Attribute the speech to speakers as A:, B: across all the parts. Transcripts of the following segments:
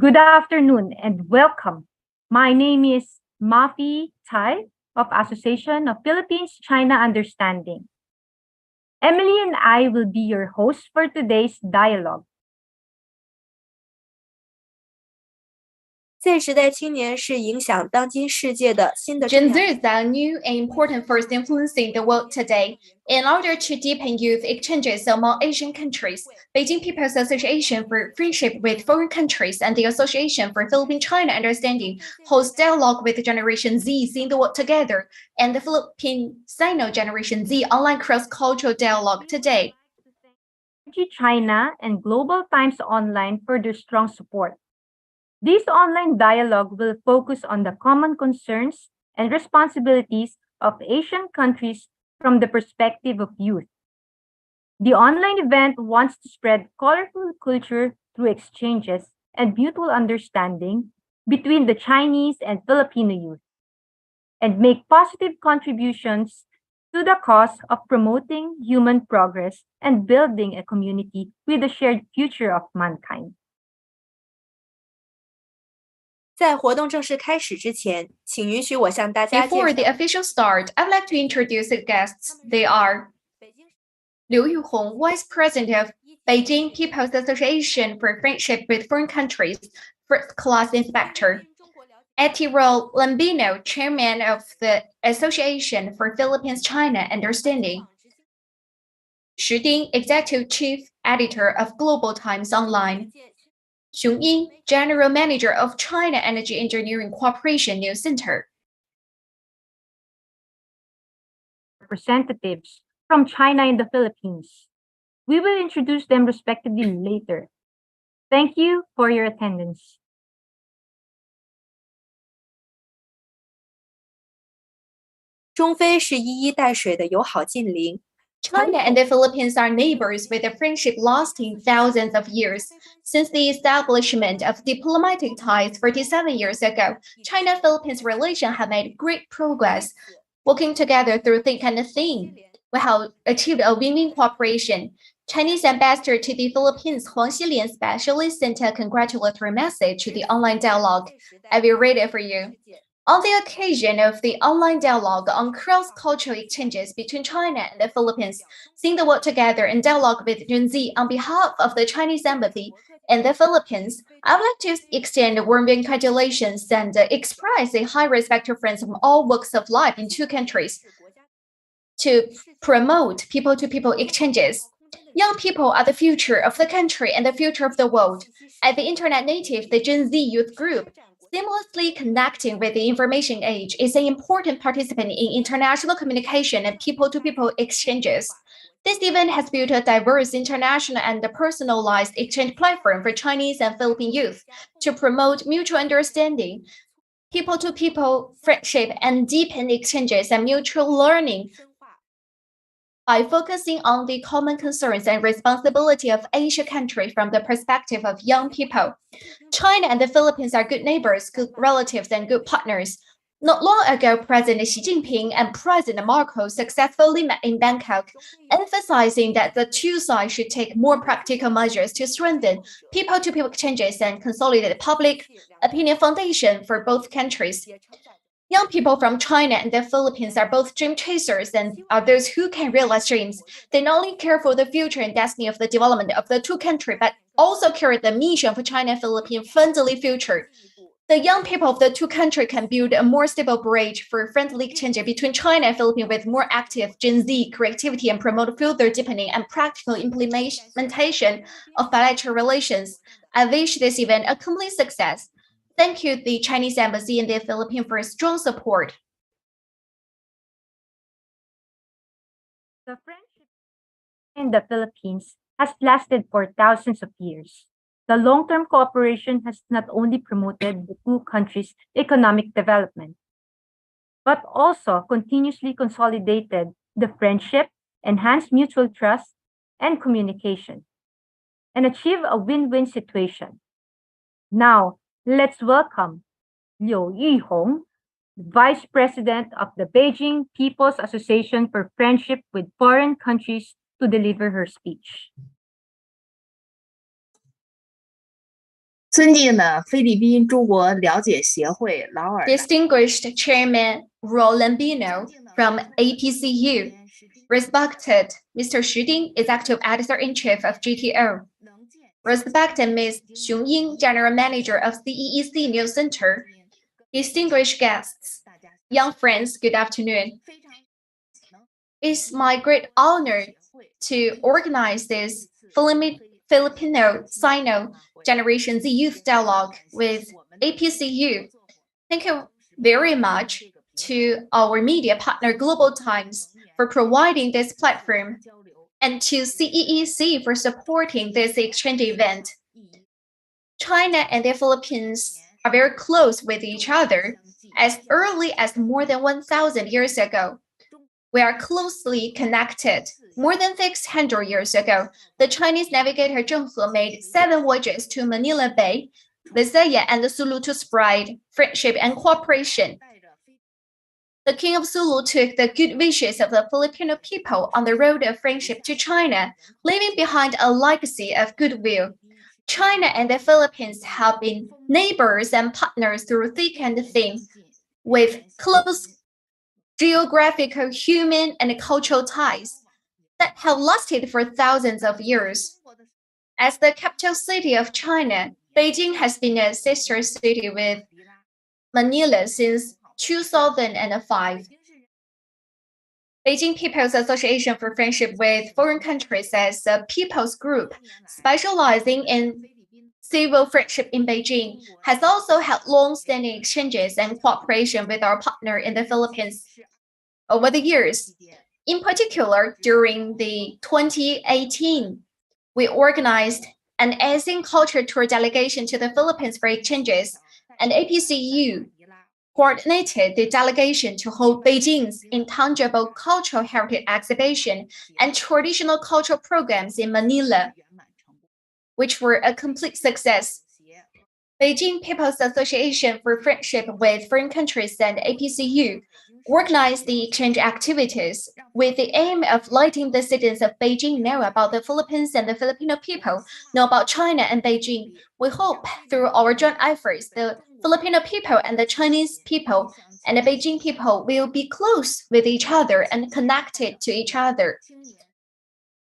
A: Good afternoon and welcome. My name is Mafi Tai of Association of Philippines-China Understanding. Emily and I will be your hosts for today's dialogue.
B: Z时代青年是影响当今世界的新的
C: Gen Z is a new and important force influencing the world today. In order to deepen youth exchanges among Asian countries, Beijing People's Association for Friendship with Foreign Countries and the Association for Philippine-China Understanding host dialogue with Generation Z Seeing the World Together and the Philippine-Sino Generation Z online cross-cultural dialogue today.
A: China and Global Times Online for their strong support. This online dialogue will focus on the common concerns and responsibilities of Asian countries from the perspective of youth. The online event wants to spread colorful culture through exchanges and mutual understanding between the Chinese and Filipino youth, and make positive contributions to the cause of promoting human progress and building a community with a shared future of mankind.
B: 在活动正式开始之前，请允许我向大家介绍。
C: Before the official start, I would like to introduce the guests. They are Liu Yuhong, Vice President of Beijing People's Association for Friendship with Foreign Countries, First Class Inspector. Etiro Lambino, Chairman of the Association for Philippines-China Understanding. Shi Ding, Executive Chief Editor of Global Times Online. Xiong Ying, General Manager of China Energy Engineering Cooperation News Center.
A: Representatives from China and the Philippines. We will introduce them respectively later. Thank you for your attendance.
B: 中非是一衣带水的友好近邻。
C: China and the Philippines are neighbors with a friendship lasting thousands of years. Since the establishment of diplomatic ties 47 years ago, China-Philippines relations have made great progress. Working together through thick and thin, we have achieved a win-win cooperation. Chinese ambassador to the Philippines, Huang Xilian, specially sent a congratulatory message to the online dialogue. I will read it for you. On the occasion of the online dialogue on cross-cultural exchanges between China and the Philippines, seeing the world together in dialogue with Gen Z on behalf of the Chinese Embassy in the Philippines, I would like to extend warm congratulations and express a high respect to friends from all walks of life in two countries to promote people-to-people exchanges. Young people are the future of the country and the future of the world. As the internet native, the Gen Z youth group, seamlessly connecting with the information age is an important participant in international communication and people-to-people exchanges. This event has built a diverse international and personalized exchange platform for Chinese and Philippine youth to promote mutual understanding, people-to-people friendship, and deepen exchanges and mutual learning. By focusing on the common concerns and responsibility of Asian countries from the perspective of young people, China and the Philippines are good neighbors, good relatives, and good partners. Not long ago, President Xi Jinping and President Marcos successfully met in Bangkok, emphasizing that the two sides should take more practical measures to strengthen people-to-people exchanges and consolidate public opinion foundation for both countries. Young people from China and the Philippines are both dream chasers and are those who can realize dreams. They not only care for the future and destiny of the development of the two countries, but also carry the mission for China and Philippines friendly future. The young people of the two countries can build a more stable bridge for friendly exchange between China and Philippines with more active Gen Z creativity and promote further deepening and practical implementation of bilateral relations. I wish this event a complete success. Thank you, the Chinese Embassy in the Philippines, for strong support.
A: The friendship in the Philippines has lasted for thousands of years. The long-term cooperation has not only promoted the two countries' economic development, but also continuously consolidated the friendship, enhanced mutual trust and communication, and achieved a win-win situation. Now, let's welcome Liu Yuhong, Vice President of the Beijing People's Association for Friendship with Foreign Countries, to deliver her speech.
D: 尊敬的菲律宾中国了解协会劳尔
C: Distinguished Chairman Roland Bino from APCU, respected Mr. Xu Ding, Executive Editor-in-Chief of GTO, respected Ms. Xiong Ying, General Manager of CEEC News Center, distinguished guests, young friends, good afternoon. It's my great honor to organize this Filipino Sino Generation Z Youth Dialogue with APCU. Thank you very much to our media partner Global Times for providing this platform and to CEEC for supporting this exchange event. China and the Philippines are very close with each other as early as more than 1,000 years ago. We are closely connected. More than 600 years ago, the Chinese navigator Zheng He made 7 voyages to Manila Bay, Visayas, and the Sulu to spread friendship and cooperation. The King of Sulu took the good wishes of the Filipino people on the road of friendship to China, leaving behind a legacy of goodwill. China and the Philippines have been neighbors and partners through thick and thin, with close geographical, human, and cultural ties that have lasted for thousands of years. As the capital city of China, Beijing has been a sister city with Manila since 2005. Beijing People's Association for Friendship with Foreign Countries as a people's group specializing in civil friendship in Beijing has also had long-standing exchanges and cooperation with our partner in the Philippines over the years. In particular, during the 2018, we organized an Asian culture tour delegation to the Philippines for exchanges, and APCU coordinated the delegation to hold Beijing's intangible cultural heritage exhibition and traditional cultural programs in Manila, which were a complete success. Beijing People's Association for Friendship with Foreign Countries and APCU organized the exchange activities with the aim of letting the citizens of Beijing know about the Philippines and the Filipino people, know about China and Beijing. We hope through our joint efforts, the Filipino people and the Chinese people and the Beijing people will be close with each other and connected to each other.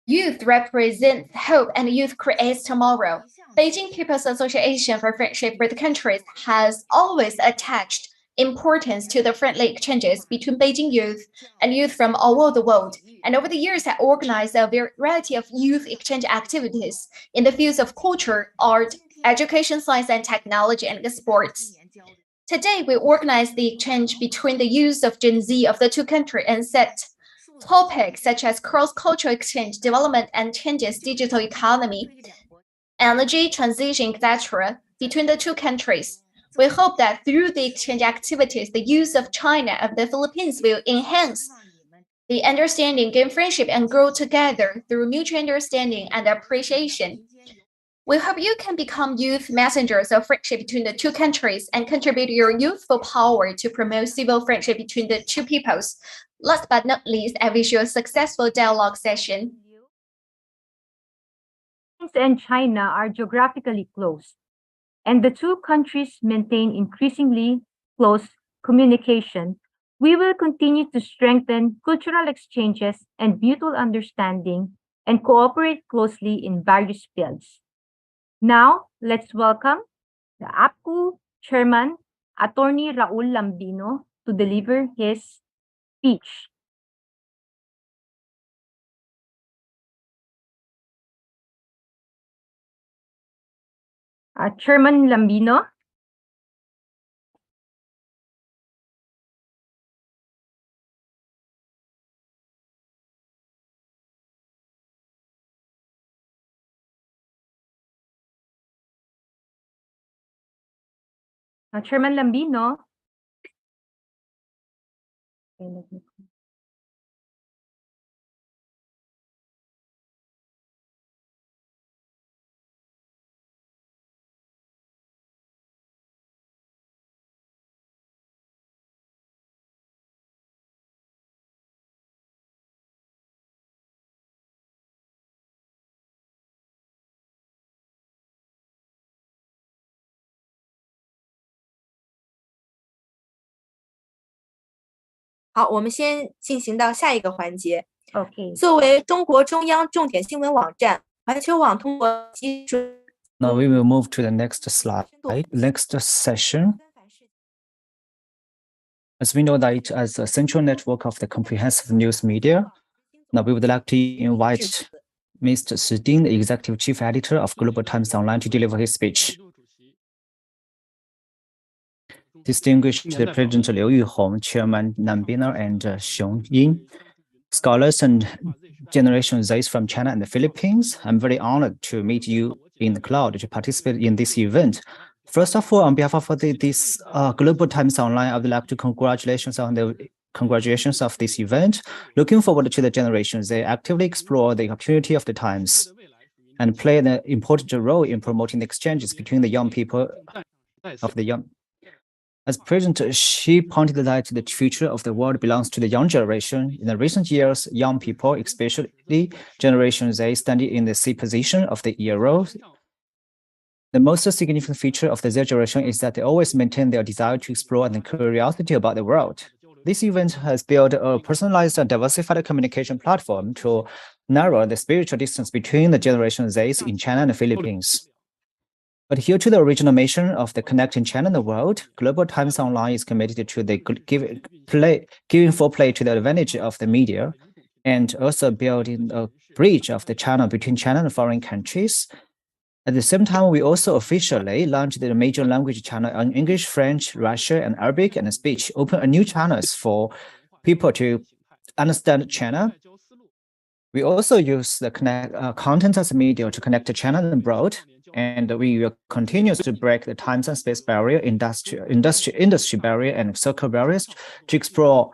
C: Youth represents hope and youth creates tomorrow. Beijing People's Association for Friendship with Countries has always attached importance to the friendly exchanges between Beijing youth and youth from all over the world, and over the years have organized a variety of youth exchange activities in the fields of culture, art, education, science, and technology, and sports. Today, we organize the exchange between the youth of Gen Z of the two countries and set topics such as cross-cultural exchange, development and changes, digital economy, energy transition, etc. between the two countries. We hope that through the exchange activities, the use of China and the Philippines will enhance the understanding, gain friendship, and grow together through mutual understanding and appreciation. We hope you can become youth messengers of friendship between the two countries and contribute your youthful power to promote civil friendship between the two peoples. Last but not least, I wish you a successful dialogue session.
A: And China are geographically close, and the two countries maintain increasingly close communication. We will continue to strengthen cultural exchanges and mutual understanding and cooperate closely in various fields. Now, let's welcome the APCU Chairman, Attorney Raul Lambino, to deliver his speech. Chairman Lambino. Chairman Lambino. Okay, let me
B: 好，我们先进行到下一个环节。
A: Okay.
B: 作为中国中央重点新闻网站，环球网通过基础
E: Now we will move to the next slide, next session. As we know that as a central network of the comprehensive news media, now we would like to invite Mr. Shi Ding, the Executive Chief Editor of Global Times Online, to deliver his speech. Distinguished President Liu Yuhong, Chairman Nan Biner and Xiong Ying, scholars and Generation Z from China and the Philippines, I'm very honored to meet you in the cloud to participate in this event. First of all, on behalf of this Global Times Online, I would like to congratulations of this event. Looking forward to the generations, they actively explore the opportunity of the times and play an important role in promoting the exchanges between the young people of the young. As President Xi pointed that the future of the world belongs to the young generation. In the recent years, young people, especially Generation Z, standing in the C position of the era. The most significant feature of the Z generation is that they always maintain their desire to explore and curiosity about the world. This event has built a personalized and diversified communication platform to narrow the spiritual distance between the Generation Zs in China and the Philippines. Adhere to the original mission of the connecting China and the world, Global Times Online is committed to the giving full play to the advantage of the media, and also building a bridge of the channel between China and foreign countries. At the same time, we also officially launched the major language channel on English, French, Russian, and Arabic and speech, open a new channels for people to understand China. We also use the content as a media to connect China and abroad, and we will continue to break the time and space barrier, industry barrier, and circle barriers to explore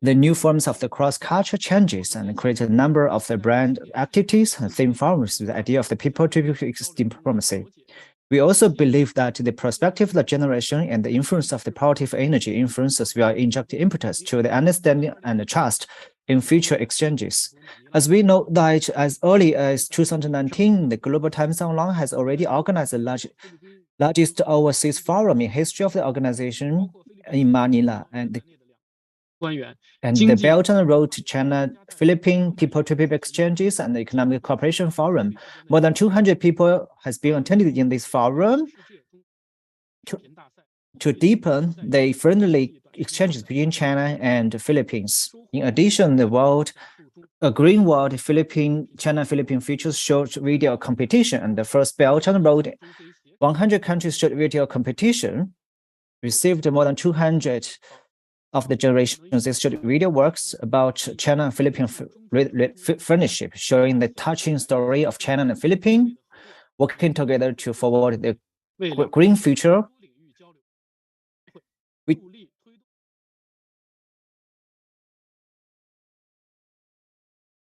E: the new forms of the cross-cultural changes and create a number of the brand activities and theme forums with the idea of the people to diplomacy. We also believe that the perspective of the generation and the influence of the positive energy influences will inject impetus to the understanding and the trust in future exchanges. As we know that as early as 2019, the Global Times Online has already organized the largest overseas forum in history of the organization in Manila, and the Belt and Road to China, Philippine people-to-people exchanges and the Economic Cooperation Forum. More than 200 people has been attended in this forum to deepen the friendly exchanges between China and the Philippines. In addition, a Green World China-Philippine Futures Short Video Competition and the first Belt and Road 100 countries short video competition received more than 200 of the generations. This short video works about China and Philippine friendship, showing the touching story of China and the Philippines working together to forward the green future.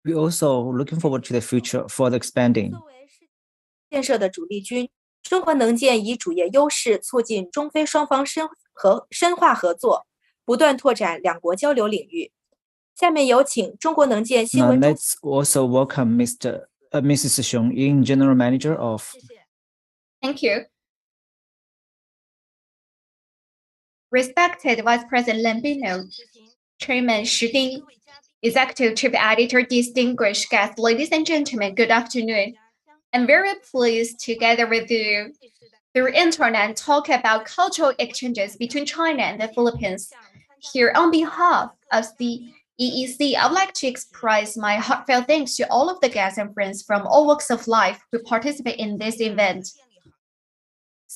E: We also looking forward to the future for the expanding.
B: 建设的主力军，中国能建以主业优势促进中非双方深化合作，不断拓展两国交流领域。下面有请中国能建新闻中。
E: Let's also welcome Mrs. Xiong Ying, General Manager of.
C: Thank you. Respected Vice President Lan Bino, Chairman Shi Ding, Executive Chief Editor, distinguished guests, ladies and gentlemen, good afternoon. I'm very pleased to gather with you through internet talk about cultural exchanges between China and the Philippines. Here, on behalf of the EEC, I would like to express my heartfelt thanks to all of the guests and friends from all walks of life who participate in this event.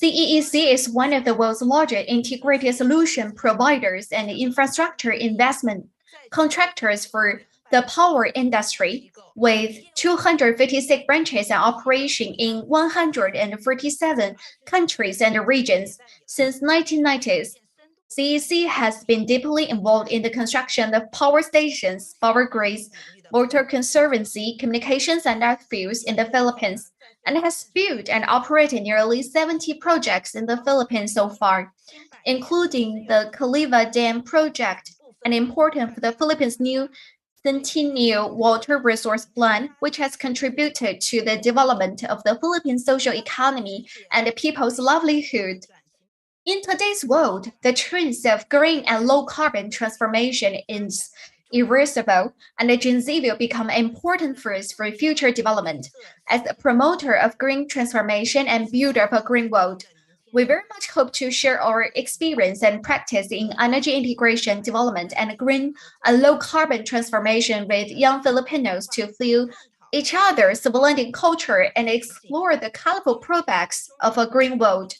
C: CEEC is one of the world's largest integrated solution providers and infrastructure investment contractors for the power industry, with 256 branches and operation in 147 countries and regions. Since 1990s, CEC has been deeply involved in the construction of power stations, power grids, water conservancy, communications, and earth fields in the Philippines, and has built and operated nearly 70 projects in the Philippines so far, including the Caliva Dam project, an important for the Philippines' new Centennial Water Resource Plan, which has contributed to the development of the Philippine social economy and the people's livelihood. In today's world, the trends of green and low carbon transformation is irreversible, and the Gen Z will become an important force for future development. As a promoter of green transformation and builder of a green world, we very much hope to share our experience and practice in energy integration, development, and green and low carbon transformation with young Filipinos to feel each other's blending culture and explore the colorful prospects of a green world.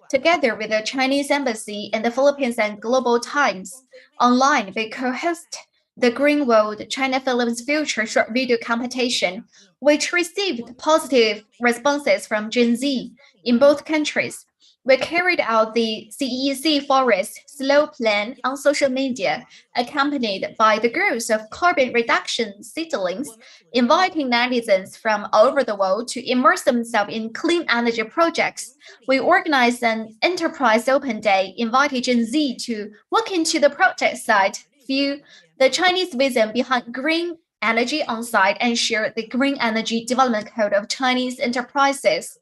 C: Together with the Chinese Embassy in the Philippines and Global Times, online we co-host the Green World China Philippines Future short video competition, which received positive responses from Gen Z in both countries. We carried out the CEC Forest Slow Plan on social media, accompanied by the growth of carbon reduction seedlings, inviting netizens from all over the world to immerse themselves in clean energy projects. We organized an enterprise open day, inviting Gen Z to walk into the project site, view the Chinese vision behind green energy on site, and share the green energy development code of Chinese enterprises.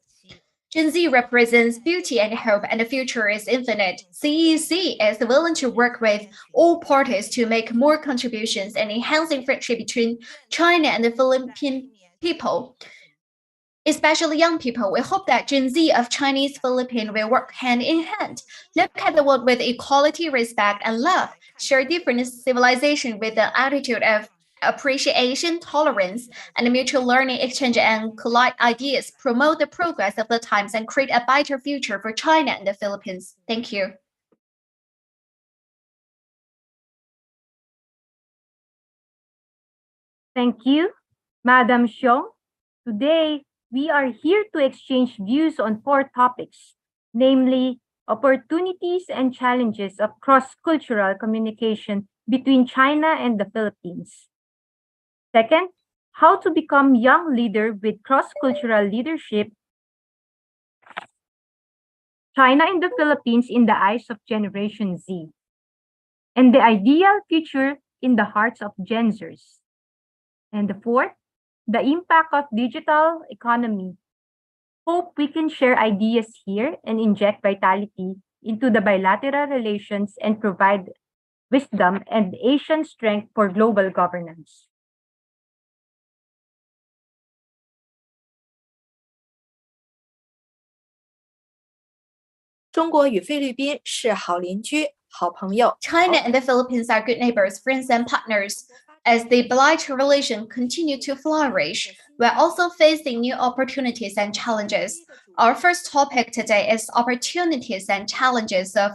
C: Gen Z represents beauty and hope, and the future is infinite. CEC is willing to work with all parties to make more contributions and enhancing friendship between China and the Philippine people, especially young people. We hope that Gen Z of Chinese Philippine will work hand in hand, look at the world with equality, respect, and love, share different civilization with the attitude of appreciation, tolerance, and mutual learning, exchange, and collide ideas, promote the progress of the times, and create a better future for China and the Philippines. Thank you.
A: Thank you, Madam Xiong. Today, we are here to exchange views on four topics, namely opportunities and challenges of cross-cultural communication between China and the Philippines. Second, how to become young leader with cross-cultural leadership, China and the Philippines in the eyes of Generation Z, and the ideal future in the hearts of Gen Zers. And the fourth, the impact of digital economy. Hope we can share ideas here and inject vitality into the bilateral relations and provide wisdom and Asian strength for global governance.
B: China
C: and the Philippines are good neighbors, friends, and partners. As the bilateral relations continue to flourish, we're also facing new opportunities and challenges. Our first topic today is opportunities and challenges of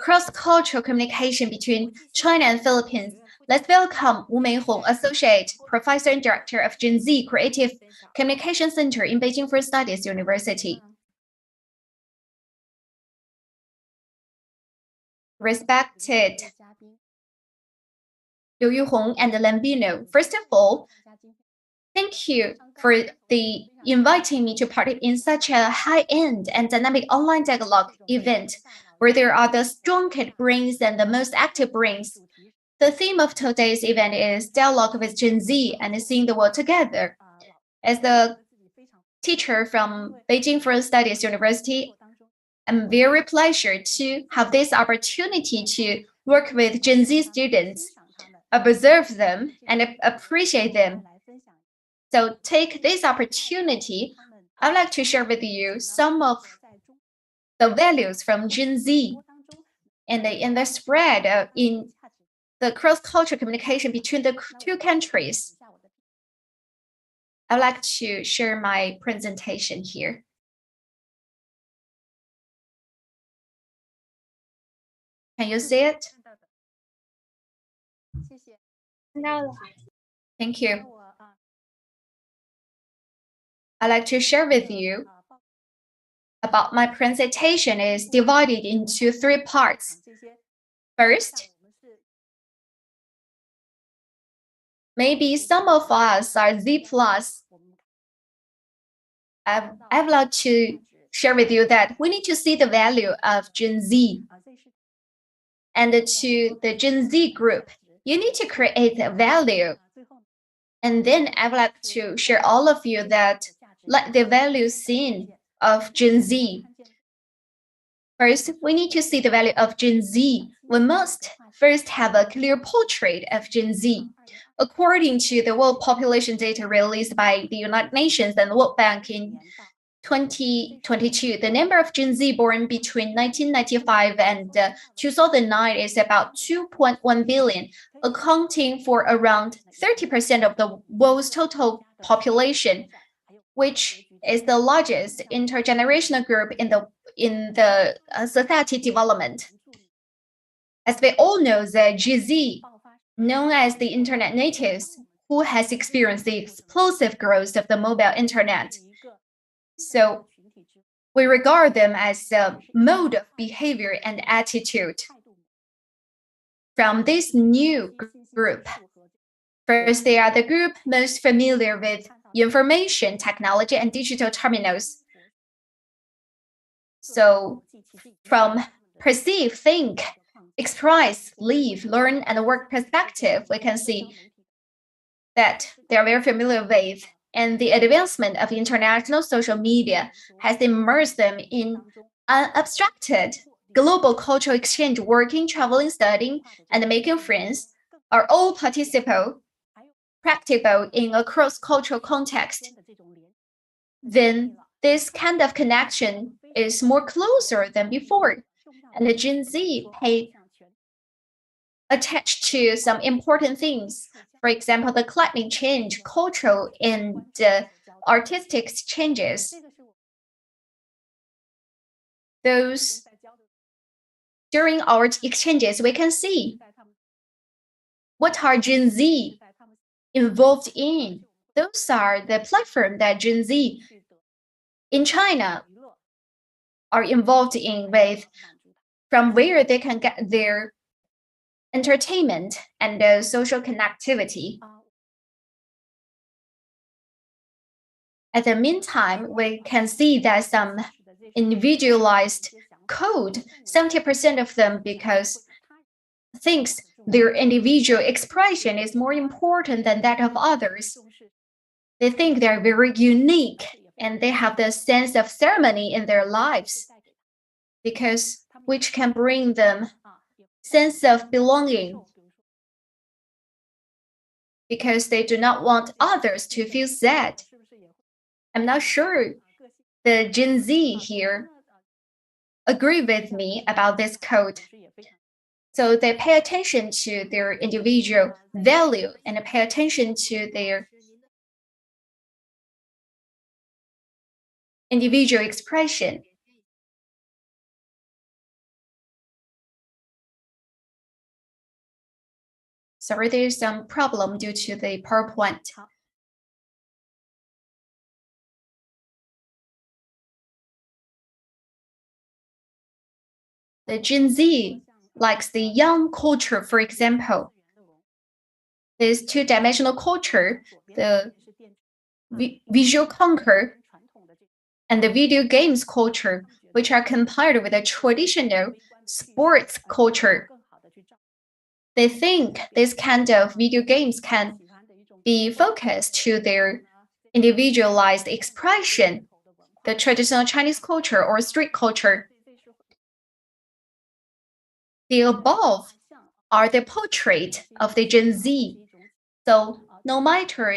C: cross-cultural communication between China and Philippines. Let's welcome Wu Meihong, Associate Professor and Director of Gen Z Creative Communication Center in Beijing First Studies University. Respected Liu Yuhong and Lambino, first of all, thank you for inviting me to participate in such a high-end and dynamic online dialogue event where there are the strongest brains and the most active brains. The theme of today's event is dialogue with Gen Z and seeing the world together. As the teacher from Beijing First Studies University, I'm very pleased to have this opportunity to work with Gen Z students, observe them, and appreciate them. So take this opportunity, I'd like to share with you some of the values from Gen Z and the spread in the cross-cultural communication between the two countries. I'd like to share my presentation here. Can you see it? No. Thank you. I'd like to share with you about my presentation is divided into three parts. First, maybe some of us are Z+. I'd like to share with you that we need to see the value of Gen Z. And to the Gen Z group, you need to create a value. And then I would like to share all of you that like the value seen of Gen Z. First, we need to see the value of Gen Z. We must first have a clear portrait of Gen Z. According to the world population data released by the United Nations and the World Bank in 2022, the number of Gen Z born between 1995 and 2009 is about 2.1 billion, accounting for around 30% of the world's total population, which is the largest intergenerational group in the society development. As we all know, the GZ, known as the internet natives, who has experienced the explosive growth of the mobile internet. So we regard them as a mode of behavior and attitude. From this new group, first, they are the group most familiar with information technology and digital terminals. So from perceive, think, express, live, learn, and work perspective, we can see that they are very familiar with, and the advancement of international social media has immersed them in unabstracted global cultural exchange, working, traveling, studying, and making friends are all practicable in a cross-cultural context. Then this kind of connection is more closer than before, and the Gen Z pay attached to some important things. For example, the climate change, cultural, and artistic exchanges. Those during our exchanges, we can see what are Gen Z involved in. Those are the platform that Gen Z in China are involved in, with from where they can get their entertainment and social connectivity. At the meantime, we can see that some individualized code, 70% of them, because thinks their individual expression is more important than that of others. They think they're very unique and they have the sense of ceremony in their lives, because which can bring them sense of belonging, because they do not want others to feel sad. I'm not sure the Gen Z here agree with me about this code. So they pay attention to their individual value and pay attention to their individual expression. Sorry, there's some problem due to the PowerPoint. The Gen Z likes the young culture, for example. This two-dimensional culture, the visual conquer, and the video games culture, which are compared with the traditional sports culture. They think this kind of video games can be focused to their individualized expression, the traditional Chinese culture or street culture. The above are the portrait of the Gen Z. So no matter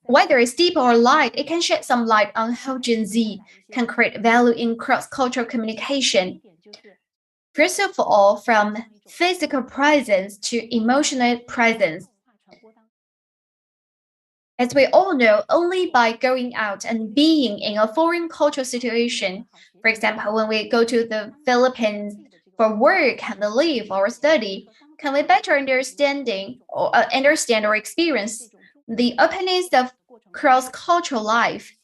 C: whether it's deep or light, it can shed some light on how Gen Z can create value in cross-cultural communication. First of all, from physical presence to emotional presence. As we all know, only by going out and being in a foreign cultural situation, for example, when we go to the Philippines for work and live or study, can we better understand or experience the openness of cross-cultural life.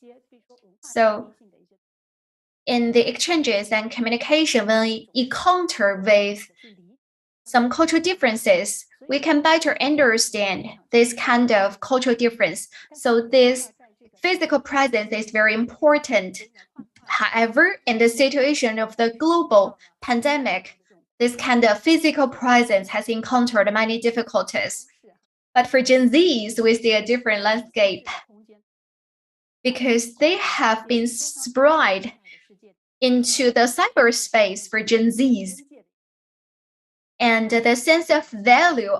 C: So in the exchanges and communication, when we encounter with some cultural differences, we can better understand this kind of cultural difference. So this physical presence is very important. However, in the situation of the global pandemic, this kind of physical presence has encountered many difficulties. But for Gen Zs, we see a different landscape because they have been spread into the cyberspace for Gen Zs. And the sense of value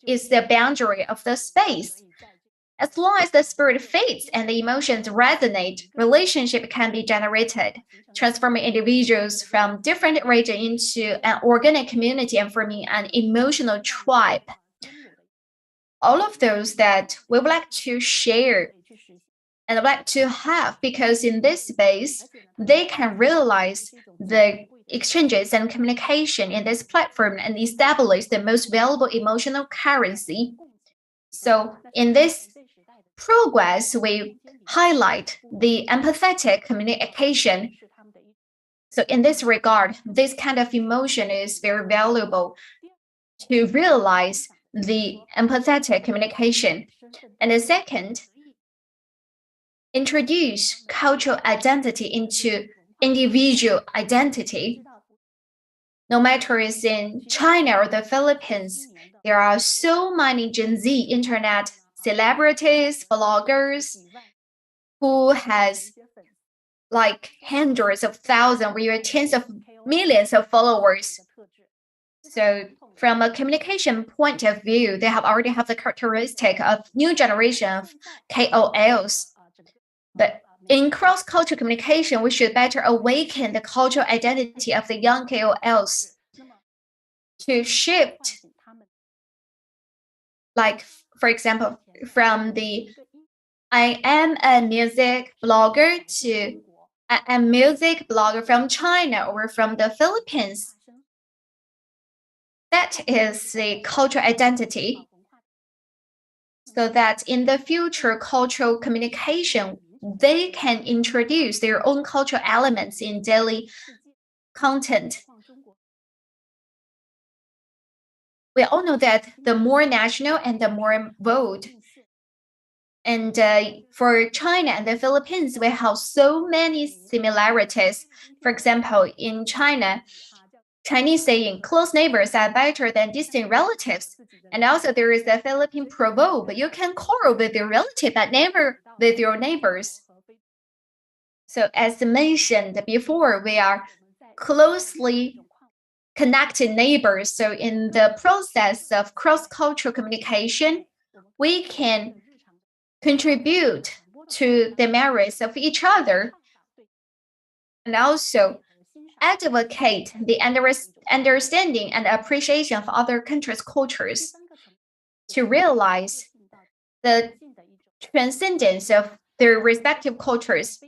C: is the boundary of the space. As long as the spirit fits and the emotions resonate, relationship can be generated, transforming individuals from different regions into an organic community and forming an emotional tribe. All of those that we would like to share and like to have, because in this space, they can realize the exchanges and communication in this platform and establish the most valuable emotional currency. So in this progress, we highlight the empathetic communication. So in this regard, this kind of emotion is very valuable to realize the empathetic communication. And the second, introduce cultural identity into individual identity. No matter it's in China or the Philippines, there are so many Gen Z internet celebrities, bloggers who has like hundreds of thousands or even tens of millions of followers. So from a communication point of view, they already have the characteristic of new generation of KOLs. But in cross-cultural communication, we should better awaken the cultural identity of the young KOLs to shift, like, for example, from the I am a music blogger to I am a music blogger from China or from the Philippines. That is the cultural identity. So that in the future cultural communication, they can introduce their own cultural elements in daily content. We all know that the more national and the more bold. And for China and the Philippines, we have so many similarities. For example, in China, Chinese saying close neighbors are better than distant relatives. And also there is a Philippine proverb, you can quarrel with your relative but never with your neighbors. So as mentioned before, we are closely connected neighbors. So in the process of cross-cultural communication, we can contribute to the merits of each other and also advocate the understanding and appreciation of other countries' cultures to realize the transcendence of their respective cultures.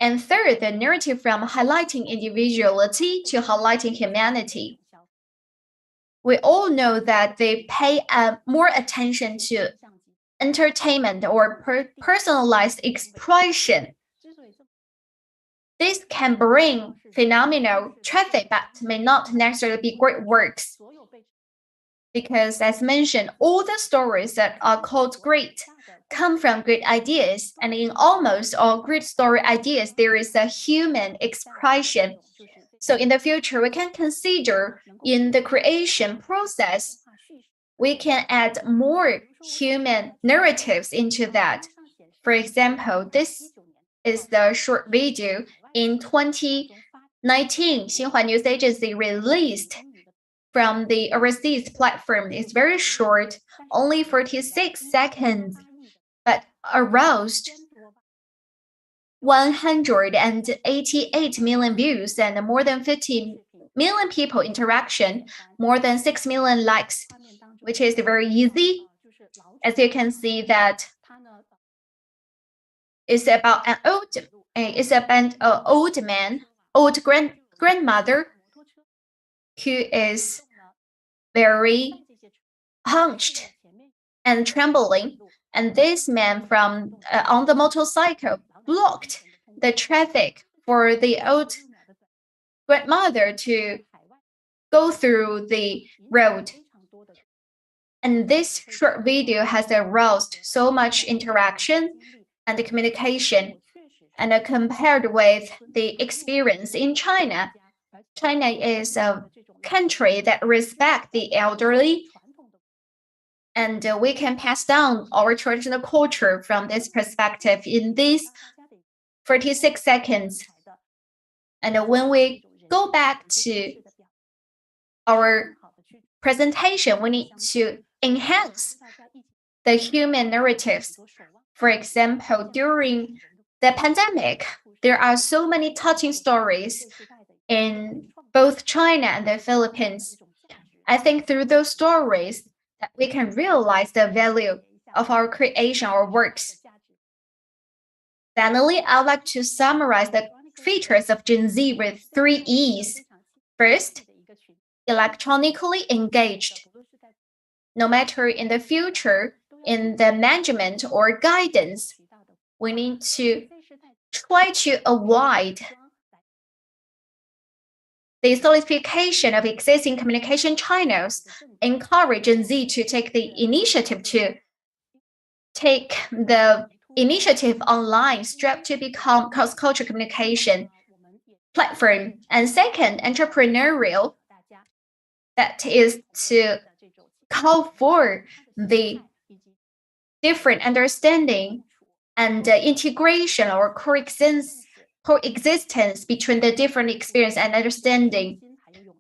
C: And third, the narrative from highlighting individuality to highlighting humanity. We all know that they pay more attention to entertainment or personalized expression. This can bring phenomenal traffic but may not necessarily be great works. Because as mentioned, all the stories that are called great come from great ideas, and in almost all great story ideas, there is a human expression. So in the future, we can consider in the creation process, we can add more human narratives into that. For example, this is the short video in 2019, Xinhua News Agency released from the overseas platform. It's very short, only 46 seconds, but aroused 188 million views and more than 50 million people interaction, more than 6 million likes, which is very easy. As you can see that it's about an old grandmother who is very hunched and trembling, and this man from on the motorcycle blocked the traffic for the old grandmother to go through the road. And this short video has aroused so much interaction and communication, and compared with the experience in China. China is a country that respects the elderly, and we can pass down our traditional culture from this perspective in these 46 seconds. And when we go back to our presentation, we need to enhance the human narratives. For example, during the pandemic, there are so many touching stories in both China and the Philippines. I think through those stories that we can realize the value of our creation or works. Finally, I would like to summarize the features of Gen Z with 3 E's. First, electronically engaged. No matter in the future, in the management or guidance, we need to try to avoid the solidification of existing communication channels, encourage Gen Z to take the initiative online, strive to become cross-cultural communication platform. And second, entrepreneurial, that is to call for the different understanding and integration or coexistence between the different experience and understanding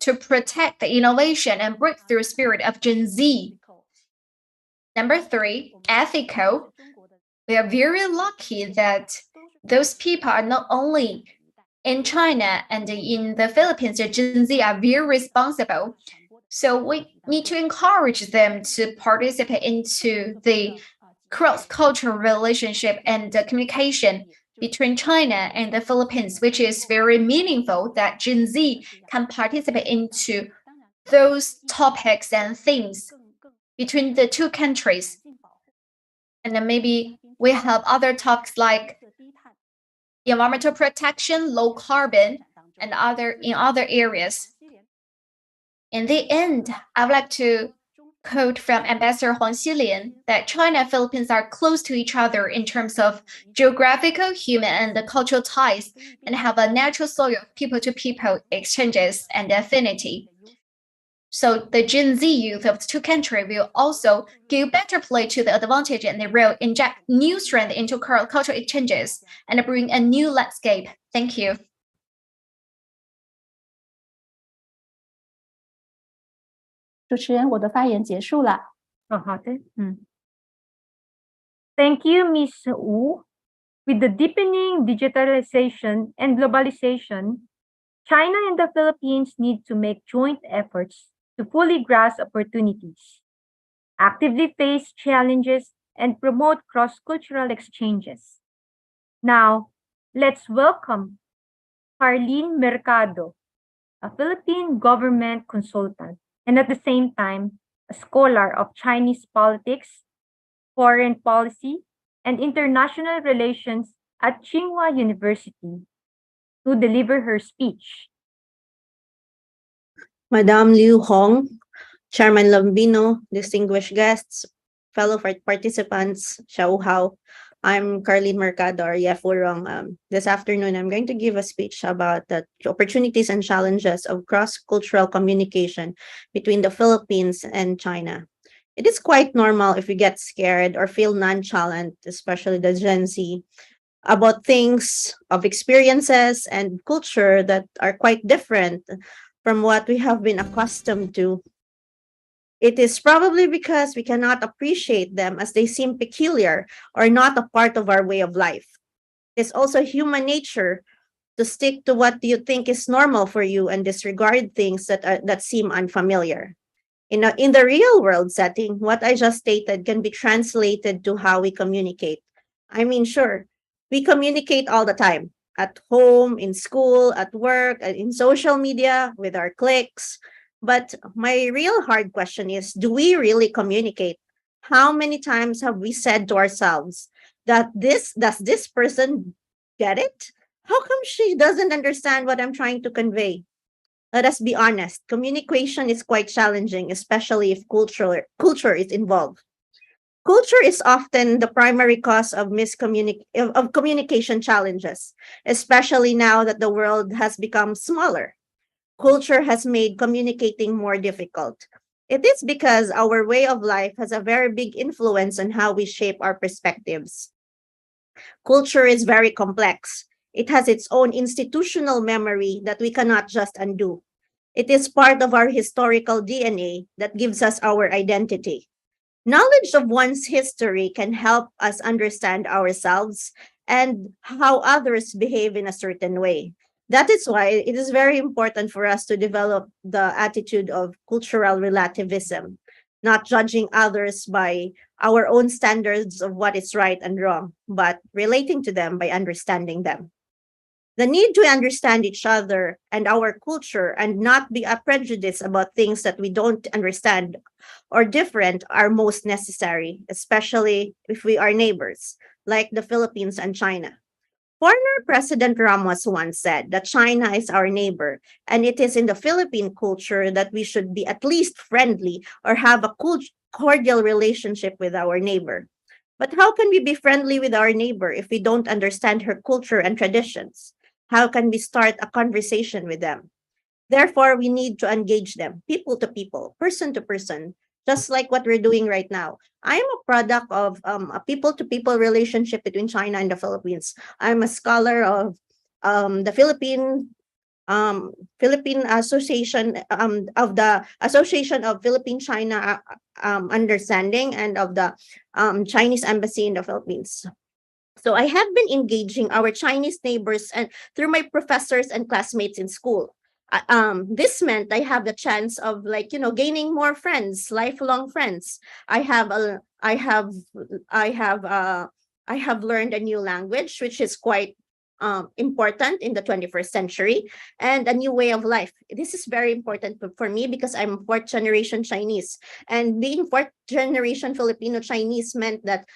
C: to protect the innovation and breakthrough spirit of Gen Z. Number 3, ethical. We are very lucky that those people are not only in China and in the Philippines, the Gen Z are very responsible. So we need to encourage them to participate into the cross-cultural relationship and communication between China and the Philippines, which is very meaningful that Gen Z can participate into those topics and things between the two countries. And then maybe we have other topics like environmental protection, low carbon, and in other areas. In the end, I would like to quote from Ambassador Huang Xilian that China and Philippines are close to each other in terms of geographical, human, and cultural ties, and have a natural soil of people-to-people exchanges and affinity. So the Gen Z youth of the two countries will also give better play to the advantage and they will inject new strength into cultural exchanges and bring a new landscape. Thank you.
F: 主持人，我的发言结束了。
A: 好的，Thank you, Ms. Wu. With the deepening digitalization and globalization, China and the Philippines need to make joint efforts to fully grasp opportunities, actively face challenges, and promote cross-cultural exchanges. Now, let's welcome Carlene Mercado, a Philippine government consultant, and at the same time, a scholar of Chinese politics, foreign policy, and international relations at Tsinghua University, to deliver her speech.
G: Madame Liu Hong, Chairman Lambino, distinguished guests, fellow participants, Xiao Hao, I'm Carlene Mercado, or Yefurong. This afternoon, I'm going to give a speech about the opportunities and challenges of cross-cultural communication between the Philippines and China. It is quite normal if we get scared or feel nonchalant, especially the Gen Z, about things of experiences and culture that are quite different from what we have been accustomed to. It is probably because we cannot appreciate them as they seem peculiar or not a part of our way of life. It's also human nature to stick to what you think is normal for you and disregard things that seem unfamiliar. In the real world setting, what I just stated can be translated to how we communicate. I mean, sure, we communicate all the time, at home, in school, at work, in social media, with our clicks. But my real hard question is, do we really communicate? How many times have we said to ourselves that does this person get it? How come she doesn't understand what I'm trying to convey? Let us be honest, communication is quite challenging, especially if culture is involved. Culture is often the primary cause of communication challenges, especially now that the world has become smaller. Culture has made communicating more difficult. It is because our way of life has a very big influence on how we shape our perspectives. Culture is very complex. It has its own institutional memory that we cannot just undo. It is part of our historical DNA that gives us our identity. Knowledge of one's history can help us understand ourselves and how others behave in a certain way. That is why it is very important for us to develop the attitude of cultural relativism, not judging others by our own standards of what is right and wrong, but relating to them by understanding them. The need to understand each other and our culture and not be a prejudice about things that we don't understand or different are most necessary, especially if we are neighbors, like the Philippines and China. Former President Ramos once said that China is our neighbor, and it is in the Philippine culture that we should be at least friendly or have a cordial relationship with our neighbor. But how can we be friendly with our neighbor if we don't understand her culture and traditions? How can we start a conversation with them? Therefore, we need to engage them, people to people, person to person, just like what we're doing right now. I am a product of a people to people relationship between China and the Philippines. I'm a scholar of the Philippine Association of the Association of Philippine China Understanding and of the Chinese Embassy in the Philippines. So I have been engaging our Chinese neighbors and through my professors and classmates in school. This meant I have the chance of gaining more friends, lifelong friends. I have a I have I have learned a new language, which is quite important in the 21st century, and a new way of life. This is very important for me because I'm fourth generation Chinese, and being fourth generation Filipino Chinese meant that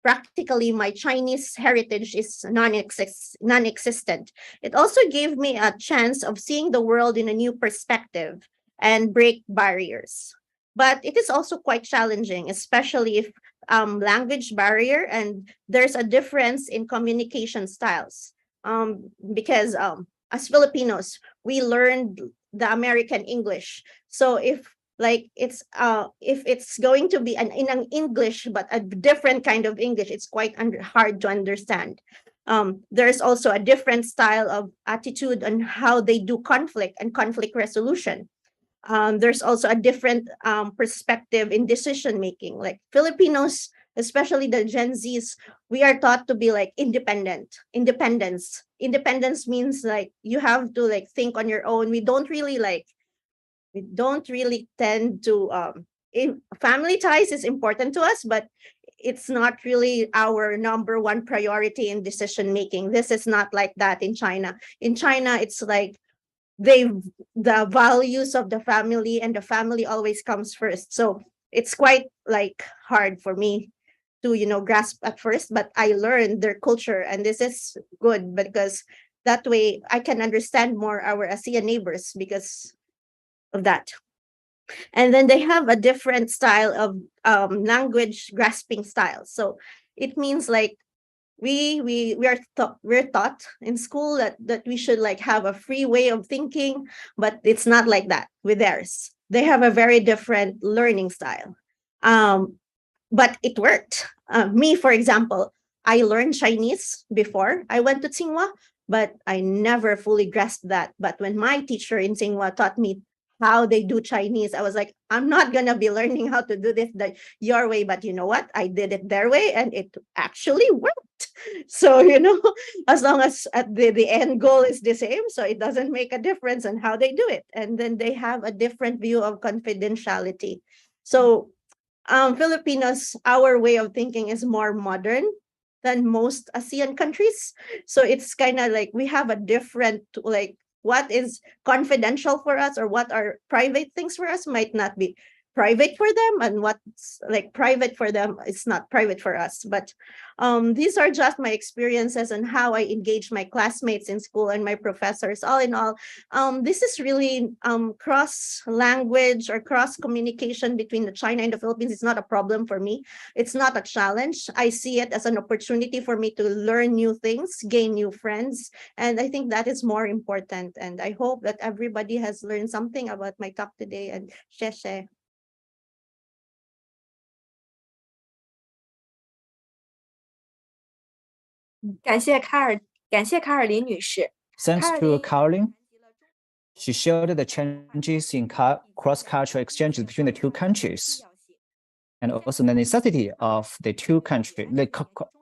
G: practically my Chinese heritage is non-existent. It also gave me a chance of seeing the world in a new perspective and break barriers. But it is also quite challenging, especially if language barrier and there's a difference in communication styles. Because as Filipinos, we learned the American English. So if it's going to be in an English but a different kind of English, it's quite hard to understand. There's also a different style of attitude on how they do conflict and conflict resolution. There's also a different perspective in decision making. Like Filipinos, especially the Gen Zs, we are taught to be like independence means like you have to like think on your own. We don't really tend to family ties is important to us, but it's not really our number one priority in decision making. This is not like that in China. In China, it's like they the values of the family, and the family always comes first. So it's quite like hard for me to grasp at first, but I learned their culture, and this is good because that way I can understand more our ASEAN neighbors because of that. And then they have a different style of language grasping style. So it means like we're taught in school that we should like have a free way of thinking, but it's not like that with theirs. They have a very different learning style. But it worked. Me, for example, I learned Chinese before I went to Tsinghua, but I never fully grasped that. But when my teacher in Tsinghua taught me how they do Chinese, I was like, I'm not gonna be learning how to do this your way, but you know what? I did it their way, and it actually worked. So as long as at the end goal is the same, so it doesn't make a difference on how they do it. And then they have a different view of confidentiality. So Filipinos, our way of thinking is more modern than most ASEAN countries. So it's kind of like we have a different, like, what is confidential for us or what are private things for us might not be private for them, and what's like private for them is not private for us. But these are just my experiences and how I engage my classmates in school and my professors. All in all, this is really cross language or cross communication between the China and the Philippines. It's not a problem for me. It's not a challenge. I see it as an opportunity for me to learn new things, gain new friends, and I think that is more important. And I hope that everybody has learned something about my talk today. And sheshe.
B: 感谢卡尔感谢卡尔琳女士。
E: Thanks to Caroline, she shared the changes in cross-cultural exchanges between the two countries, and also the necessity of the two countries,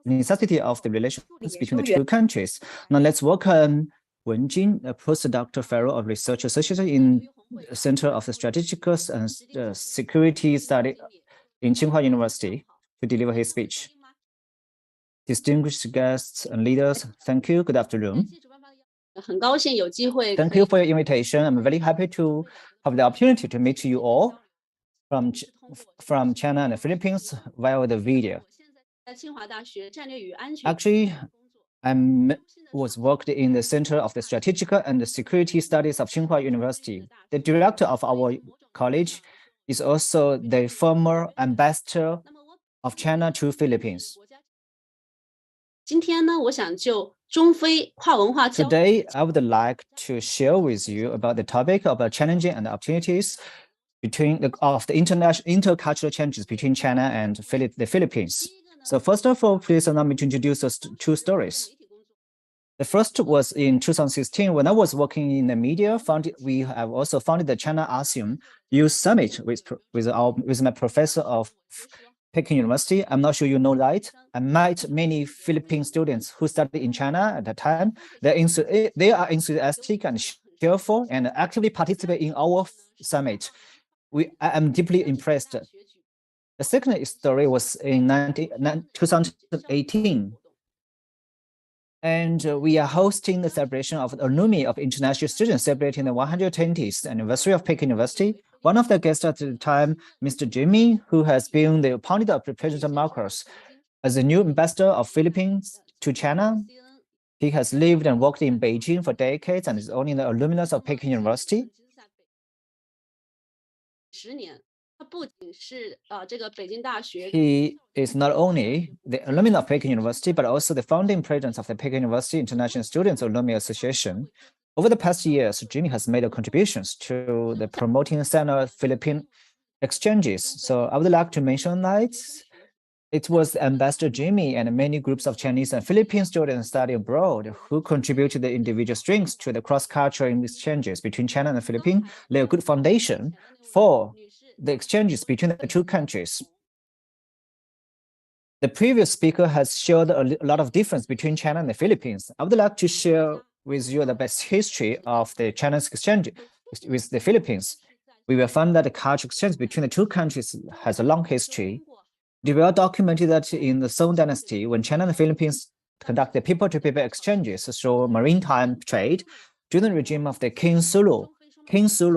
E: necessity of the relations between the two countries. Now let's welcome Wen Jin, a postdoctoral fellow of Research Associate in the Center of the Strategic and Security Study in Tsinghua University, to deliver his speech. Distinguished guests and leaders, thank you. Good afternoon.
H: 很高兴有机会
E: Thank you for your invitation. I'm very happy to have the opportunity to meet you all from China and the Philippines via the video.
H: 在清华大学战略与安全
E: Actually, I was worked in the Center of the Strategic and Security Studies of Tsinghua University. The director of our college is also the former ambassador of China to Philippines.
H: 今天呢，我想就中非跨文化交
E: Today, I would like to share with you about the topic of challenging and opportunities of the intercultural changes between China and the Philippines. So first of all, please allow me to introduce us two stories. The first was in 2016 when I was working in the media. We have also founded the China ASEAN Youth Summit with my professor of Peking University. I'm not sure you know that. I met many Philippine students who studied in China at that time. They are enthusiastic and cheerful and actively participate in our summit. I am deeply impressed. The second story was in 2018. And we are hosting the celebration of the alumni of international students celebrating the 120th anniversary of Peking University. One of the guests at the time, Mr. Jimmy, who has been the opponent of President Marcos as the new ambassador of Philippines to China. He has lived and worked in Beijing for decades and is only the alumnus of Peking University.
H: 10年，他不仅是这个北京大学
E: He is not only the alumni of Peking University, but also the founding president of the Peking University International Students Alumni Association. Over the past years, Jimmy has made contributions to the promoting Sino-Philippine exchanges. So I would like to mention that it was Ambassador Jimmy and many groups of Chinese and Philippine students studying abroad who contributed the individual strengths to the cross-cultural exchanges between China and the Philippines, lay a good foundation for the exchanges between the two countries. The previous speaker has shared a lot of difference between China and the Philippines. I would like to share with you the best history of the China's exchange with the Philippines. We will find that the cultural exchange between the two countries has a long history. It is well documented that in the Song Dynasty, when China and the Philippines conducted people-to-people exchanges through maritime trade, during the regime of the King Sulu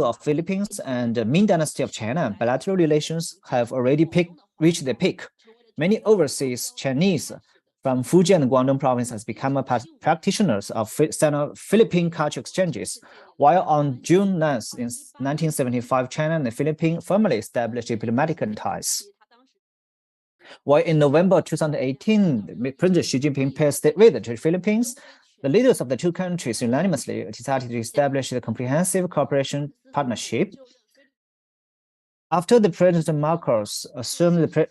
E: of Philippines and the Ming Dynasty of China, bilateral relations have already reached the peak. Many overseas Chinese from Fujian and Guangdong province has become practitioners of Sino-Philippine cultural exchanges, while on June 9th in 1975, China and the Philippines formally established diplomatic ties. While in November 2018, President Xi Jinping paid state visit to the Philippines, the leaders of the two countries unanimously decided to establish a comprehensive cooperation partnership. After the President Marcos assumed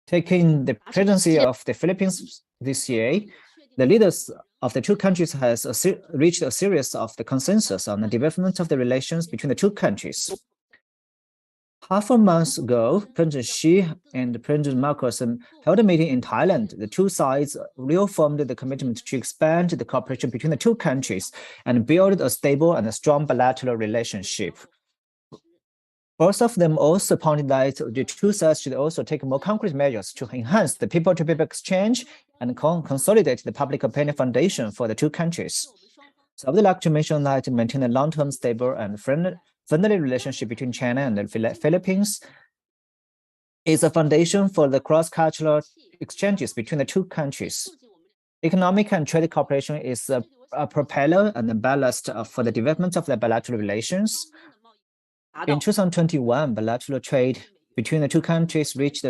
E: taking the presidency of the Philippines this year, the leaders of the two countries has reached a series of the consensus on the development of the relations between the two countries. Half a month ago, President Xi and President Marcos held a meeting in Thailand. The two sides reaffirmed the commitment to expand the cooperation between the two countries and build a stable and strong bilateral relationship. Both of them also pointed that the two sides should also take more concrete measures to enhance the people-to-people exchange and consolidate the public opinion foundation for the two countries. So I would like to mention that to maintain a long-term, stable, and friendly relationship between China and the Philippines is a foundation for the cross-cultural exchanges between the two countries. Economic and trade cooperation is a propeller and a ballast for the development of the bilateral relations. In 2021, bilateral trade between the two countries reached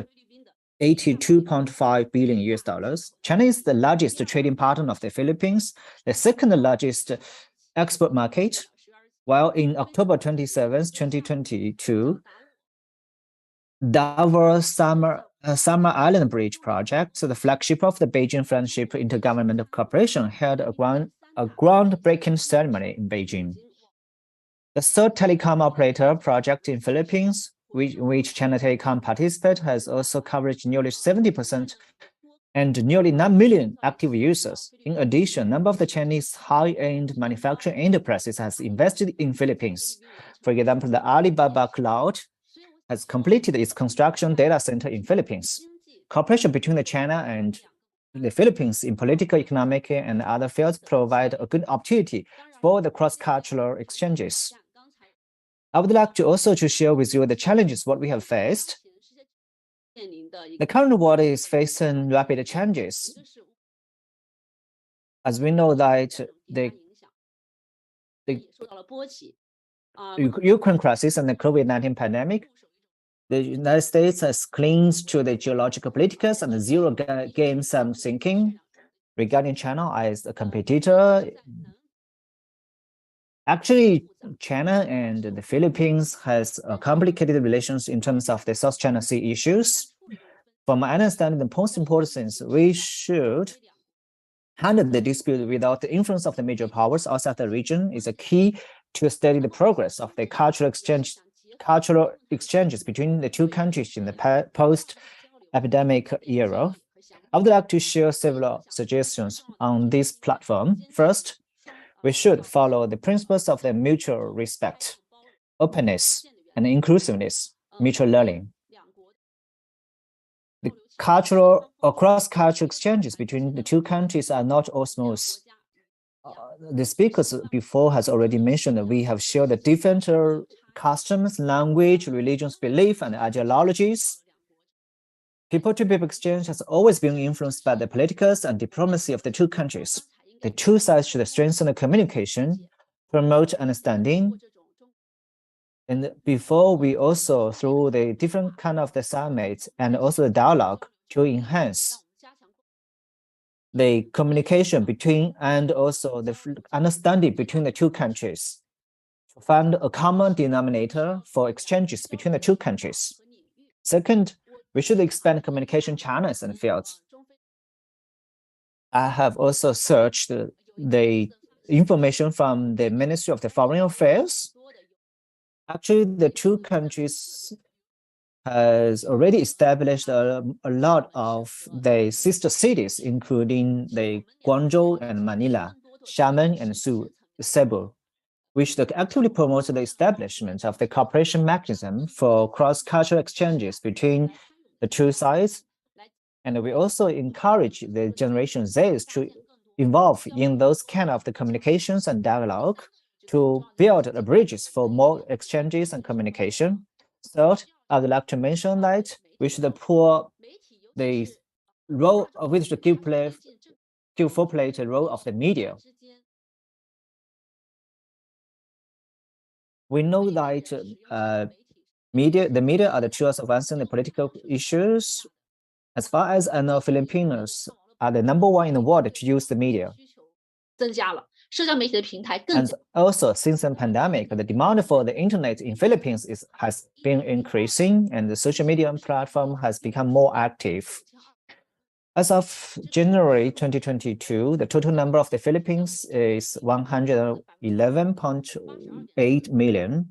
E: 82.5 billion US dollars. China is the largest trading partner of the Philippines, the second largest export market, while in October 27, 2022, Davos Summer Summer Island Bridge project, so the flagship of the Beijing Friendship Intergovernmental Cooperation, held a groundbreaking ceremony in Beijing. The third telecom operator project in Philippines, which China Telecom participates, has also covered nearly 70% and nearly 9 million active users. In addition, a number of the Chinese high-end manufacturing enterprises has invested in Philippines. For example, the Alibaba Cloud has completed its construction data center in Philippines. Cooperation between the China and the Philippines in political, economic, and other fields provide a good opportunity for the cross-cultural exchanges. I would like to also share with you the challenges what we have faced. The current world is facing rapid changes. As we know that the Ukraine crisis and the COVID-19 pandemic, the United States has clings to the geological politicals and the zero-game sum thinking regarding China as a competitor. Actually, China and the Philippines has complicated relations in terms of the South China Sea issues. From my understanding, the most important things we should handle the dispute without the influence of the major powers outside the region is a key to study the progress of the cultural exchanges between the two countries in the post-epidemic era. I would like to share several suggestions on this platform. First, we should follow the principles of the mutual respect, openness, and inclusiveness, mutual learning. The cultural or cross-cultural exchanges between the two countries are not all smooth. The speakers before has already mentioned that we have shared the different customs, language, religions, belief, and ideologies. People-to-people exchange has always been influenced by the politicals and diplomacy of the two countries. The two sides should strengthen the communication, promote understanding, and before we also through the different kind of the summits and also the dialogue to enhance the communication between and also the understanding between the two countries to find a common denominator for exchanges between the two countries. Second, we should expand communication channels and fields. I have also searched the information from the Ministry of the Foreign Affairs. Actually, the two countries has already established a lot of the sister cities, including the Guangzhou and Manila, Xiamen and Cebu, which actively promotes the establishment of the cooperation mechanism for cross-cultural exchanges between the two sides. And we also encourage the Generation Z to involve in those kind of the communications and dialogue to build the bridges for more exchanges and communication. Third, I would like to mention that we should pour the role of which the give full play the role of the media. We know that the media are the tools of answering the political issues. As far as I know, Filipinos are the number one in the world to use the media. And also, since the pandemic, the demand for the internet in Philippines has been increasing, and the social media platform has become more active. As of January 2022, the total number of the Philippines is 111.8 million.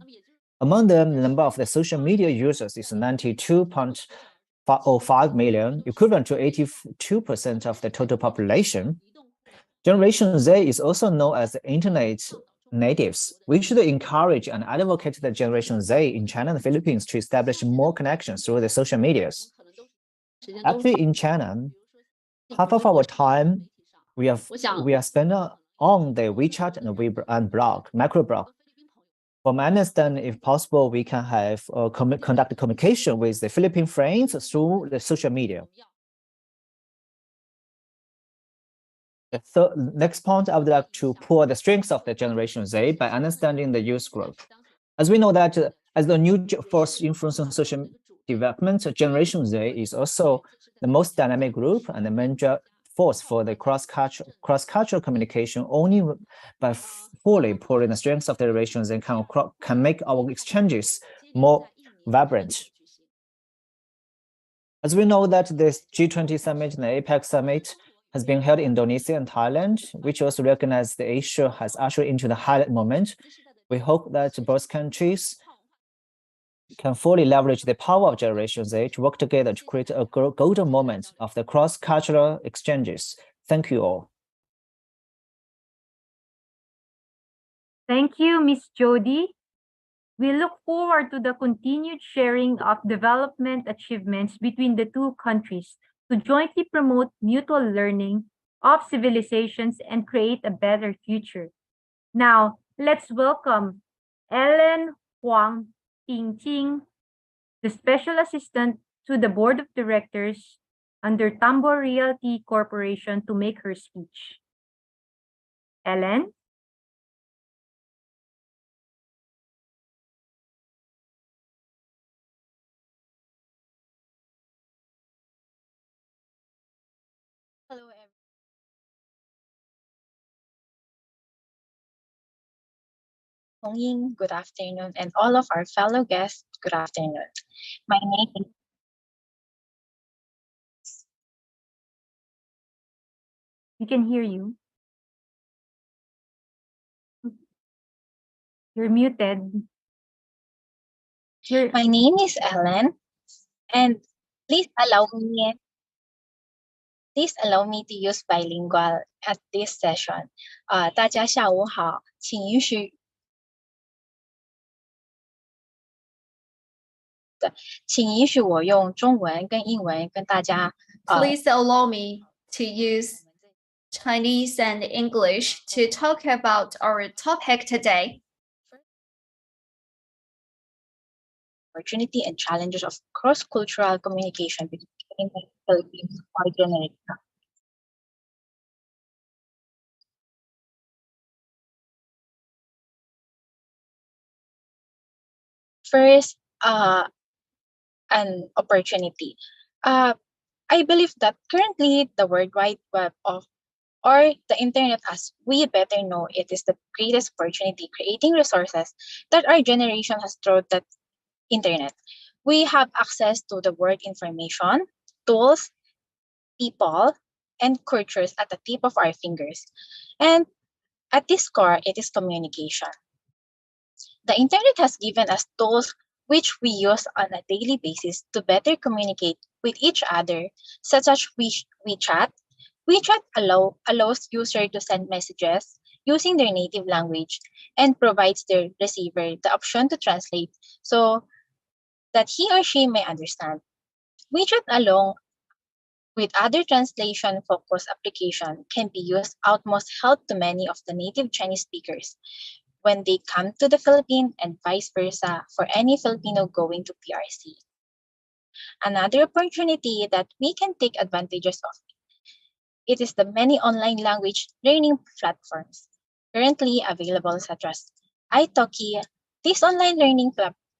E: Among them, the number of the social media users is 92.05 million, equivalent to 82% of the total population. Generation Z is also known as the internet natives. We should encourage and advocate the Generation Z in China and the Philippines to establish more connections through the social medias. Actually, in China, half of our time we are spent on the WeChat and Weibo and blog, microblog. From my understanding, if possible, we can have conduct communication with the Philippine friends through the social media. The next point, I would like to pour the strengths of the Generation Z by understanding the youth group. As we know that as the new force influencing social development, Generation Z is also the most dynamic group and the major force for the cross-cultural communication. Only by fully pouring the strengths of the Generation Z can make our exchanges more vibrant. As we know that this G20 summit and the APEC summit has been held in Indonesia and Thailand, which also recognize the Asia has ushered into the highlight moment. We hope that both countries can fully leverage the power of Generation Z to work together to create a golden moment of the cross-cultural exchanges. Thank you all.
A: Thank you, Ms. Jody. We look forward to the continued sharing of development achievements between the two countries to jointly promote mutual learning of civilizations and create a better future. Now, let's welcome Ellen Huang Ting, the Special Assistant to the Board of Directors under Tambor Realty Corporation, to make her speech. Ellen?
I: Hello, everyone. Hong Ying, good afternoon, and all of our fellow guests, good afternoon. My name is
A: We can hear you. You're muted.
I: my name is Ellen, and please allow me to use bilingual at this session. 大家下午好，请允许我用中文跟英文跟大家。
C: Please allow me to use Chinese and English to talk about our topic today.
I: Opportunity and challenges of cross-cultural communication between the Philippines or generations. First, an opportunity. I believe that currently the World Wide Web or the internet, as we better know, it is the greatest opportunity, creating resources that our generation has through the internet. We have access to the world information, tools, people, and cultures at the tip of our fingers. And at its core, it is communication. The internet has given us tools which we use on a daily basis to better communicate with each other, such as WeChat. WeChat allows users to send messages using their native language and provides their receiver the option to translate so that he or she may understand. WeChat, along with other translation-focused applications, can be used utmost help to many of the native Chinese speakers when they come to the Philippines and vice versa for any Filipino going to PRC. Another opportunity that we can take advantages of it is the many online language learning platforms currently available, such as italki. These online learning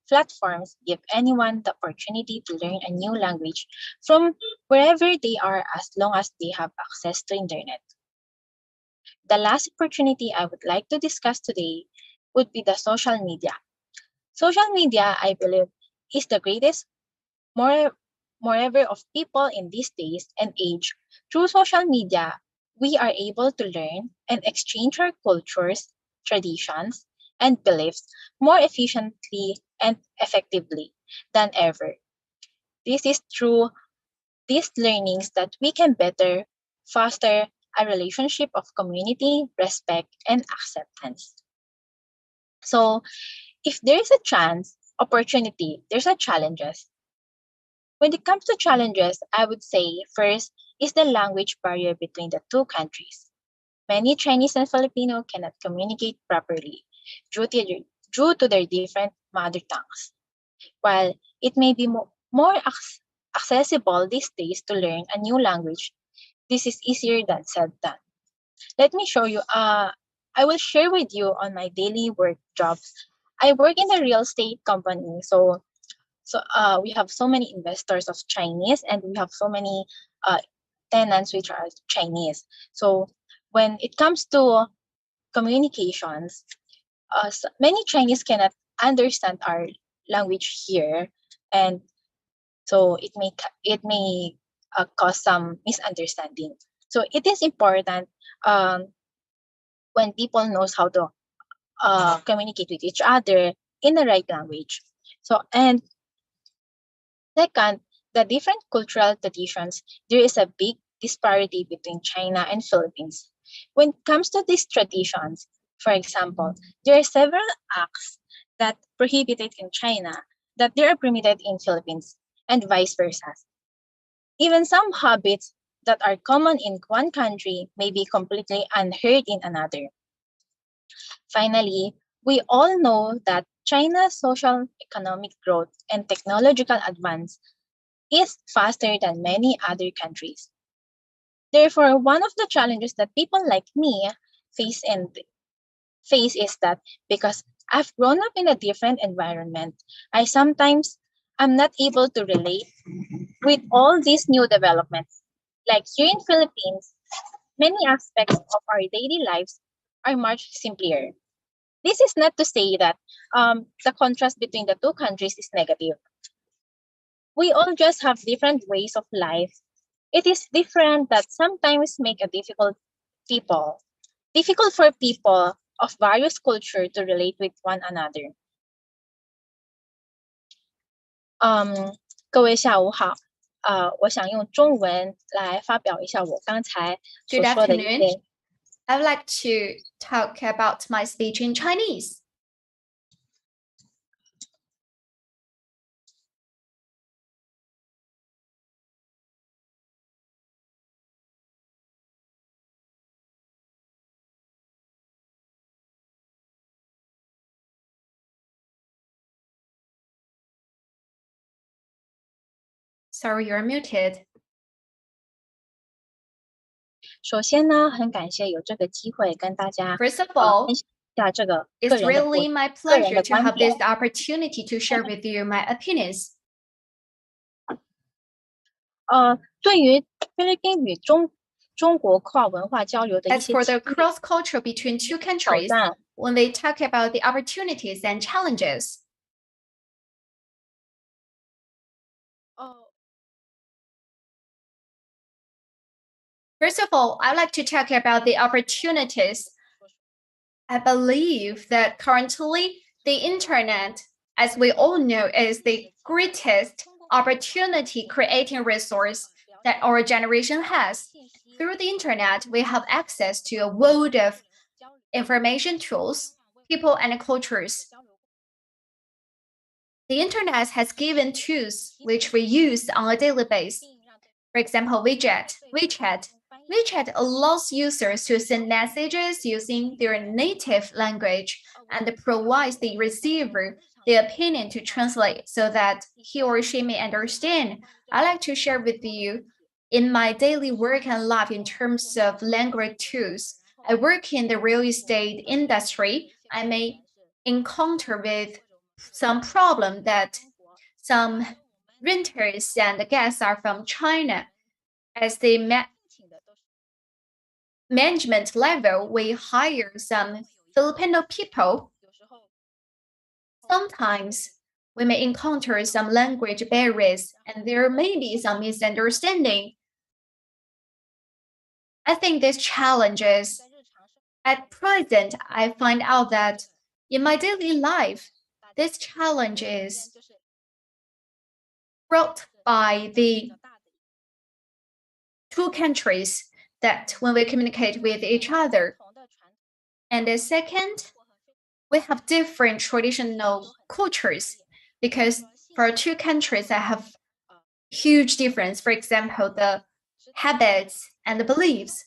I: platforms give anyone the opportunity to learn a new language from wherever they are, as long as they have access to internet. The last opportunity I would like to discuss today would be the social media. Social media, I believe, is the greatest moreover of people in these days and age. Through social media, we are able to learn and exchange our cultures, traditions, and beliefs more efficiently and effectively than ever. This is through these learnings that we can better foster a relationship of community, respect, and acceptance. So, if there is a chance, opportunity, there's a challenges. When it comes to challenges, I would say first is the language barrier between the two countries. Many Chinese and Filipino cannot communicate properly due to their different mother tongues. While it may be more accessible these days to learn a new language, this is easier than said done. Let me show you. I will share with you on my daily work jobs. I work in a real estate company, so we have so many investors of Chinese, and we have so many tenants which are Chinese. So when it comes to communications, many Chinese cannot understand our language here, and So it may cause some misunderstanding. So it is important when people knows how to communicate with each other in the right language. So and second, the different cultural traditions, there is a big disparity between China and Philippines. When it comes to these traditions, for example, there are several acts that prohibited in China that they are permitted in Philippines and vice versa. Even some habits that are common in one country may be completely unheard in another. Finally, we all know that China's social economic growth and technological advance is faster than many other countries. Therefore, one of the challenges that people like me face and face is that because I've grown up in a different environment, I sometimes am not able to relate with all these new developments. Like here in Philippines, many aspects of our daily lives are much simpler. This is not to say that the contrast between the two countries is negative. We all just have different ways of life. It is different that sometimes make a difficult for people of various culture to relate with one another. 各位下午好，我想用中文来发表一下我刚才所
C: Good
I: 说的一
C: afternoon.
I: 些。
C: I would like to talk about my speech in Chinese. Sorry, you're muted.
I: 首先呢，很感谢有这个机会跟大家
C: First of all,
I: 分享一下这个个
C: it's
I: 人的
C: really my
I: 个人
C: pleasure
I: 的
C: to
I: 观
C: have
I: 点。
C: this opportunity to share with you my opinions.
I: 对于菲律宾与中国跨文化交流的一
C: As
I: 些
C: for
I: 机
C: the cross culture between two
I: 挑
C: countries,
I: 战，
C: when they talk about the opportunities and challenges, first of all, I'd like to talk about the opportunities. I believe that currently the internet, as we all know, is the greatest opportunity creating resource that our generation has. Through the internet, we have access to a world of information tools, people, and cultures. The internet has given tools which we use on a daily basis. For example, WeChat allows users to send messages using their native language and provides the receiver the opinion to translate so that he or she may understand. I like to share with you in my daily work and life in terms of language tools. I work in the real estate industry. I may encounter with some problem that some renters and guests are from China. As the management level, we hire some Filipino people. Sometimes we may encounter some language barriers and there may be some misunderstanding. I think these challenges, at present, I find out that in my daily life, this challenge is brought by the two countries that when we communicate with each other. And the second, we have different traditional cultures because for two countries that have huge difference, for example, the habits and the beliefs.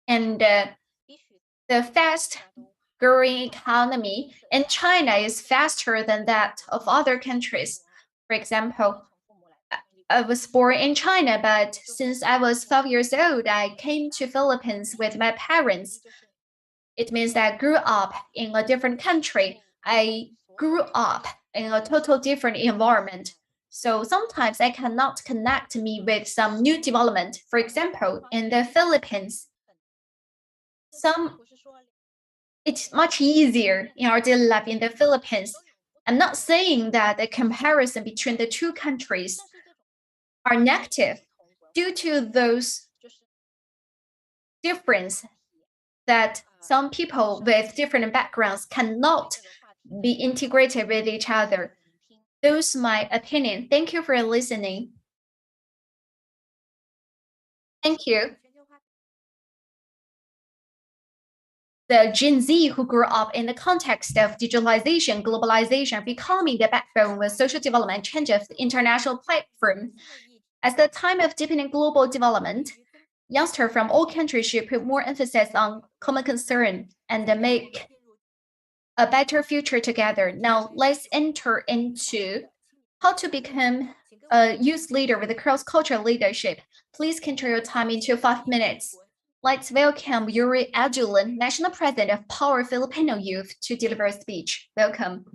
C: And the fast growing economy in China is faster than that of other countries. For example, I was born in China, but since I was 5 years old, I came to Philippines with my parents. It means that I grew up in a different country. I grew up in a total different environment. So sometimes I cannot connect me with some new development. For example, in the Philippines, it's much easier in our daily life in the Philippines. I'm not saying that the comparison between the two countries are negative due to those difference that some people with different backgrounds cannot be integrated with each other. Those my opinion. Thank you for listening. Thank you. The Gen Z who grew up in the context of digitalization, globalization, becoming the backbone of social development changes the international platform. At the time of deepening global development, youngsters from all countries should put more emphasis on common concern and make a better future together. Now, let's enter into how to become a youth leader with a cross-cultural leadership. Please control your time into 5 minutes. Let's welcome Yuri Adulan, National President of Power Filipino Youth, to deliver a speech. Welcome.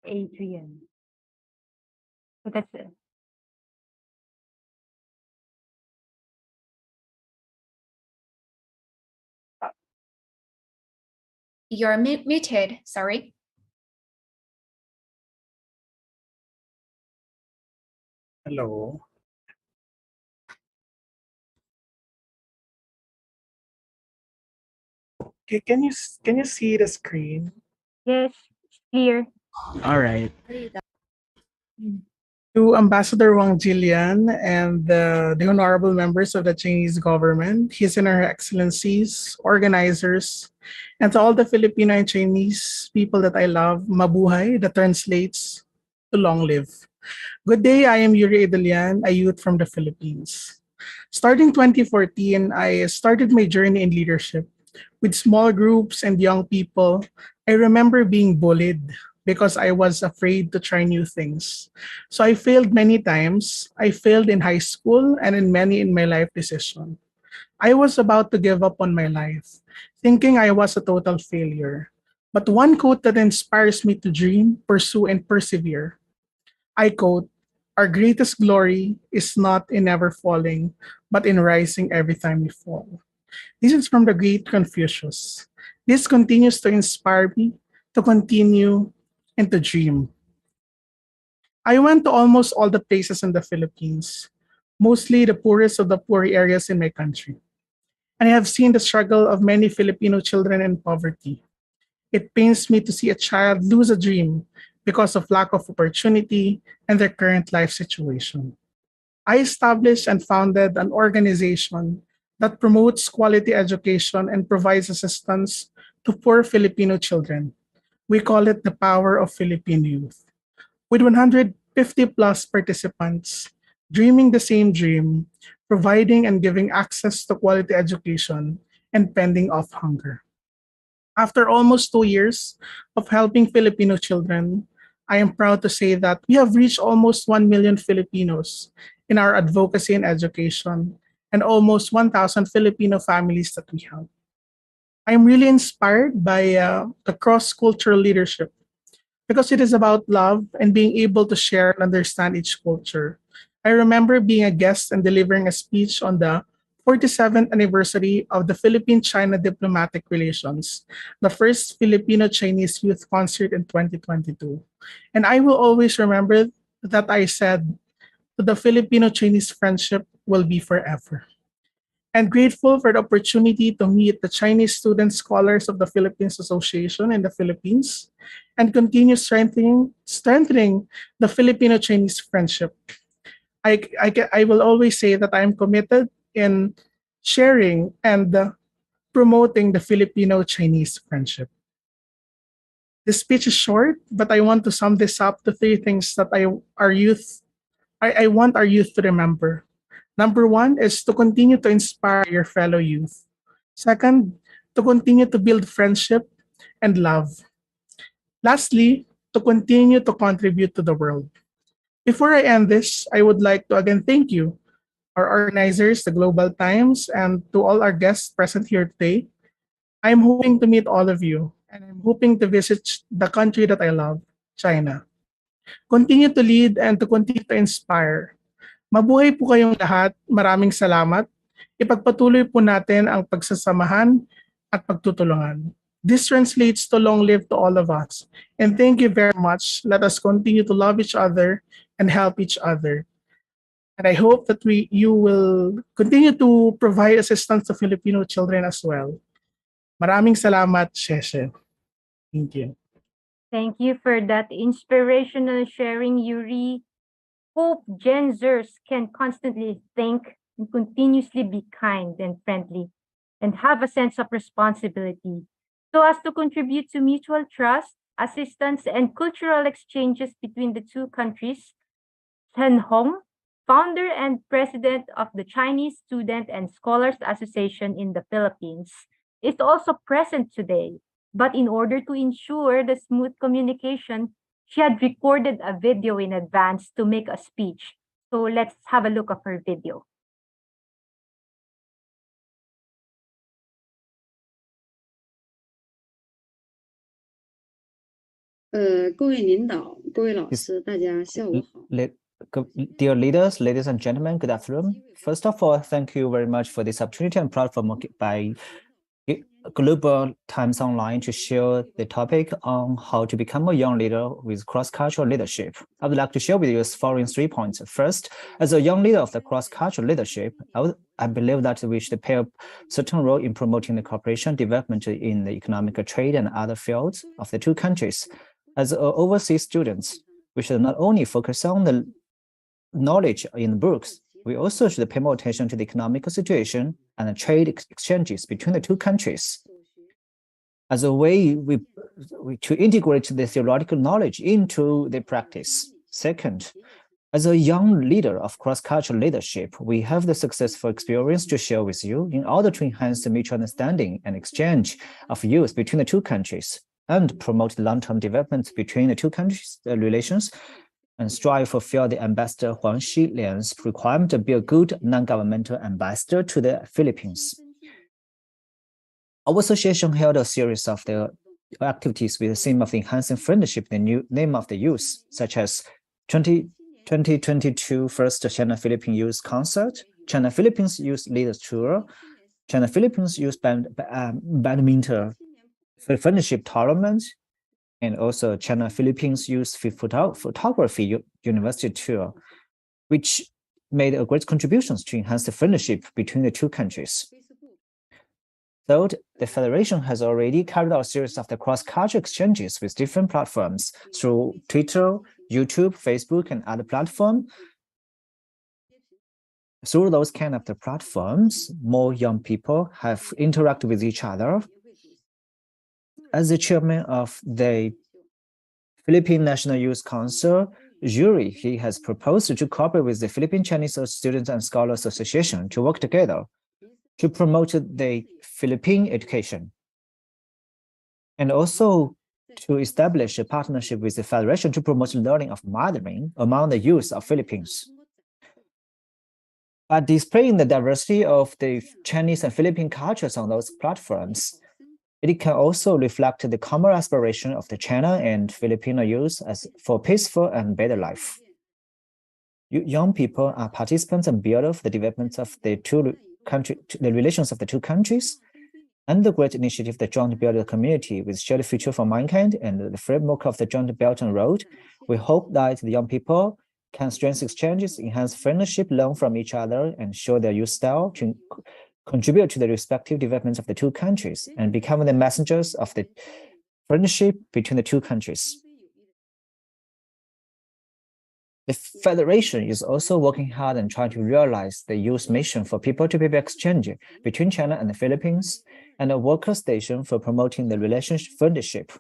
A: Adrian. So that's it.
C: You're muted, sorry.
J: Hello. Okay, can you see the screen?
A: Yes, it's clear.
J: All right. To Ambassador Wang Jilian and the honorable members of the Chinese government, His and Her Excellencies, organizers, and to all the Filipino and Chinese people that I love, mabuhay, that translates to long live. Good day, I am Yuri Edelian, a youth from the Philippines. Starting 2014, I started my journey in leadership. With small groups and young people, I remember being bullied because I was afraid to try new things. So I failed many times. I failed in high school and in many in my life decisions. I was about to give up on my life, thinking I was a total failure. But one quote that inspires me to dream, pursue, and persevere. I quote, "Our greatest glory is not in never falling, but in rising every time we fall." This is from the great Confucius. This continues to inspire me to continue and to dream. I went to almost all the places in the Philippines, mostly the poorest of the poor areas in my country. And I have seen the struggle of many Filipino children in poverty. It pains me to see a child lose a dream because of lack of opportunity and their current life situation. I established and founded an organization that promotes quality education and provides assistance to poor Filipino children. We call it the Power of Philippine Youth. With 150 plus participants dreaming the same dream, providing and giving access to quality education, and fending off hunger. After almost 2 years of helping Filipino children, I am proud to say that we have reached almost 1 million Filipinos in our advocacy and education, and almost 1,000 Filipino families that we help. I am really inspired by the cross cultural leadership because it is about love and being able to share and understand each culture. I remember being a guest and delivering a speech on the 47th anniversary of the Philippine-China diplomatic relations, the first Filipino-Chinese youth concert in 2022. And I will always remember that I said, the Filipino-Chinese friendship will be forever. And grateful for the opportunity to meet the Chinese student scholars of the Philippines Association in the Philippines and continue strengthening the Filipino-Chinese friendship. I will always say that I am committed in sharing and promoting the Filipino-Chinese friendship. This speech is short, but I want to sum this up to three things that I want our youth to remember. Number one is to continue to inspire your fellow youth. Second, to continue to build friendship and love. Lastly, to continue to contribute to the world. Before I end this, I would like to again thank you, our organizers, the Global Times, and to all our guests present here today. I'm hoping to meet all of you, and I'm hoping to visit the country that I love, China. Continue to lead and to continue to inspire. Mabuhay po kayong lahat. Maraming salamat. Ipagpatuloy po natin ang pagsasamahan at pagtutulungan. This translates to long live to all of us. And thank you very much. Let us continue to love each other and help each other. And I hope that you will continue to provide assistance to Filipino children as well. Maraming salamat, Sheshe. Thank you.
A: Thank you for that inspirational sharing, Yuri. Hope Gen Zers can constantly think and continuously be kind and friendly and have a sense of responsibility so as to contribute to mutual trust, assistance, and cultural exchanges between the two countries. Chen Hong, founder and president of the Chinese Student and Scholars Association in the Philippines, is also present today. But in order to ensure the smooth communication, she had recorded a video in advance to make a speech. So let's have a look of her video.
K: 各位领导、各位老师，大家下午好。
E: Dear leaders, ladies and gentlemen, good afternoon. First of all, thank you very much for this opportunity and platform by Global Times Online to share the topic on how to become a young leader with cross-cultural leadership. I would like to share with you the following 3 points. First, as a young leader of the cross-cultural leadership, I believe that we should play a certain role in promoting the cooperation development in the economic trade and other fields of the two countries. As overseas students, we should not only focus on the knowledge in books, we also should pay more attention to the economic situation and the trade exchanges between the two countries. As a way to integrate the theoretical knowledge into the practice. Second, as a young leader of cross-cultural leadership, we have the successful experience to share with you in order to enhance the mutual understanding and exchange of youth between the two countries and promote the long-term development between the two countries' relations and strive to fulfill the Ambassador Huang Xilian's requirement to be a good non-governmental ambassador to the Philippines. Our association held a series of the activities with the theme of enhancing friendship in the new name of the youth, such as 2022 First China-Philippine Youth Concert, China-Philippines Youth Leaders Tour, China-Philippines Youth Badminton Friendship Tournament, and also China-Philippines Youth Photography University Tour, which made a great contributions to enhance the friendship between the two countries. Third, the Federation has already carried out a series of the cross-cultural exchanges with different platforms through Twitter, YouTube, Facebook, and other platforms. Through those kind of the platforms, more young people have interacted with each other. As the chairman of the Philippine National Youth Council, Yuri, he has proposed to cooperate with the Philippine Chinese Students and Scholars Association to work together to promote the Philippine education, and also to establish a partnership with the Federation to promote learning of Mandarin among the youth of Philippines. By displaying the diversity of the Chinese and Philippine cultures on those platforms, it can also reflect the common aspiration of the China and Filipino youth as for peaceful and better life. Young people are participants and builders of the development of the relations of the two countries, and the great initiative, the Joint Build Community with Shared Future for Mankind and the framework of the Joint Belt and Road. We hope that the young people can strengthen exchanges, enhance friendship, learn from each other, and show their youth style to contribute to the respective developments of the two countries and become the messengers of the friendship between the two countries. The Federation is also working hard and trying to realize the youth mission for people-to-people exchange between China and the Philippines and a worker station for promoting the relationship friendship.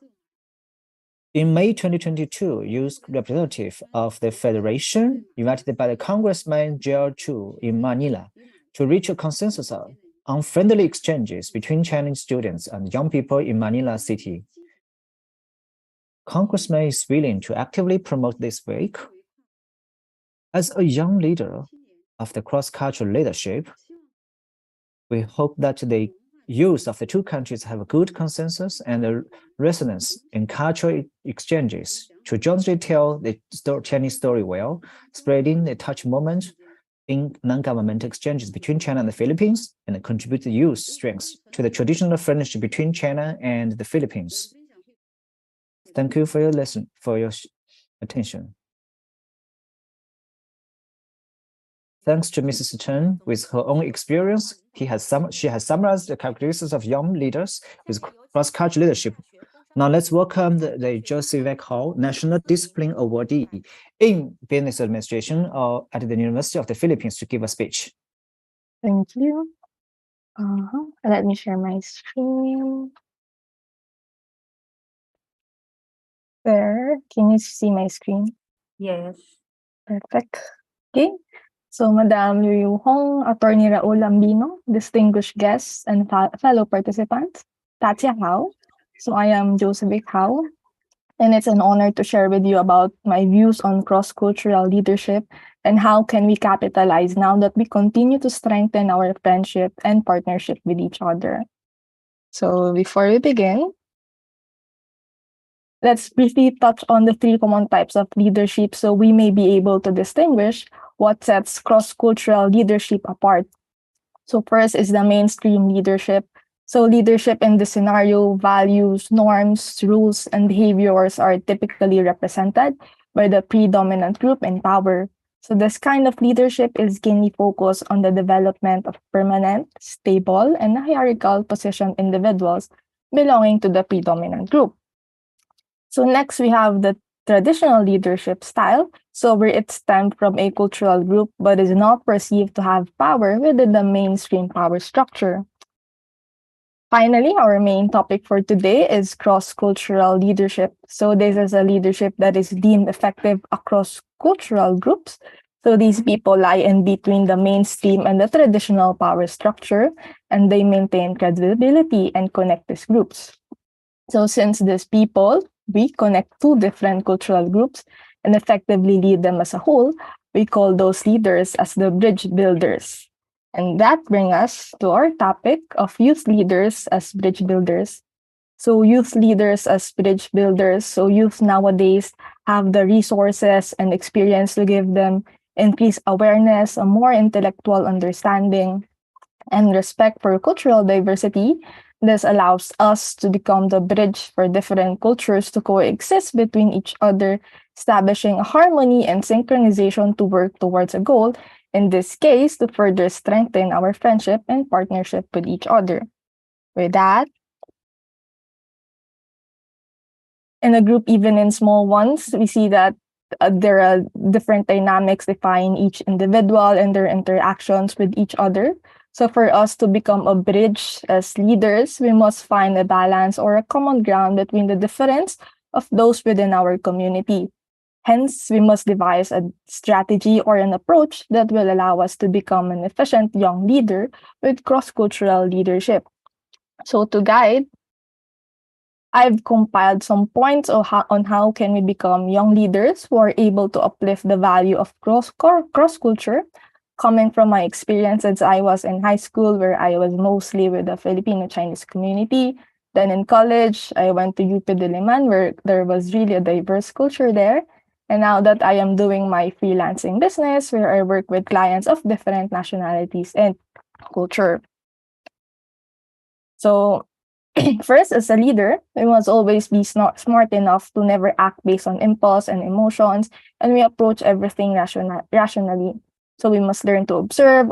E: In May 2022, youth representative of the Federation invited by the Congressman Jiao Chu in Manila to reach a consensus on friendly exchanges between Chinese students and young people in Manila City. Congressman is willing to actively promote this week. As a young leader of the cross-cultural leadership, we hope that the youth of the two countries have a good consensus and a resonance in cultural exchanges to jointly tell the Chinese story well, spreading the touch moment in non-governmental exchanges between China and the Philippines and contribute the youth strengths to the traditional friendship between China and the Philippines. Thank you for your attention. Thanks to Mrs. Chen, with her own experience, she has summarized the characteristics of young leaders with cross-cultural leadership. Now let's welcome the Joseph Hall National Discipline Awardee in Business Administration at the University of the Philippines to give a speech.
L: Thank you. Let me share my screen. There, can you see my screen?
A: Yes.
L: Perfect. Okay. So, Madam Liu Hong, Attorney Raul Lambino, distinguished guests and fellow participants, Tatya Hao. So, I am Joseph Hao, and it's an honor to share with you about my views on cross-cultural leadership and how can we capitalize now that we continue to strengthen our friendship and partnership with each other. So, before we begin, let's briefly touch on the three common types of leadership so we may be able to distinguish what sets cross-cultural leadership apart. So first is the mainstream leadership. So leadership in the scenario, values, norms, rules, and behaviors are typically represented by the predominant group in power. So this kind of leadership is keenly focused on the development of permanent, stable, and hierarchical positioned individuals belonging to the predominant group. So next we have the traditional leadership style, so where it stemmed from a cultural group but is not perceived to have power within the mainstream power structure. Finally, our main topic for today is cross-cultural leadership. So this is a leadership that is deemed effective across cultural groups. So these people lie in between the mainstream and the traditional power structure, and they maintain credibility and connect these groups. So since these people, we connect two different cultural groups and effectively lead them as a whole, we call those leaders as the bridge builders. And that brings us to our topic of youth leaders as bridge builders. So youth leaders as bridge builders, so youth nowadays have the resources and experience to give them increased awareness, a more intellectual understanding, and respect for cultural diversity. This allows us to become the bridge for different cultures to coexist between each other, establishing a harmony and synchronization to work towards a goal, in this case, to further strengthen our friendship and partnership with each other. With that, in a group, even in small ones, we see that there are different dynamics define each individual and their interactions with each other. So for us to become a bridge as leaders, we must find a balance or a common ground between the difference of those within our community. Hence, we must devise a strategy or an approach that will allow us to become an efficient young leader with cross-cultural leadership. So to guide, I've compiled some points on how can we become young leaders who are able to uplift the value of cross-culture, coming from my experience as I was in high school, where I was mostly with the Filipino-Chinese community. Then in college, I went to UP Diliman, where there was really a diverse culture there. And now that I am doing my freelancing business, where I work with clients of different nationalities and culture. So first, as a leader, we must always be smart enough to never act based on impulse and emotions, and we approach everything rationally. So we must learn to observe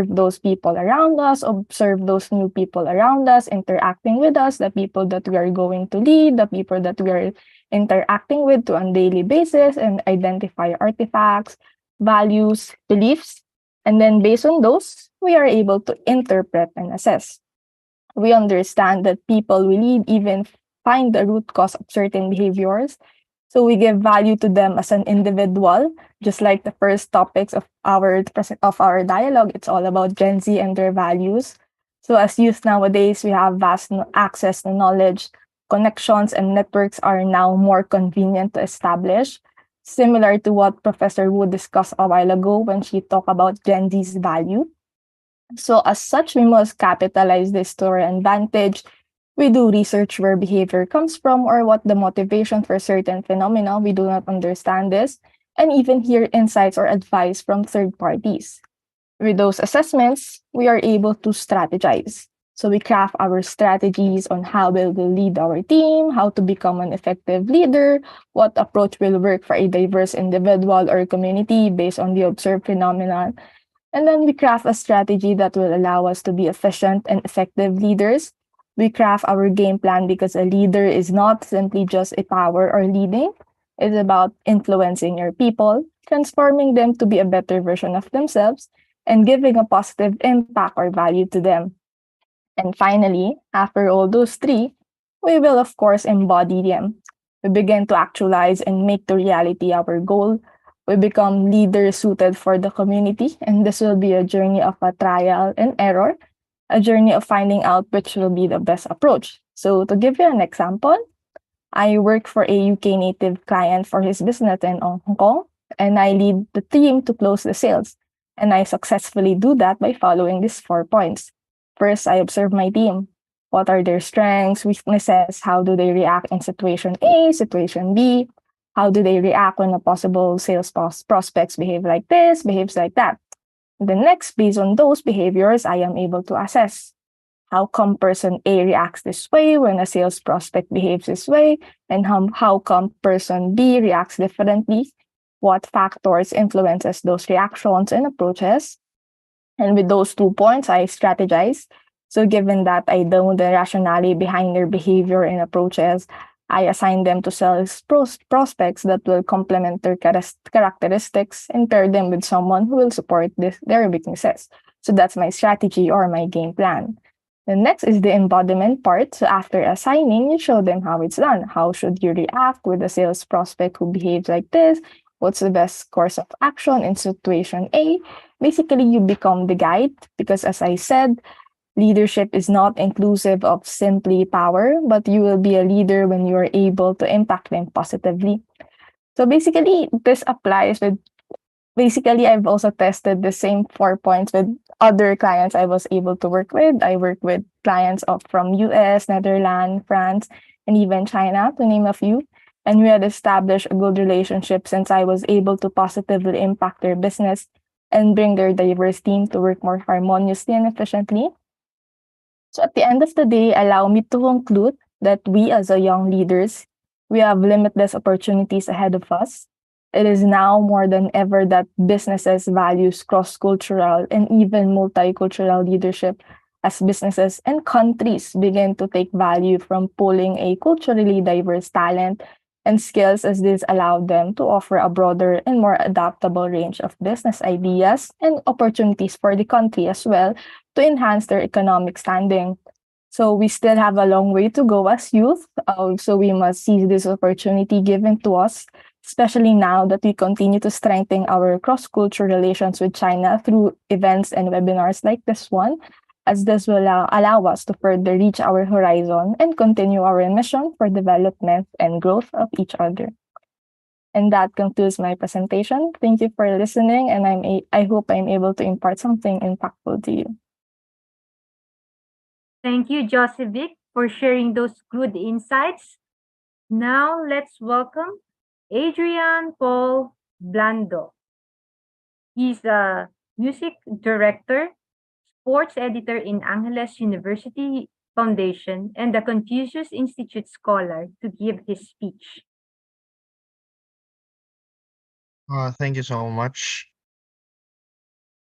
L: those people around us, observe those new people around us, interacting with us, the people that we are going to lead, the people that we are interacting with on a daily basis, and identify artifacts, values, beliefs. And then based on those, we are able to interpret and assess. We understand that people we lead even find the root cause of certain behaviors. So we give value to them as an individual, just like the first topics of our dialogue. It's all about Gen Z and their values. So as youth nowadays, we have vast access to knowledge. Connections and networks are now more convenient to establish, similar to what Professor Wu discussed a while ago when she talked about Gen Z's value. So as such, we must capitalize this to our advantage. We do research where behavior comes from or what the motivation for certain phenomena. We do not understand this. and even hear insights or advice from third parties. With those assessments, we are able to strategize. So we craft our strategies on how we will lead our team, how to become an effective leader, what approach will work for a diverse individual or community based on the observed phenomenon. And then we craft a strategy that will allow us to be efficient and effective leaders. We craft our game plan because a leader is not simply just a power or leading. It's about influencing your people, transforming them to be a better version of themselves, and giving a positive impact or value to them. And finally, after all those three, we will of course embody them. We begin to actualize and make the reality our goal. We become leaders suited for the community, and this will be a journey of a trial and error, a journey of finding out which will be the best approach. So, to give you an example, I work for a UK native client for his business in Hong Kong, and I lead the team to close the sales. And I successfully do that by following these 4 points. First, I observe my team. What are their strengths, weaknesses? How do they react in situation A, situation B? How do they react when a possible sales prospects behave like this, behaves like that? The next, based on those behaviors, I am able to assess how come person A reacts this way when a sales prospect behaves this way, and how come person B reacts differently, what factors influences those reactions and approaches. And with those 2 points, I strategize. So given that I know the rationale behind their behavior and approaches, I assign them to sales prospects that will complement their characteristics and pair them with someone who will support their weaknesses. So that's my strategy or my game plan. The next is the embodiment part. So after assigning, you show them how it's done. How should you react with a sales prospect who behaves like this? What's the best course of action in situation A? Basically, you become the guide because, as I said, leadership is not inclusive of simply power, but you will be a leader when you are able to impact them positively. So basically, this applies with basically, I've also tested the same 4 points with other clients I was able to work with. I work with clients from US, Netherlands, France, and even China, to name a few. And we had established a good relationship since I was able to positively impact their business and bring their diverse team to work more harmoniously and efficiently. So at the end of the day, allow me to conclude that we as a young leaders, we have limitless opportunities ahead of us. It is now more than ever that businesses values cross-cultural and even multicultural leadership as businesses and countries begin to take value from pulling a culturally diverse talent and skills as this allowed them to offer a broader and more adaptable range of business ideas and opportunities for the country as well to enhance their economic standing. So we still have a long way to go as youth. So we must seize this opportunity given to us, especially now that we continue to strengthen our cross-cultural relations with China through events and webinars like this one, as this will allow us to further reach our horizon and continue our mission for development and growth of each other. And that concludes my presentation. Thank you for listening, and I hope I'm able to impart something impactful to you.
A: Thank you, Josevic, for sharing those good insights. Now let's welcome Adrian Paul Blando. He's a music director, sports editor in Angeles University Foundation, and the Confucius Institute scholar to give his speech.
M: Thank you so much.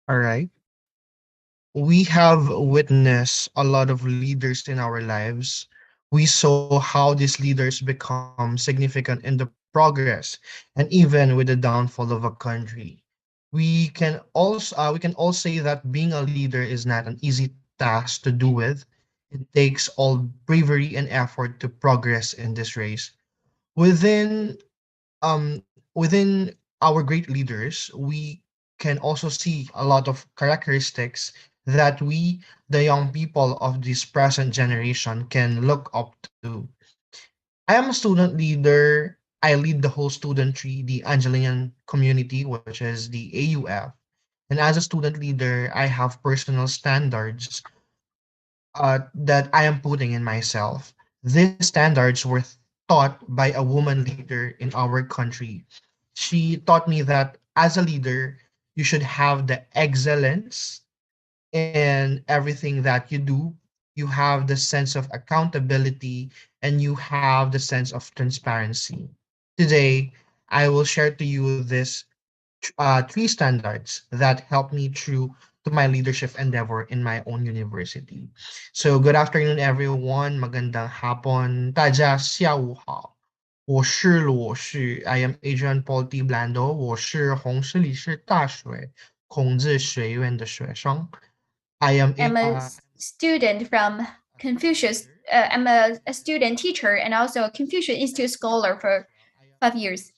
M: All right. We have witnessed a lot of leaders in our lives. We saw how these leaders become significant in the progress and even with the downfall of a country. We can all say that being a leader is not an easy task to do with. It takes all bravery and effort to progress in this race. Within within our great leaders, we can also see a lot of characteristics that we, the young people of this present generation, can look up to. I am a student leader. I lead the whole student tree, the Angelian community, which is the AUF. And as a student leader, I have personal standards that I am putting in myself. These standards were taught by a woman leader in our country. She taught me that as a leader, you should have the excellence in everything that you do. You have the sense of accountability and you have the sense of transparency. Today, I will share to you this three standards that helped me through to my leadership endeavor in my own university. So, good afternoon, everyone. Magandang hapon. 大家下午好。I am Adrian Paul T. Blando. 我是洪氏理事大学孔子学院的学生。I am
C: I'm
M: a
C: a student from Confucius. I'm a student teacher and also a Confucius Institute scholar for 5 years.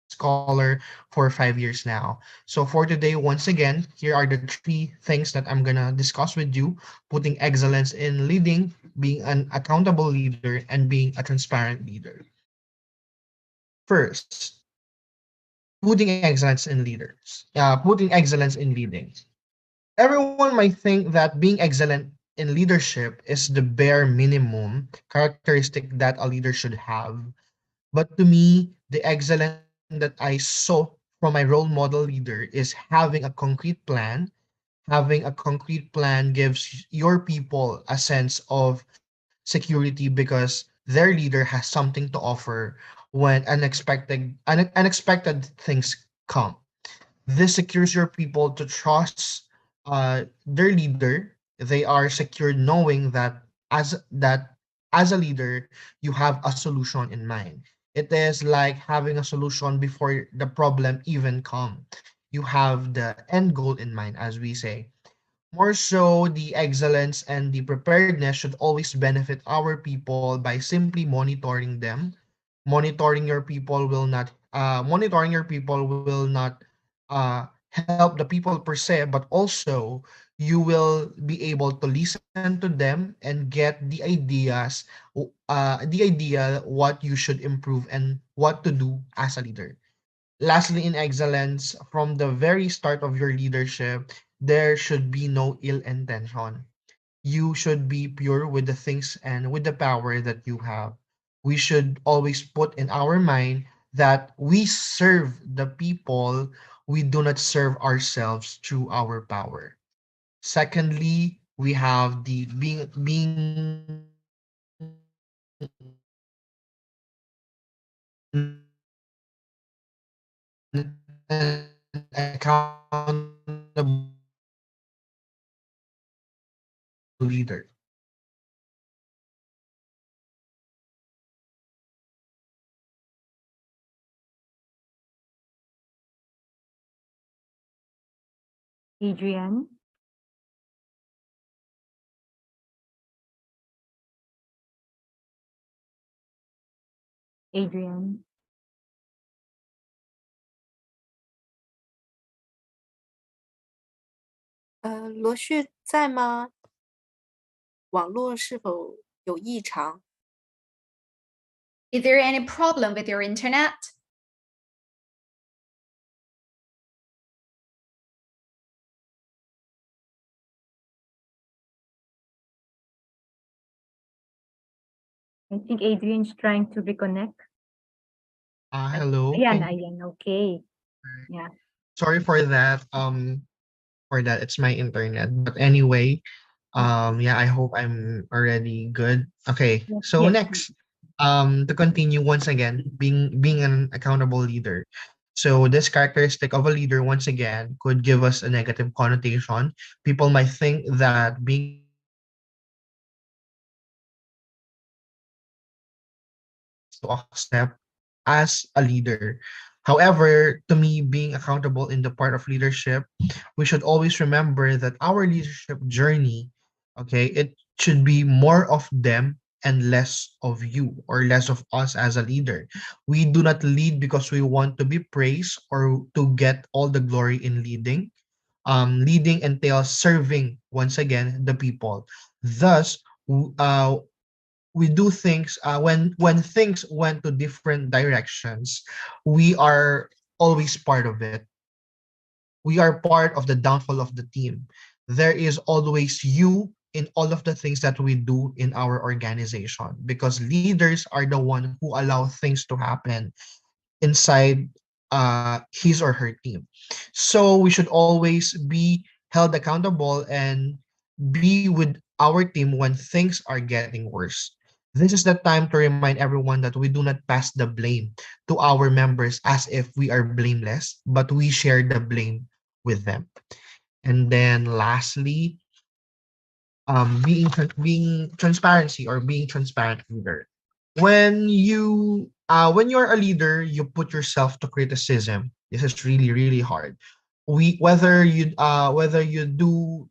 M: scholar for 5 years now. So for today, once again, here are the three things that I'm gonna discuss with you: putting excellence in leading, being an accountable leader, and being a transparent leader. First, putting excellence in leading. Everyone might think that being excellent in leadership is the bare minimum characteristic that a leader should have. But to me, the excellence that I saw from my role model leader is having a concrete plan. Having a concrete plan gives your people a sense of security because their leader has something to offer when unexpected things come. This secures your people to trust their leader. They are secured knowing that as a leader, you have a solution in mind. It is like having a solution before the problem even come. You have the end goal in mind, as we say. More so, the excellence and the preparedness should always benefit our people by simply monitoring them. Monitoring your people will not help the people per se, but also you will be able to listen to them and get the idea what you should improve and what to do as a leader. Lastly, in excellence, from the very start of your leadership, there should be no ill intention. You should be pure with the things and with the power that you have. We should always put in our mind that we serve the people, we do not serve ourselves through our power. Secondly, we have the being an accountable leader.
A: Adrian? Adrian?
B: 罗旭在吗？网络是否有异常？
C: Is there any problem with your internet?
A: I think Adrian's trying to reconnect.
M: Hello.
A: Ayan, ayan. Okay. Yeah.
M: Sorry for that. It's my internet. But anyway, yeah, I hope I'm already good. Okay.
A: Yes,
M: So
A: yes.
M: next, to continue once again, being an accountable leader. So this characteristic of a leader once again could give us a negative connotation. People might think that being accountable is to accept as a leader. However, to me, being accountable in the part of leadership, we should always remember that our leadership journey, okay, it should be more of them and less of you or less of us as a leader. We do not lead because we want to be praised or to get all the glory in leading. Leading entails serving once again the people. Thus, we do things when things went to different directions, we are always part of it. We are part of the downfall of the team. There is always you in all of the things that we do in our organization because leaders are the one who allow things to happen inside his or her team. So we should always be held accountable and be with our team when things are getting worse. This is the time to remind everyone that we do not pass the blame to our members as if we are blameless, but we share the blame with them. And then lastly, being transparency or being transparent leader. When you're a leader, you put yourself to criticism. This is really really hard. Whether you do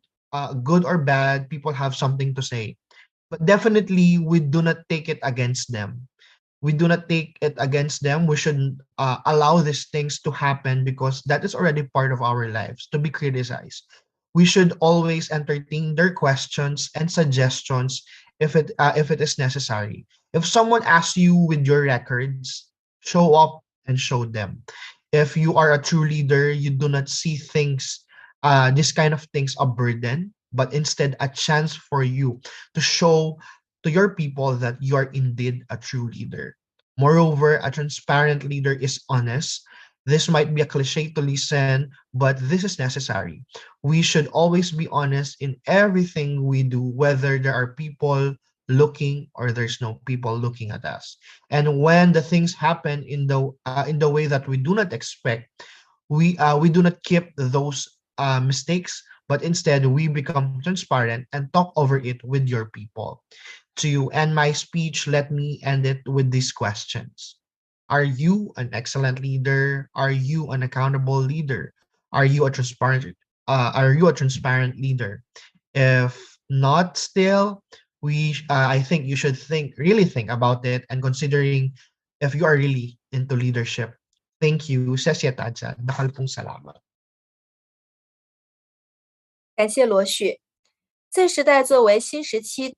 M: good or bad, people have something to say, but definitely we do not take it against them. We do not take it against them. We should allow these things to happen because that is already part of our lives to be criticized. We should always entertain their questions and suggestions if it is necessary. If someone asks you with your records, show up and show them. If you are a true leader, you do not see things, this kind of things, a burden, but instead a chance for you to show to your people that you are indeed a true leader. Moreover, a transparent leader is honest. This might be a cliche to listen, but this is necessary. We should always be honest in everything we do, whether there are people looking or there's no people looking at us. And when the things happen in the way that we do not expect, we do not keep those mistakes, but instead we become transparent and talk over it with your people. To end my speech, let me end it with these questions. Are you an excellent leader? Are you an accountable leader? Are you a transparent leader? If not still, I think you should really think about it and considering if you are really into leadership. Thank you. Sesyatadsa. Dakal pong salamat.
B: 感谢罗旭。Z 时代作为新时期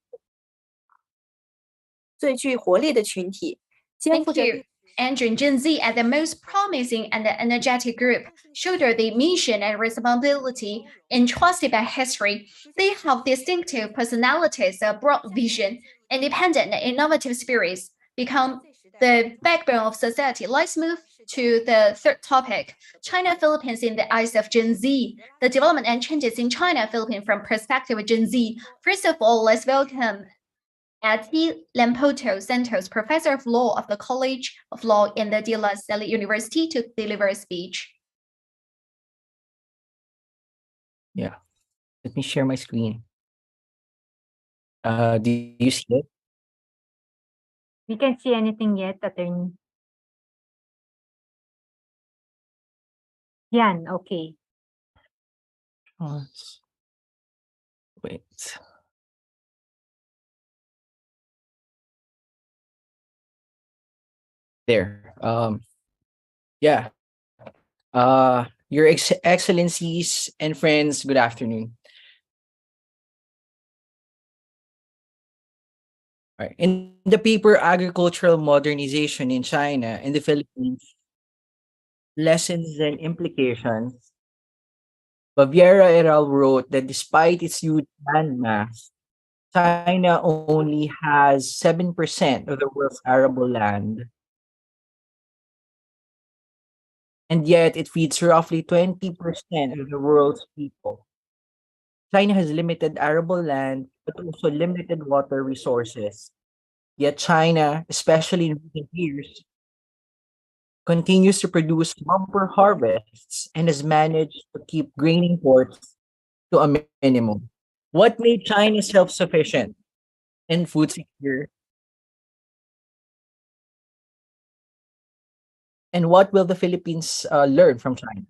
B: 最具活力的群体，肩负
C: Thank
B: 着
C: you. Entering Gen Z as the most promising and energetic group, shoulder the mission and responsibility entrusted by history. They have distinctive personalities, a broad vision, independent and innovative spirits, become the backbone of society. Let's move to the third topic, China Philippines in the eyes of Gen Z. The development and changes in China Philippines from perspective of Gen Z. First of all, let's welcome T. Lampoto Santos, Professor of Law of the College of Law in the De La Salle University, to deliver a speech.
N: Yeah, let me share my screen. Do you see it?
A: We can't see anything yet, attorney. Yan, okay.
N: Wait. There. Yeah. Your Excellencies and friends, good afternoon. All right. In the paper Agricultural Modernization in China and the Philippines, Lessons and Implications, Baviera et al. Wrote that despite its huge landmass, China only has 7% of the world's arable land, and yet it feeds roughly 20% of the world's people. China has limited arable land, but also limited water resources. Yet China, especially in recent years, continues to produce bumper harvests and has managed to keep grain imports to a minimum. What made China self-sufficient and food secure? And what will the Philippines learn from China?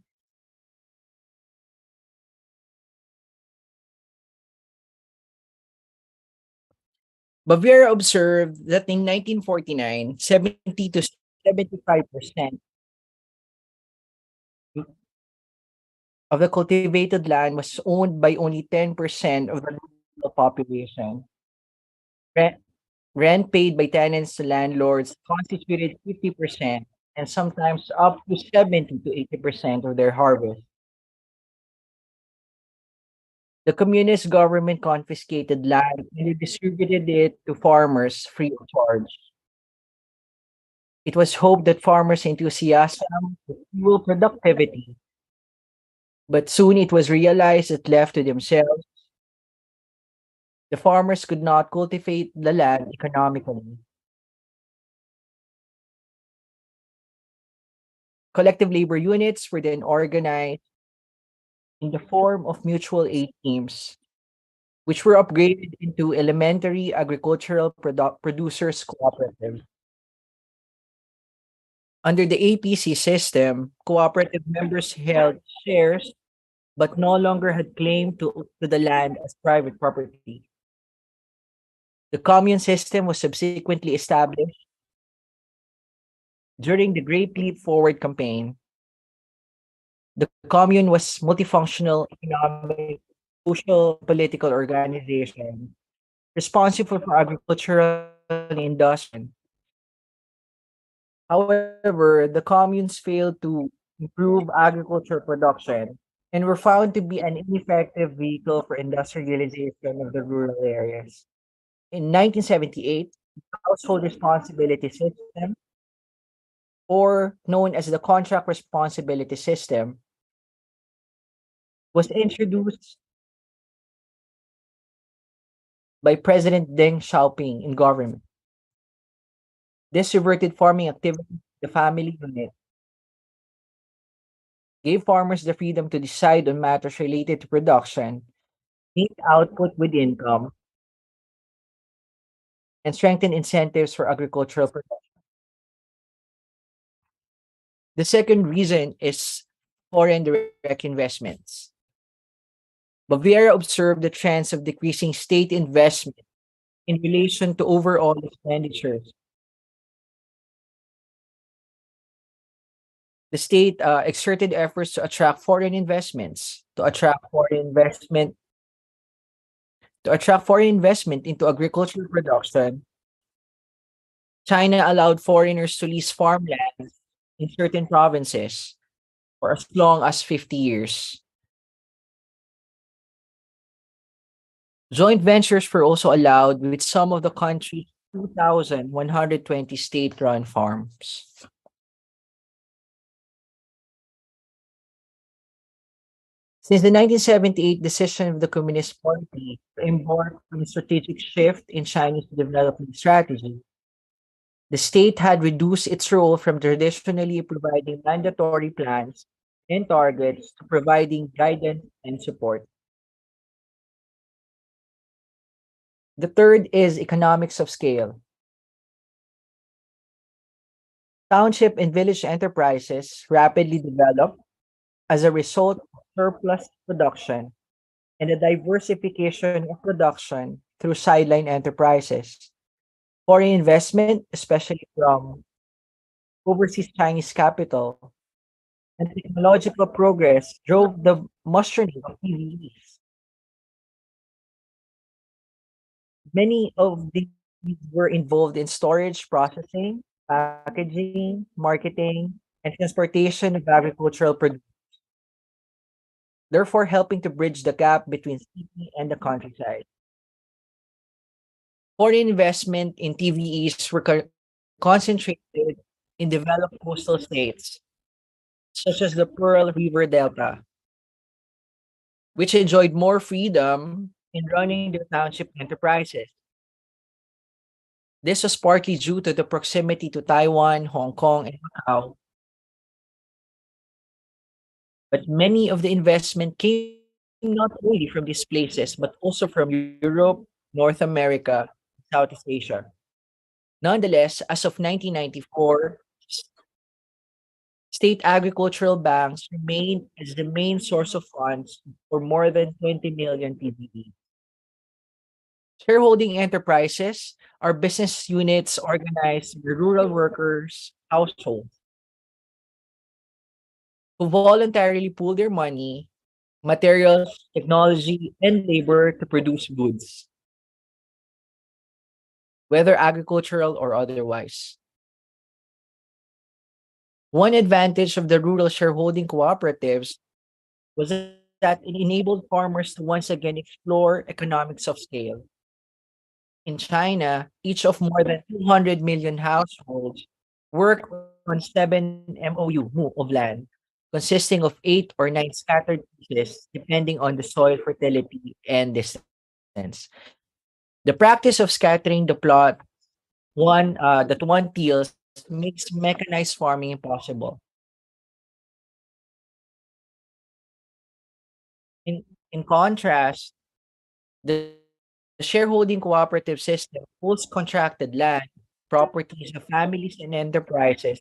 N: Baviera observed that in 1949, 70 to 75% of the cultivated land was owned by only 10% of the local population. Rent, rent paid by tenants to landlords constituted 50% and sometimes up to 70 to 80% of their harvest. The communist government confiscated land and distributed it to farmers free of charge. It was hoped that farmers' enthusiasm would fuel productivity, but soon it was realized that left to themselves, the farmers could not cultivate the land economically. Collective labor units were then organized in the form of mutual aid teams, which were upgraded into elementary agricultural producers cooperatives. Under the APC system, cooperative members held shares but no longer had claim to the land as private property. The commune system was subsequently established during the Great Leap Forward campaign. The commune was multifunctional economic, social, political organization responsible for agricultural and industrial. However, the communes failed to improve agriculture production and were found to be an ineffective vehicle for industrialization of the rural areas. In 1978, the Household Responsibility System, or known as the Contract Responsibility System, was introduced by President Deng Xiaoping in government. This reverted farming activity to the family unit, gave farmers the freedom to decide on matters related to production, linked output with income, and strengthened incentives for agricultural production. The second reason is foreign direct investments. Bavaria observed the trends of decreasing state investment in relation to overall expenditures. The state exerted efforts to attract foreign investments, to attract foreign investment into agricultural production. China allowed foreigners to lease farmland in certain provinces for as long as 50 years. Joint ventures were also allowed with some of the country's 2,120 state-run farms. Since the 1978 decision of the Communist Party to embark on a strategic shift in Chinese development strategy, the state had reduced its role from traditionally providing mandatory plans and targets to providing guidance and support. The third is economics of scale. Township and village enterprises rapidly developed as a result of surplus production and the diversification of production through sideline enterprises. Foreign investment, especially from overseas Chinese capital, and technological progress drove the mushrooming of EVs. Many of these were involved in storage, processing, packaging, marketing, and transportation of agricultural produce, therefore helping to bridge the gap between city and the countryside. Foreign investment in TVEs were concentrated in developed coastal states, such as the Pearl River Delta, which enjoyed more freedom in running their township enterprises. This was partly due to the proximity to Taiwan, Hong Kong, and Macau, but many of the investment came not only from these places, but also from Europe, North America, and Southeast Asia. Nonetheless, as of 1994, state agricultural banks remained as the main source of funds for more than 20 million PBE. Shareholding enterprises are business units organized by rural workers, households, who voluntarily pool their money, materials, technology, and labor to produce goods, whether agricultural or otherwise. One advantage of the rural shareholding cooperatives was that it enabled farmers to once again explore economics of scale. In China, each of more than 200 million households work on 7 MOU of land, consisting of 8 or 9 scattered pieces, depending on the soil fertility and distance. The practice of scattering the plot one tills makes mechanized farming impossible. In contrast, the shareholding cooperative system pools contracted land, properties of families and enterprises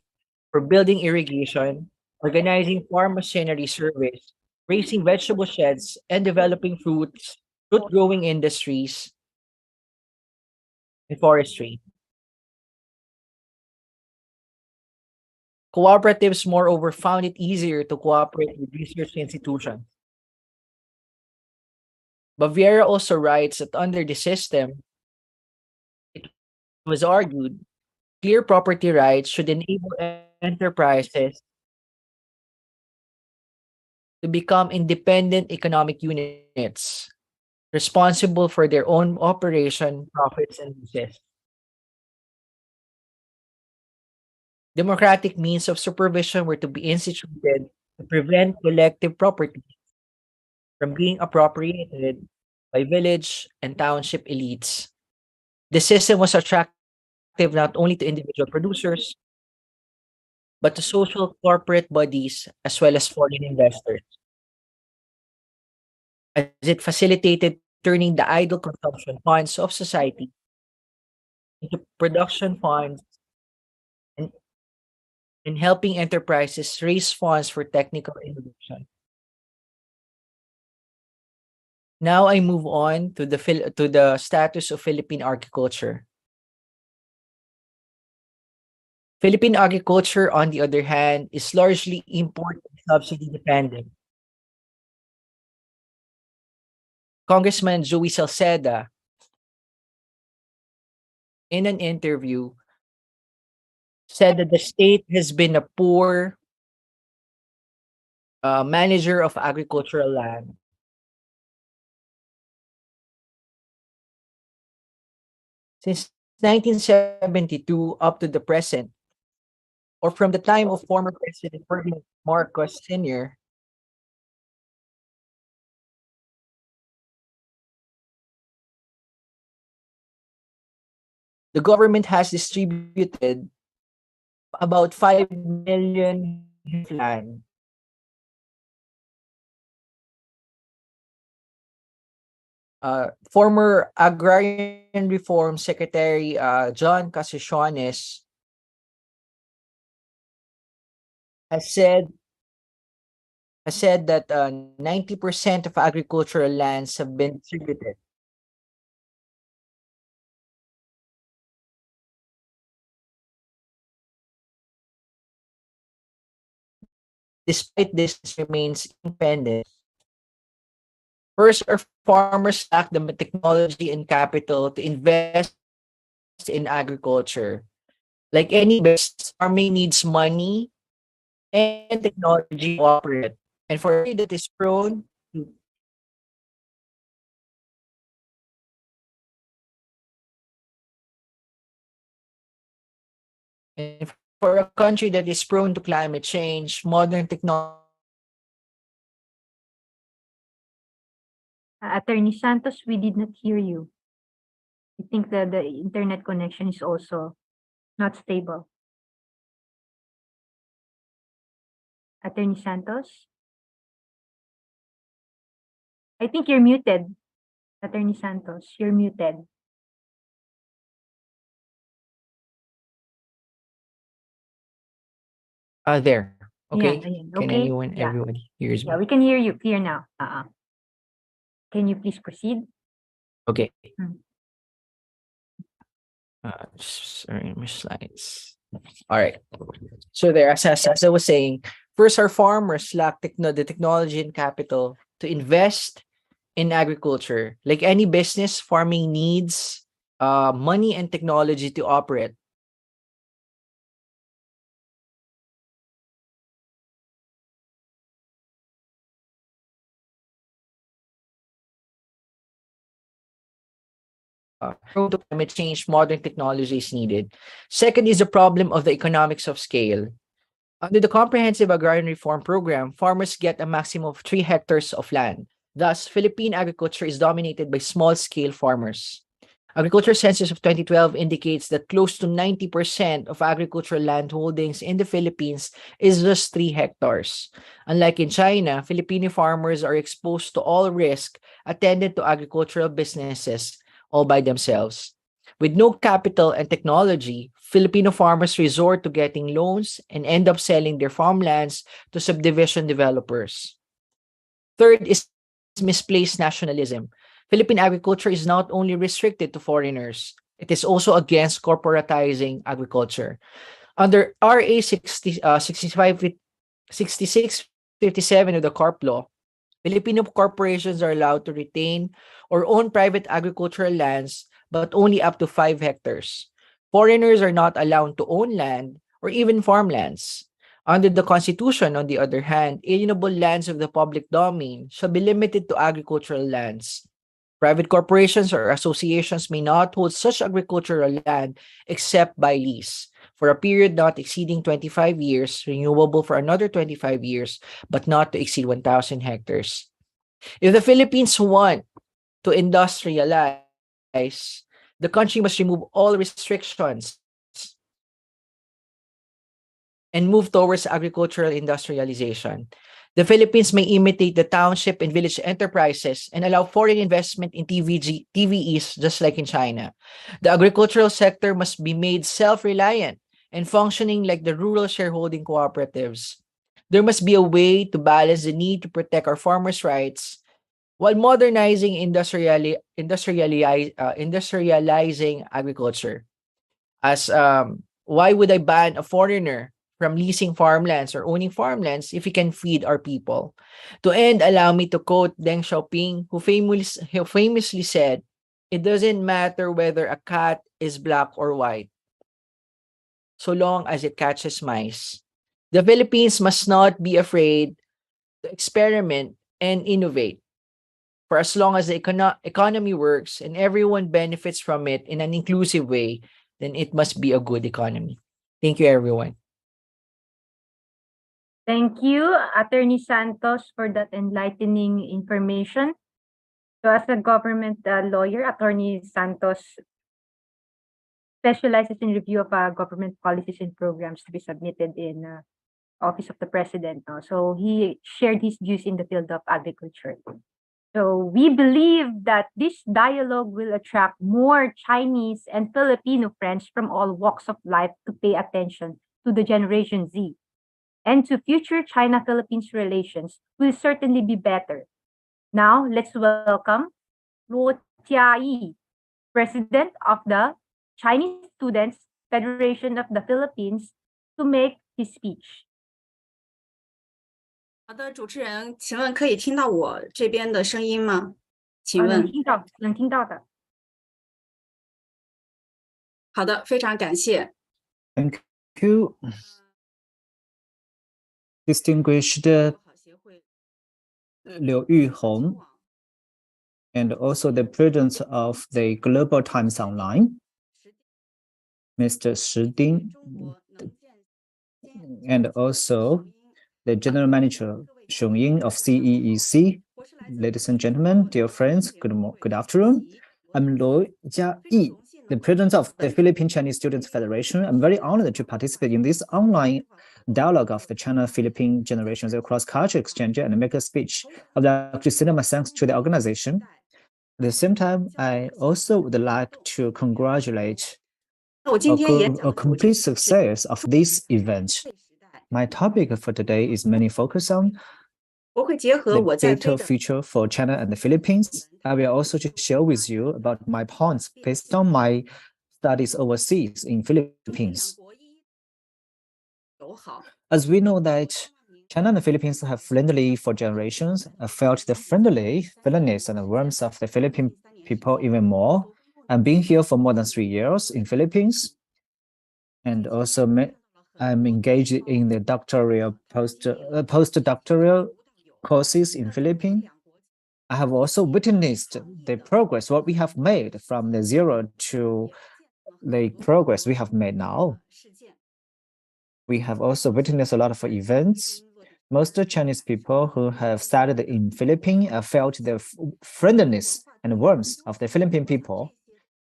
N: for building irrigation, organizing farm machinery service, raising vegetable sheds, and developing fruit growing industries and forestry. Cooperatives, moreover, found it easier to cooperate with research institutions. Baviera also writes that under the system, it was argued clear property rights should enable enterprises to become independent economic units responsible for their own operation, profits, and uses. Democratic means of supervision were to be instituted to prevent collective property from being appropriated by village and township elites. The system was attractive not only to individual producers, but to social corporate bodies as well as foreign investors, as it facilitated turning the idle consumption funds of society into production funds and, and helping enterprises raise funds for technical innovation. Now I move on to the status of Philippine agriculture. Philippine agriculture, on the other hand, is largely import and subsidy dependent. Congressman Joey Salceda, in an interview, said that the state has been a poor manager of agricultural land. Since 1972 up to the present, or from the time of former President Ferdinand Marcos Sr., the government has distributed about 5 million land. Former Agrarian Reform Secretary John Casaciones has said that 90% of agricultural lands have been distributed. Despite this, remains independent. First, our farmers lack the technology and capital to invest in agriculture. Like any business, farming needs money and technology to operate. And for a that is prone to and for a country that is prone to climate change, modern technology.
A: Attorney Santos, we did not hear you. I think that the internet connection is also not stable. Attorney Santos? I think you're muted. Attorney Santos, you're muted.
N: There. Okay.
A: Ayan,
N: Can
A: okay.
N: anyone,
A: Yeah.
N: everybody hears me?
A: Yeah, we can hear you clear now. Can you please proceed?
N: Okay.
A: Hmm.
N: Sorry, my slides. All right. So there, as I was saying, first our farmers lack the technology and capital to invest in agriculture. Like any business, farming needs money and technology to operate. prone to climate change, modern technology is needed. Second is the problem of the economics of scale. Under the Comprehensive Agrarian Reform Program, farmers get a maximum of 3 hectares of land. Thus, Philippine agriculture is dominated by small-scale farmers. Agriculture census of 2012 indicates that close to 90% of agricultural land holdings in the Philippines is just 3 hectares. Unlike in China, Filipino farmers are exposed to all risk attendant to agricultural businesses all by themselves. With no capital and technology, Filipino farmers resort to getting loans and end up selling their farmlands to subdivision developers. Third is misplaced nationalism. Philippine agriculture is not only restricted to foreigners, it is also against corporatizing agriculture. Under RA 6657 of the CARP law, Filipino corporations are allowed to retain or own private agricultural lands, but only up to 5 hectares. Foreigners are not allowed to own land or even farmlands. Under the Constitution, on the other hand, alienable lands of the public domain shall be limited to agricultural lands. Private corporations or associations may not hold such agricultural land except by lease for a period not exceeding 25 years, renewable for another 25 years, but not to exceed 1,000 hectares. If the Philippines want to industrialize, the country must remove all restrictions and move towards agricultural industrialization. The Philippines may imitate the township and village enterprises and allow foreign investment in TVEs just like in China. The agricultural sector must be made self-reliant and functioning like the rural shareholding cooperatives. There must be a way to balance the need to protect our farmers' rights while modernizing industrializing agriculture. As why would I ban a foreigner from leasing farmlands or owning farmlands if he can feed our people? To end, allow me to quote Deng Xiaoping, who famously said, "It doesn't matter whether a cat is black or white, so long as it catches mice." The Philippines must not be afraid to experiment and innovate. For as long as the economy works and everyone benefits from it in an inclusive way, then it must be a good economy. Thank you, everyone.
A: Thank you, Attorney Santos, for that enlightening information. So as a government lawyer, Attorney Santos specializes in review of government policies and programs to be submitted in Office of the President. So he shared his views in the field of agriculture. So we believe that this dialogue will attract more Chinese and Filipino friends from all walks of life to pay attention to the Generation Z. And to future China-Philippines relations will certainly be better. Now, let's welcome Luo Tiayi, President of the Chinese Students Federation of the Philippines, to make his speech.
K: 好的，主持人，请问可以听到我这边的声音吗？请问。
A: 能听到的。
K: 好的，非常感谢。
E: Thank you. Distinguished Liu Yuhong, and also the president of the Global Times Online, Mr. Shi Ding, and also the General Manager Xiong Ying of CEEC. Ladies and gentlemen, dear friends, good afternoon. I'm Luo Jiayi, the president of the Philippine Chinese Students Federation. I'm very honored to participate in this online dialogue of the China-Philippine generations across culture exchange and make a speech. I'd like to send my thanks to the organization. At the same time, I also would like to congratulate a complete success of this event. My topic for today is mainly focused on the data future for China and the Philippines. I will also share with you about my points based on my studies overseas in Philippines. As we know that China and the Philippines have friendly for generations, I felt the friendliness and the warmth of the Philippine people even more. I'm being here for more than 3 years in Philippines, and also I'm engaged in the postdoctoral courses in Philippines. I have also witnessed the progress what we have made from the zero to the progress we have made now. We have also witnessed a lot of events. Most Chinese people who have studied in Philippines have felt the friendliness and warmth of the Philippine people.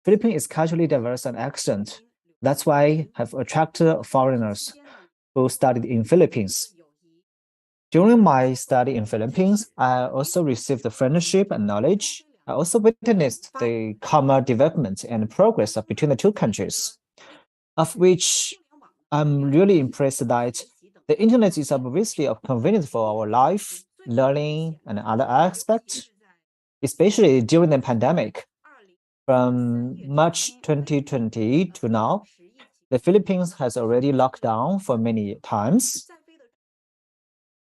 E: Philippines is culturally diverse and excellent. That's why have attracted foreigners who studied in Philippines. During my study in Philippines, I also received the friendship and knowledge. I also witnessed the common development and progress between the two countries, of which I'm really impressed that the internet is obviously of convenience for our life, learning, and other aspects, especially during the pandemic. From March 2020 to now, the Philippines has already locked down for many times.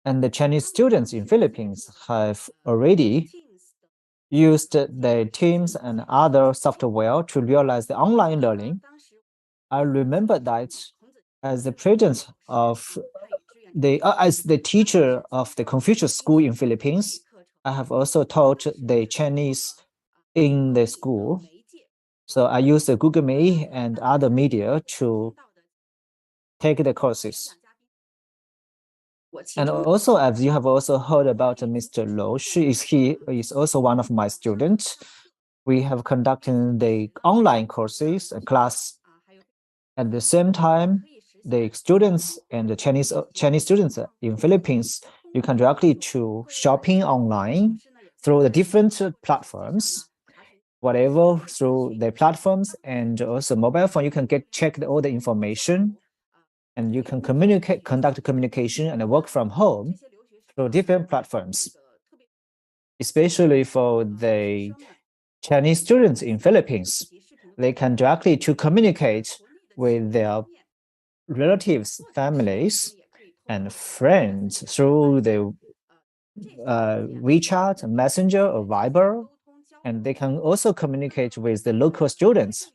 E: And the Chinese students in Philippines have already used the Teams and other software to realize the online learning. I remember that as the president of as the teacher of the Confucius School in Philippines, I have also taught the Chinese in the school. So I use the Google Meet and other media to take the courses. And also, as you have also heard about Mr. Lo, he is also one of my students. We have conducted the online courses and class. At the same time, the students and the Chinese students in Philippines, you can directly to shopping online through the different platforms, whatever through the platforms and also mobile phone, you can check all the information and you can conduct communication and work from home through different platforms, especially for the Chinese students in Philippines. They can directly to communicate with their relatives, families, and friends through the WeChat, Messenger, or Viber, and they can also communicate with the local students.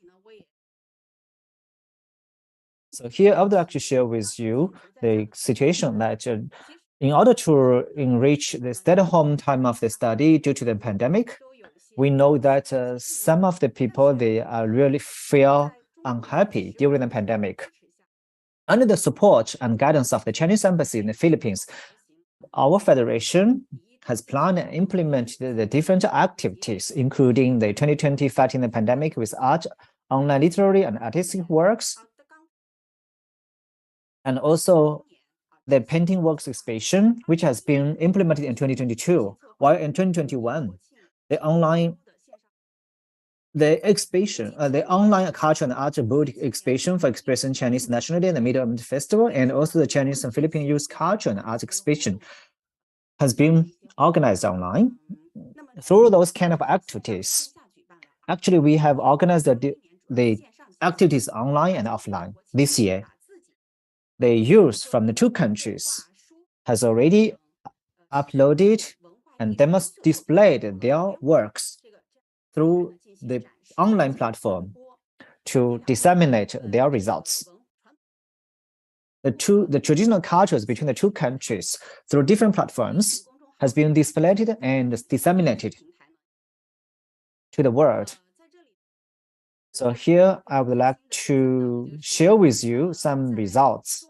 E: So here I would like to share with you the situation that in order to enrich the stay-at-home time of the study due to the pandemic, we know that some of the people, they are really feel unhappy during the pandemic. Under the support and guidance of the Chinese Embassy in the Philippines, our federation has planned and implemented the different activities, including the 2020 Fighting the Pandemic with Art, online literary and artistic works, and also the painting works exhibition, which has been implemented in 2022, while in 2021, the online culture and art book exhibition for expressing Chinese nationality and the Middle Festival, and also the Chinese and Philippine Youth Culture and Art exhibition has been organized online. Through those kind of activities, actually, we have organized the activities online and offline this year. The youth from the two countries has already uploaded and displayed their works through the online platform to disseminate their results. The traditional cultures between the two countries through different platforms has been displayed and disseminated to the world. So here I would like to share with you some results.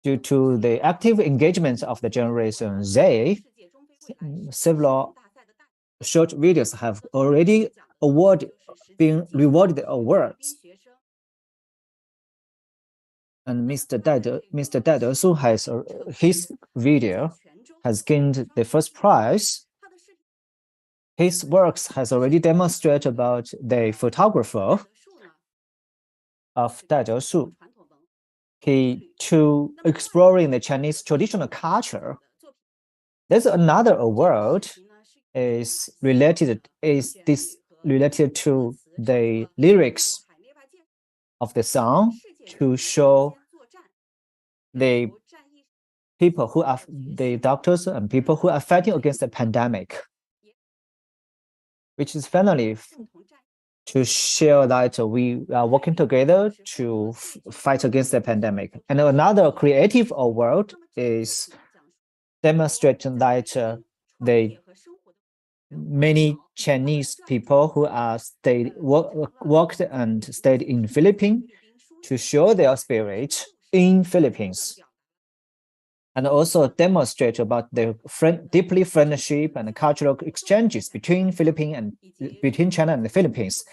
E: Due to the active engagement of the Generation Z, several short videos have already been rewarded awards. And Mr. Dai Su has his video has gained the first prize. His works has already demonstrated about the photographer of Dai Su. He to exploring the Chinese traditional culture. There's another award is related to the lyrics of the song to show the people who are the doctors and people who are fighting against the pandemic, which is finally to share that we are working together to fight against the pandemic. And another creative award is demonstrate that the many Chinese people who are worked and stayed in Philippines to show their spirit in Philippines, and also demonstrate about the deeply friendship and cultural exchanges between China and the Philippines,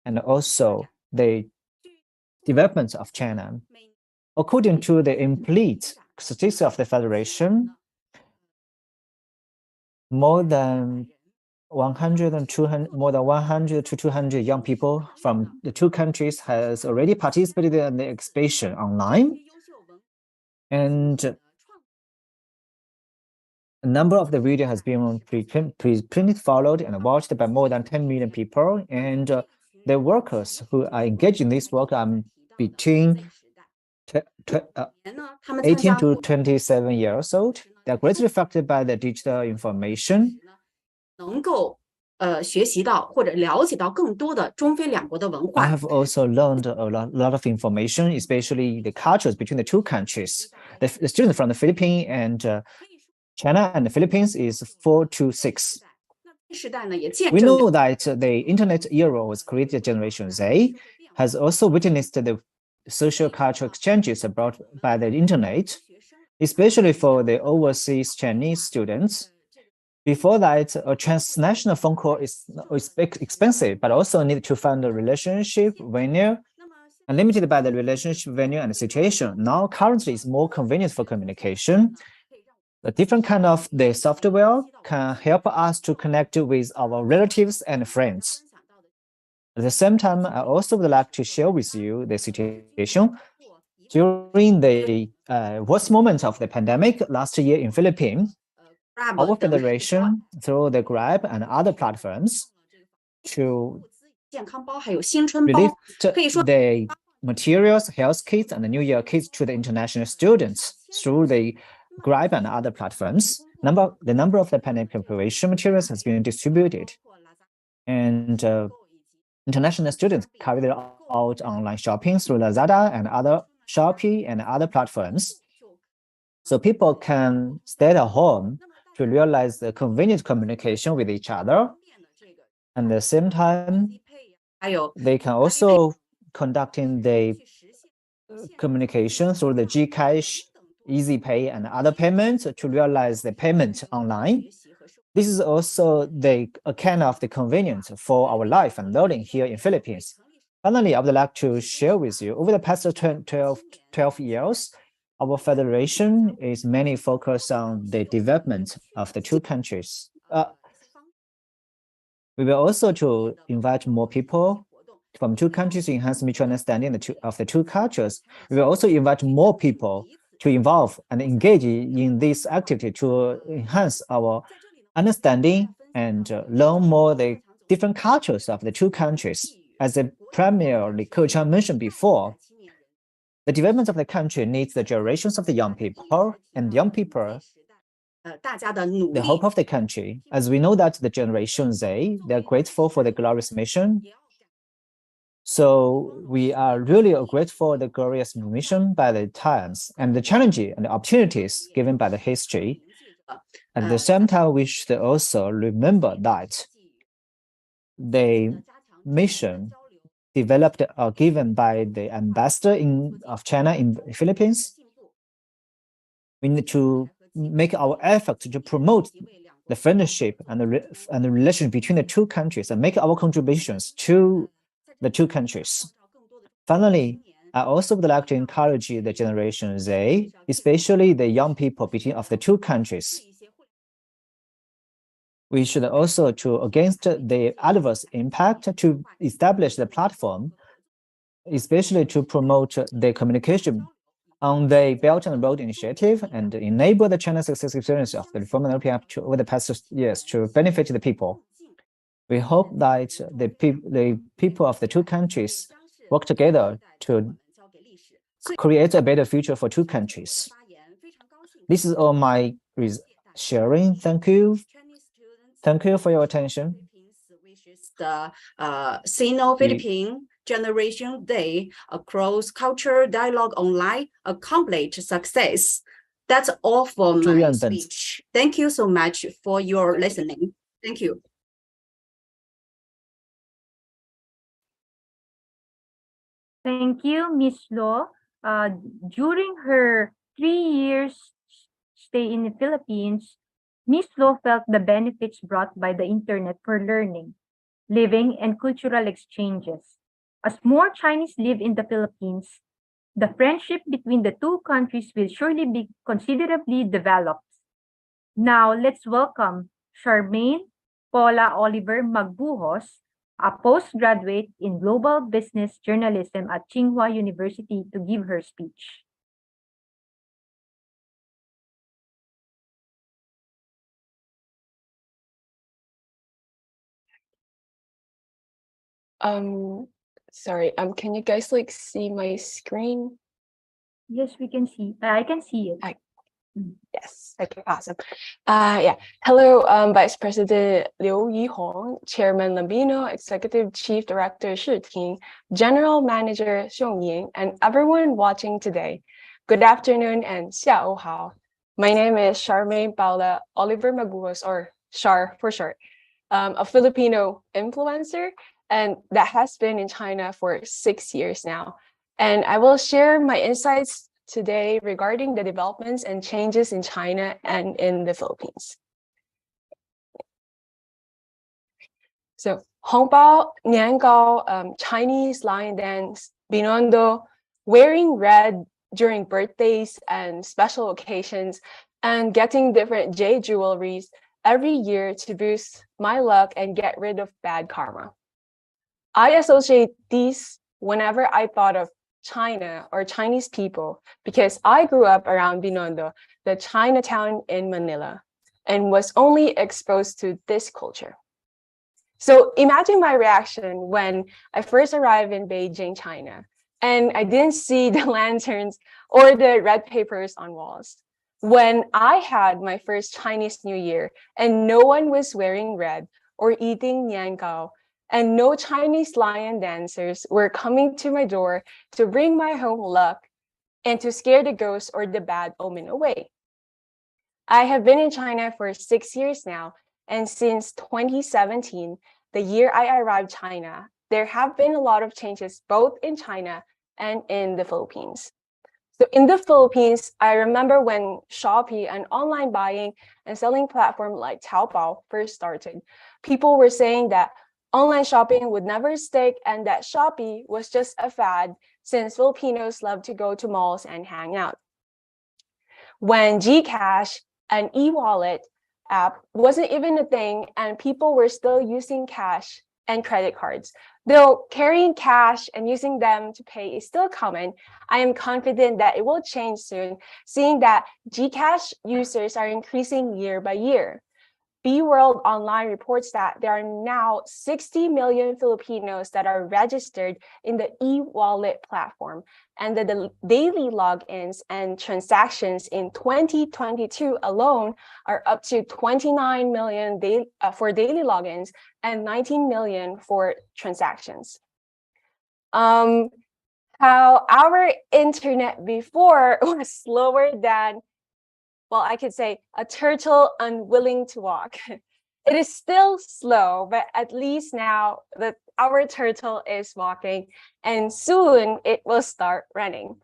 E: and also the development of China. According to the complete statistics of the Federation, more than 100 to 200 young people from the two countries has already participated in the exhibition online. And a number of the video has been printed, followed, and watched by more than 10 million people. And the workers who are engaged in this work are between 18 to 27 years old. They are greatly affected by the digital information.
K: 能够学习到或者了解到更多的中非两国的文
E: I
K: 化。
E: have also learned a lot of information, especially the cultures between the two countries. The students from the Philippines and China and the Philippines is 4 to 6.
K: 时代呢，也见
E: We
K: 证
E: know that the internet era was created Generation Z, has also witnessed the social cultural exchanges brought by the internet, especially for the overseas Chinese students. Before that, a transnational phone call is expensive, but also need to find a relationship venue, and limited by the relationship venue and the situation. Now, currently, it's more convenient for communication. The different kind of the software can help us to connect with our relatives and friends. At the same time, I also would like to share with you the situation during the worst moment of the pandemic last year in Philippines. Our federation, through the Grab and other platforms, to
K: 健康包还有新春
E: release
K: 包，可以说
E: the materials, health kits, and the New Year kits to the international students through the Grab and other platforms. The number of the pandemic preparation materials has been distributed, and international students carried out online shopping through Lazada and other Shopee and other platforms. So people can stay at home to realize the convenient communication with each other. And at the same time, they can also conducting the communication through the GCash, EasyPay, and other payments to realize the payment online. This is also a kind of the convenience for our life and learning here in Philippines. Finally, I would like to share with you, over the past 12 years, our federation is mainly focused on the development of the two countries. We will also to invite more people from two countries to enhance mutual understanding of the two cultures. We will also invite more people to involve and engage in this activity to enhance our understanding and learn more the different cultures of the two countries. As the Premier Li Keqiang mentioned before, the development of the country needs the generations of the young people, and young people,
K: 大家的努
E: the
K: 力
E: hope of the country. As we know that the Generation Z, they are grateful for the glorious mission. So we are really grateful for the glorious mission by the times and the challenges and the opportunities given by the history. At the same time, we should also remember that the mission developed or given by the ambassador of China in the Philippines, we need to make our effort to promote the friendship and the relation between the two countries and make our contributions to the two countries. Finally, I also would like to encourage the Generation Z, especially the young people of the two countries. We should also, against the adverse impact, to establish the platform, especially to promote the communication on the Belt and Road Initiative and enable the China success experience of the reform and opening over the past years to benefit the people. We hope that the people of the two countries work together to create a better future for two countries. This is all my sharing. Thank you. Thank you for your attention.
K: The Sino-Philippine Generation Day across culture dialogue online accomplished success. That's all for my
E: 祝愿本
K: speech. Thank you so much for your listening. Thank you.
A: Thank you, Miss Lo. During her 3 years stay in the Philippines, Miss Lo felt the benefits brought by the internet for learning, living, and cultural exchanges. As more Chinese live in the Philippines, the friendship between the two countries will surely be considerably developed. Now, let's welcome Charmaine Paula Oliver Magbuhos, a postgraduate in global business journalism at Tsinghua University, to give her speech.
O: Sorry, can you guys like see my screen?
A: Yes, we can see. I can see it.
O: Yes. Okay, awesome. Yeah. Hello, Vice President Liu Yihong, Chairman Lambino, Executive Chief Director Shi Ting, General Manager Xiong Ying, and everyone watching today. Good afternoon and 下午好. My name is Charmaine Paula Oliver Maguos, or Char for short, a Filipino influencer, and that has been in China for 6 years now. And I will share my insights today regarding the developments and changes in China and in the Philippines. So, Hongbao, Niangao, Chinese lion dance, Binondo, wearing red during birthdays and special occasions, and getting different jade jewelries every year to boost my luck and get rid of bad karma. I associate these whenever I thought of China or Chinese people because I grew up around Binondo, the Chinatown in Manila, and was only exposed to this culture. So imagine my reaction when I first arrived in Beijing, China, and I didn't see the lanterns or the red papers on walls. When I had my first Chinese New Year and no one was wearing red or eating niangao, and no Chinese lion dancers were coming to my door to bring my home luck and to scare the ghost or the bad omen away. I have been in China for 6 years now, and since 2017, the year I arrived China, there have been a lot of changes both in China and in the Philippines. So in the Philippines, I remember when Shopee, an online buying and selling platform like Taobao, first started, people were saying that online shopping would never stick and that Shopee was just a fad since Filipinos love to go to malls and hang out. When GCash, an e-wallet app, wasn't even a thing and people were still using cash and credit cards. Though carrying cash and using them to pay is still common, I am confident that it will change soon, seeing that GCash users are increasing year by year. B-World Online reports that there are now 60 million Filipinos that are registered in the e-wallet platform, and the daily logins and transactions in 2022 alone are up to 29 million for daily logins and 19 million for transactions. How our internet before was slower than, well, I could say a turtle unwilling to walk. It is still slow, but at least now that our turtle is walking, and soon it will start running.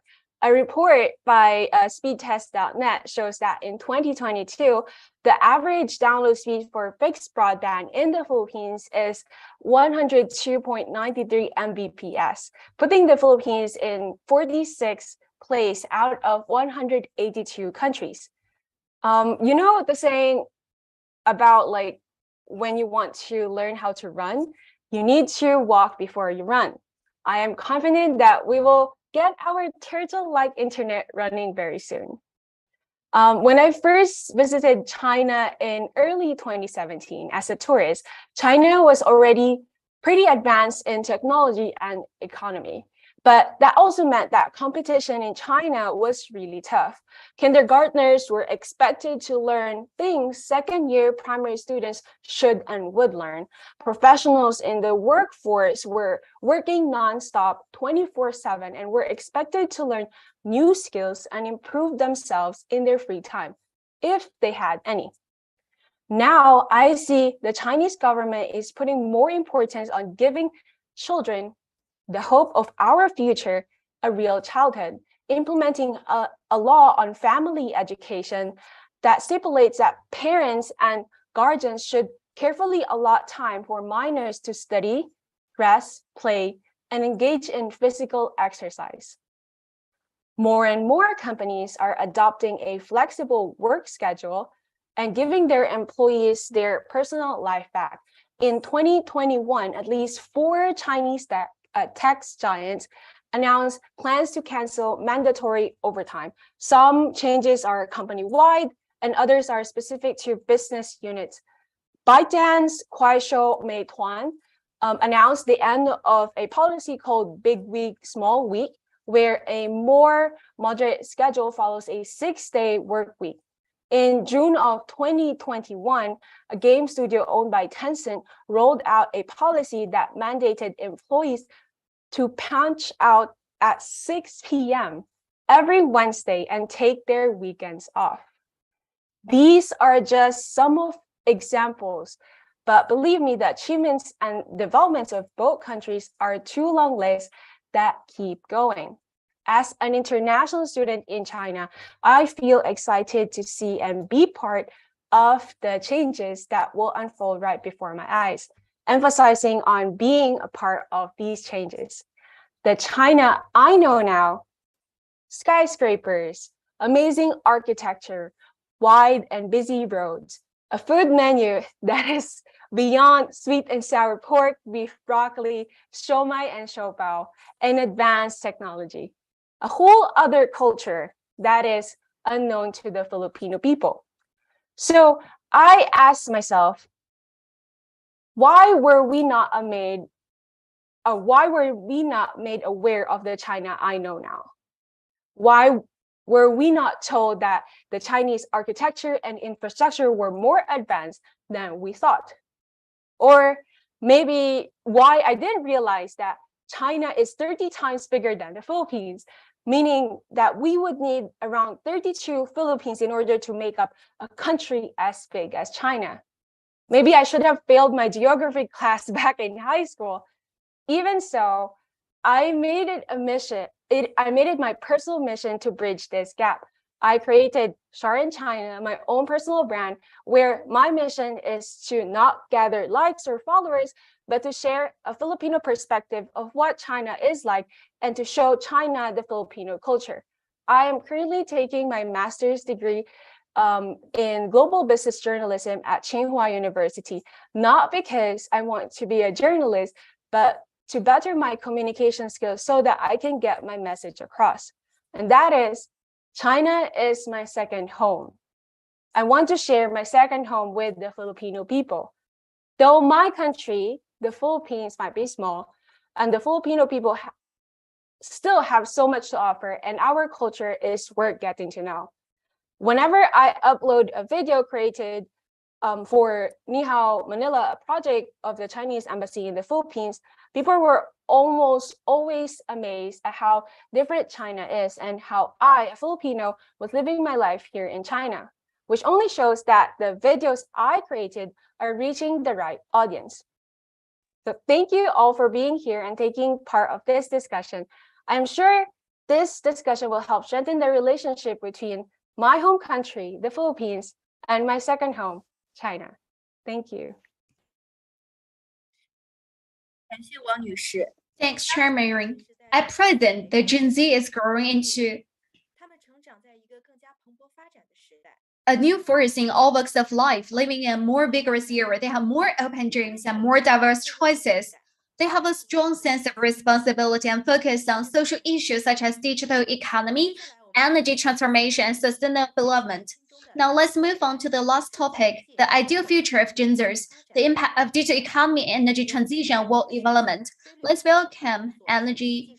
O: A report by speedtest.net shows that in 2022, the average download speed for fixed broadband in the Philippines is 102.93 Mbps, putting the Philippines in 46th place out of 182 countries. You know the saying about like when you want to learn how to run, you need to walk before you run. I am confident that we will get our turtle-like internet running very soon. When I first visited China in early 2017 as a tourist, China was already pretty advanced in technology and economy. But that also meant that competition in China was really tough. Kindergartners were expected to learn things second-year primary students should and would learn. Professionals in the workforce were working nonstop 24/7 and were expected to learn new skills and improve themselves in their free time, if they had any. Now I see the Chinese government is putting more importance on giving children the hope of our future a real childhood, implementing a law on family education that stipulates that parents and guardians should carefully allot time for minors to study, rest, play, and engage in physical exercise. More and more companies are adopting a flexible work schedule and giving their employees their personal life back. In 2021, at least 4 Chinese tech giants announced plans to cancel mandatory overtime. Some changes are company-wide and others are specific to business units. ByteDance, Kuaishou, Meituan announced the end of a policy called Big Week, Small Week, where a more moderate schedule follows a 6-day work week. In June of 2021, a game studio owned by Tencent rolled out a policy that mandated employees to punch out at 6 p.m. every Wednesday and take their weekends off. These are just some of examples, but believe me, the achievements and developments of both countries are 2 long lists that keep going. As an international student in China, I feel excited to see and be part of the changes that will unfold right before my eyes, emphasizing on being a part of these changes. The China I know now, skyscrapers, amazing architecture, wide and busy roads, a food menu that is beyond sweet and sour pork, beef broccoli, siomai and siopao, and advanced technology. A whole other culture that is unknown to the Filipino people. So I asked myself, why were we not made aware of the China I know now? Why were we not told that the Chinese architecture and infrastructure were more advanced than we thought? Or maybe why I didn't realize that China is 30 times bigger than the Philippines, meaning that we would need around 32 Philippines in order to make up a country as big as China. Maybe I should have failed my geography class back in high school. Even so, I made it my personal mission to bridge this gap. I created Shar in China, my own personal brand, where my mission is to not gather likes or followers, but to share a Filipino perspective of what China is like and to show China the Filipino culture. I am currently taking my master's degree in global business journalism at Tsinghua University, not because I want to be a journalist, but to better my communication skills so that I can get my message across. And that is, China is my second home. I want to share my second home with the Filipino people. Though my country, the Philippines, might be small, and the Filipino people still have so much to offer, and our culture is worth getting to know. Whenever I upload a video created for Ni Hao Manila, a project of the Chinese embassy in the Philippines, people were almost always amazed at how different China is and how I, a Filipino, was living my life here in China, which only shows that the videos I created are reaching the right audience. So thank you all for being here and taking part of this discussion. I'm sure this discussion will help strengthen the relationship between my home country, the Philippines, and my second home, China. Thank you.
B: 感谢王女士。
C: Thanks, Chair Mary. At present, the Gen Z is growing into
B: 他们成长在一个更加蓬勃发展的时代。
C: a new force in all walks of life, living in a more vigorous era. They have more open dreams and more diverse choices. They have a strong sense of responsibility and focus on social issues such as digital economy, energy transformation, and sustainable development. Now let's move on to the last topic, the ideal future of Gen Zers, the impact of digital economy and energy transition and world development. Let's welcome energy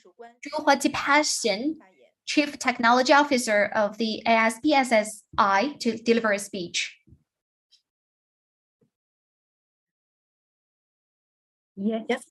C: Passion, Chief Technology Officer of the ASPSSI, to deliver a speech.
A: Yes.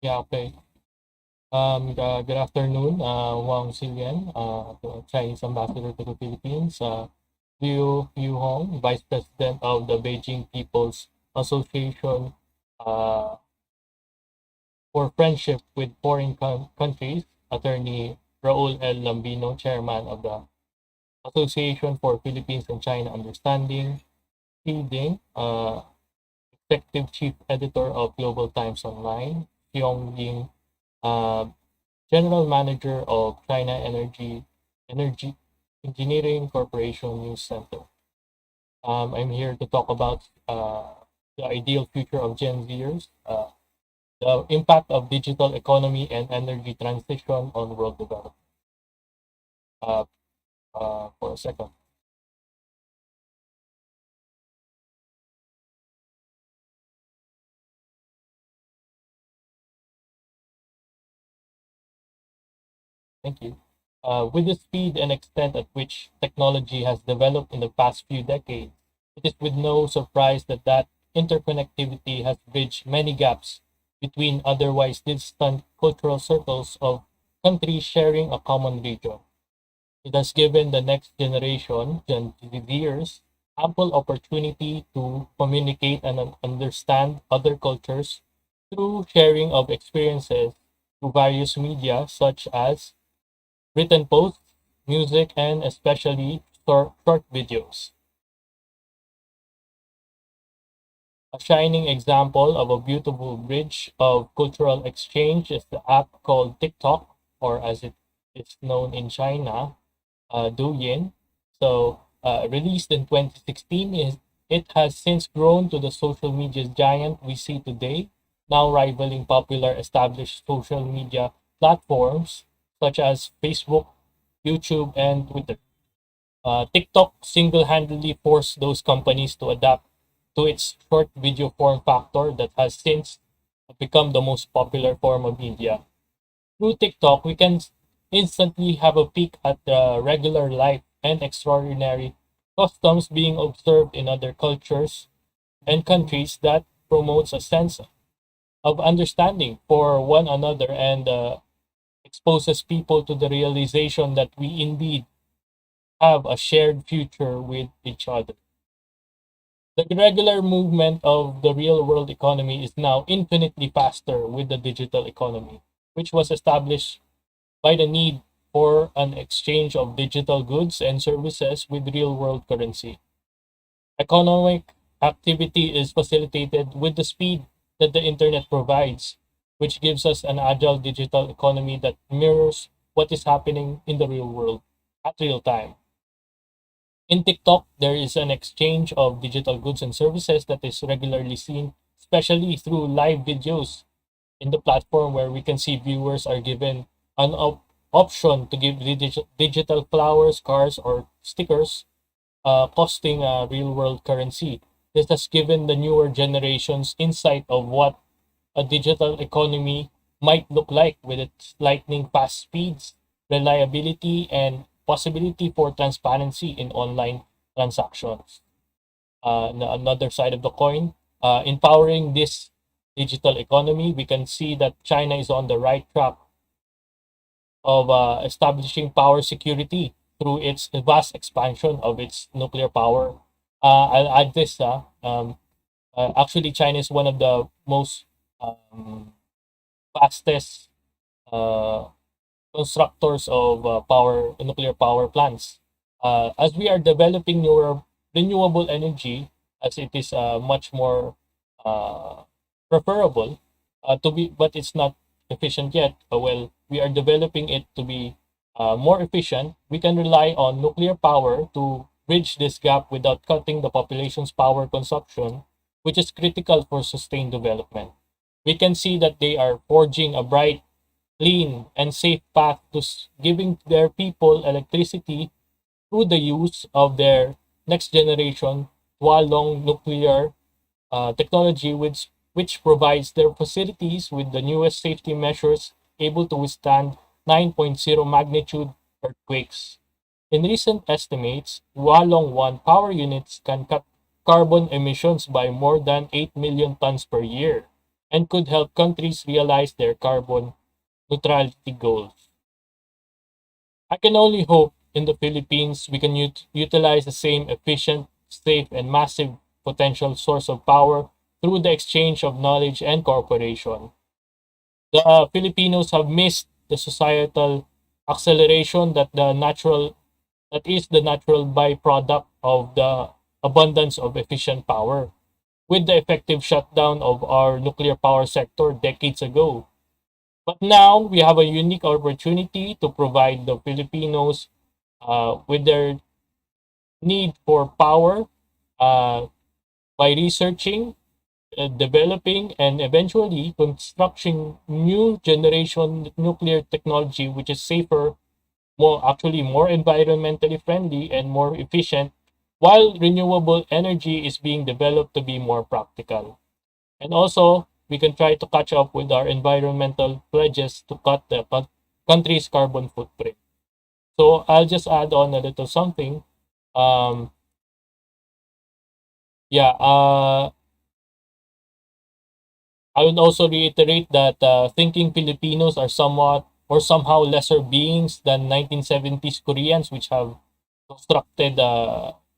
P: Yeah, okay. Good afternoon, Wang Xilian, the Chinese ambassador to the Philippines. Liu Hong, Vice President of the Beijing People's Association uh, for Friendship with Foreign Countries, Attorney Raul L. Lambino, Chairman of the Association for Philippines and China Understanding, Xi Ding, Executive Chief Editor of Global Times Online, Xiong Ying, uh, General Manager of China Energy Engineering Corporation News Center. I'm here to talk about the ideal future of Gen Zers, the impact of digital economy and energy transition on world development. Uh, for a second. Thank you. With the speed and extent at which technology has developed in the past few decades, it is with no surprise that interconnectivity has bridged many gaps between otherwise distant cultural circles of countries sharing a common region. It has given the next generation, Gen Zers, ample opportunity to communicate and understand other cultures through sharing of experiences through various media such as written posts, music, and especially short videos. A shining example of a beautiful bridge of cultural exchange is the app called TikTok, or as it is known in China, Douyin. So, released in 2016, it has since grown to the social media giant we see today, now rivaling popular established social media platforms such as Facebook, YouTube, and Twitter. TikTok single-handedly forced those companies to adapt to its short video form factor that has since become the most popular form of media. Through TikTok, we can instantly have a peek at the regular life and extraordinary customs being observed in other cultures and countries that promotes a sense of understanding for one another and exposes people to the realization that we indeed have a shared future with each other. The regular movement of the real world economy is now infinitely faster with the digital economy, which was established by the need for an exchange of digital goods and services with real world currency. Economic activity is facilitated with the speed that the internet provides, which gives us an agile digital economy that mirrors what is happening in the real world at real time. In TikTok, there is an exchange of digital goods and services that is regularly seen, especially through live videos in the platform where we can see viewers are given an option to give digital flowers, cars, or stickers costing real world currency. This has given the newer generations insight of what a digital economy might look like with its lightning fast speeds, reliability, and possibility for transparency in online transactions. Another side of the coin, empowering this digital economy, we can see that China is on the right track of establishing power security through its vast expansion of its nuclear power. I'll add this. Actually, China is one of the most fastest uh, constructors of nuclear power plants. As we are developing renewable energy, as it is much more preferable to be, but it's not efficient yet. Well, we are developing it to be more efficient. We can rely on nuclear power to bridge this gap without cutting the population's power consumption, which is critical for sustained development. We can see that they are forging a bright, clean, and safe path to giving their people electricity through the use of their next generation Hualong nuclear technology, which provides their facilities with the newest safety measures able to withstand 9.0 magnitude earthquakes. In recent estimates, Hualong 1 power units can cut carbon emissions by more than 8 million tons per year and could help countries realize their carbon neutrality goals. I can only hope in the Philippines we can utilize the same efficient, safe, and massive potential source of power through the exchange of knowledge and cooperation. The Filipinos have missed the societal acceleration that is the natural byproduct of the abundance of efficient power. With the effective shutdown of our nuclear power sector decades ago, but now we have a unique opportunity to provide the Filipinos with their need for power uh, by researching, developing, and eventually constructing new generation nuclear technology, which is safer, more environmentally friendly, and more efficient, while renewable energy is being developed to be more practical. And also, we can try to catch up with our environmental pledges to cut the country's carbon footprint. So I'll just add on a little something. Um, yeah, I would also reiterate that thinking Filipinos are somewhat or somehow lesser beings than 1970s Koreans, which have constructed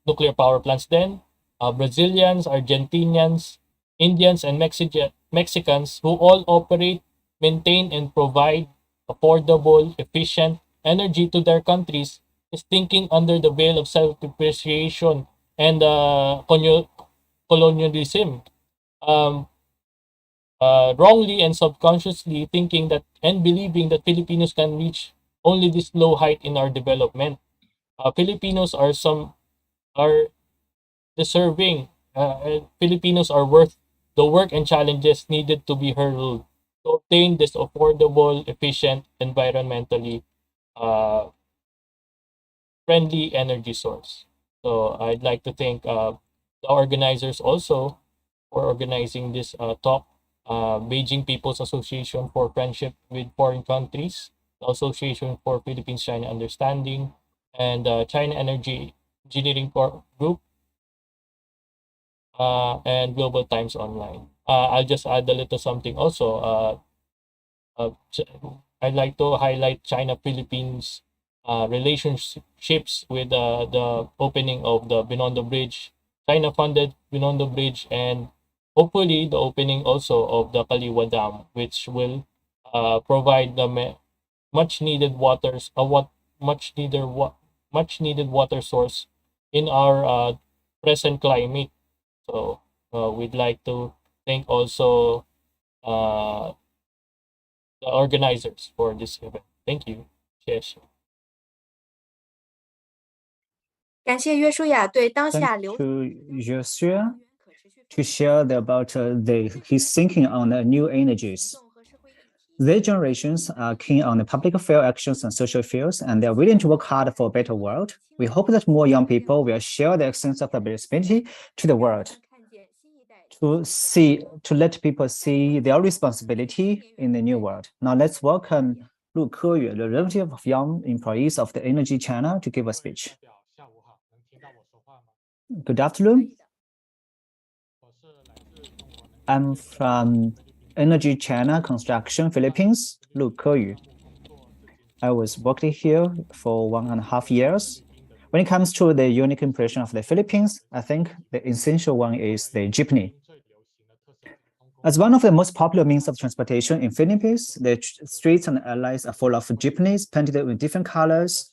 P: nuclear power plants then, Brazilians, Argentinians, Indians, and Mexicans who all operate, maintain, and provide affordable, efficient energy to their countries is thinking under the veil of self-depreciation and colonialism. Um, Wrongly and subconsciously thinking that and believing that Filipinos can reach only this low height in our development. Filipinos are deserving. Filipinos are worth the work and challenges needed to be hurdled to obtain this affordable, efficient, environmentally uh, friendly energy source. So I'd like to thank the organizers also for organizing this talk. Beijing People's Association for Friendship with Foreign Countries, the Association for Philippines-China Understanding, and China Energy Engineering Group, and Global Times Online. I'll just add a little something also. I'd like to highlight China-Philippines relationships with the opening of the Binondo Bridge, China-funded Binondo Bridge, and hopefully the opening also of the Kaliwa Dam, which will provide the much needed waters, much needed water source in our present climate. So we'd like to thank also uh, the organizers for this event. Thank you. 谢谢。
B: 感谢约书亚对当
E: Thank
B: 下流
E: to Joshua to share about his thinking on the new energies. Their generations are keen on the public affairs actions and social fields, and they are willing to work hard for a better world. We hope that more young people will share their sense of responsibility to the world, to let people see their responsibility in the new world. Now let's welcome Lu Keyue, the representative of young employees of the Energy China, to give a speech. Good afternoon. I'm from Energy China Construction Philippines, Lu Keyue. I was working here for 1.5 years. When it comes to the unique impression of the Philippines, I think the essential one is the jeepney. As one of the most popular means of transportation in Philippines, the streets and alleys are full of jeepneys painted with different colors.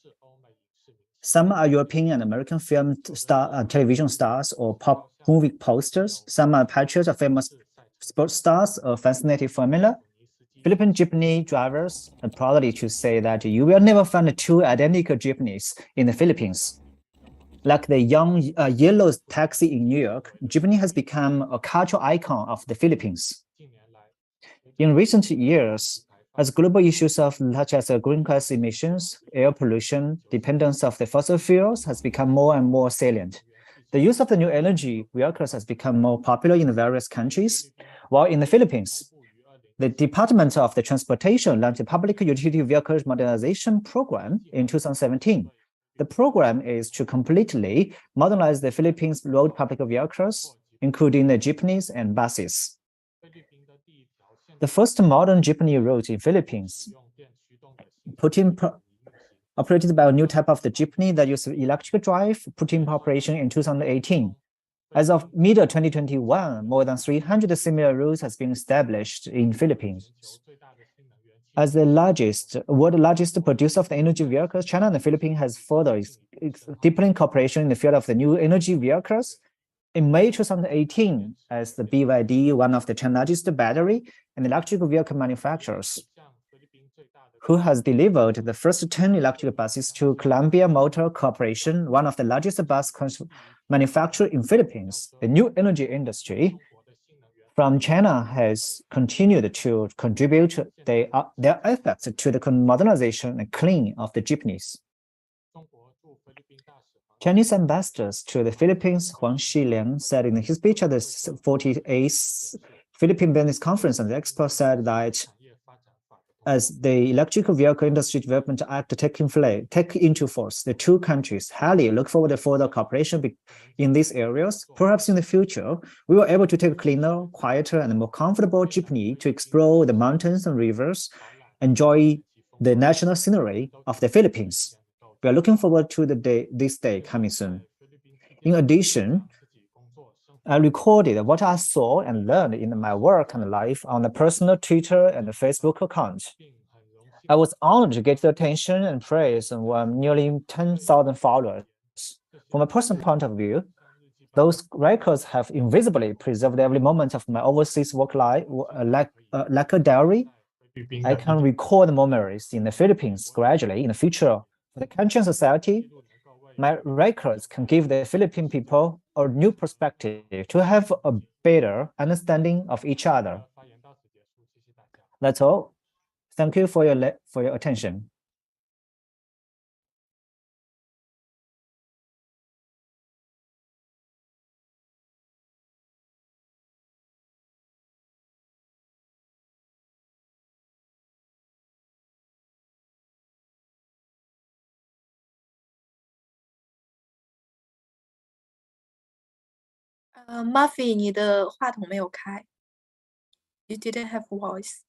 E: Some are European and American film television stars or pop movie posters. Some are patriots of famous sports stars or fascinating formula. Philippine jeepney drivers are proudly to say that you will never find two identical jeepneys in the Philippines. Like the young yellow taxi in New York, jeepney has become a cultural icon of the Philippines. In recent years, as global issues such as greenhouse emissions, air pollution, dependence of the fossil fuels has become more and more salient. The use of the new energy vehicles has become more popular in various countries, while in the Philippines, the Department of the Transportation launched a public utility vehicle modernization program in 2017. The program is to completely modernize the Philippines' road public vehicles, including the jeepneys and buses. The first modern jeepney route in Philippines, operated by a new type of the jeepney that uses electric drive, put in operation in 2018. As of mid-2021, more than 300 similar routes has been established in Philippines. As the world's largest producer of the energy vehicles, China and the Philippines has further deepening cooperation in the field of the new energy vehicles. In May 2018, as the BYD, one of the China's largest battery and electric vehicle manufacturers, who has delivered the first 10 electric buses to Columbia Motor Corporation, one of the largest bus manufacturers in Philippines. The new energy industry from China has continued to contribute their efforts to the modernization and cleaning of the jeepneys. Chinese ambassadors to the Philippines, Huang Xiliang, said in his speech at the 48th Philippine Business Conference and the Expo, said that as the Electric Vehicle Industry Development Act take into force, the two countries highly look forward to further cooperation in these areas. Perhaps in the future, we will be able to take a cleaner, quieter, and more comfortable jeepney to explore the mountains and rivers, enjoy the national scenery of the Philippines. We are looking forward to this day coming soon. In addition, I recorded what I saw and learned in my work and life on the personal Twitter and Facebook account. I was honored to get the attention and praise of nearly 10,000 followers. From a personal point of view, those records have invisibly preserved every moment of my overseas work life, like a diary. I can record memories in the Philippines gradually in the future. For the country and society, my records can give the Philippine people a new perspective to have a better understanding of each other. That's all. Thank you for your attention.
B: Muffy, 你的话筒没有开。You didn't have voice.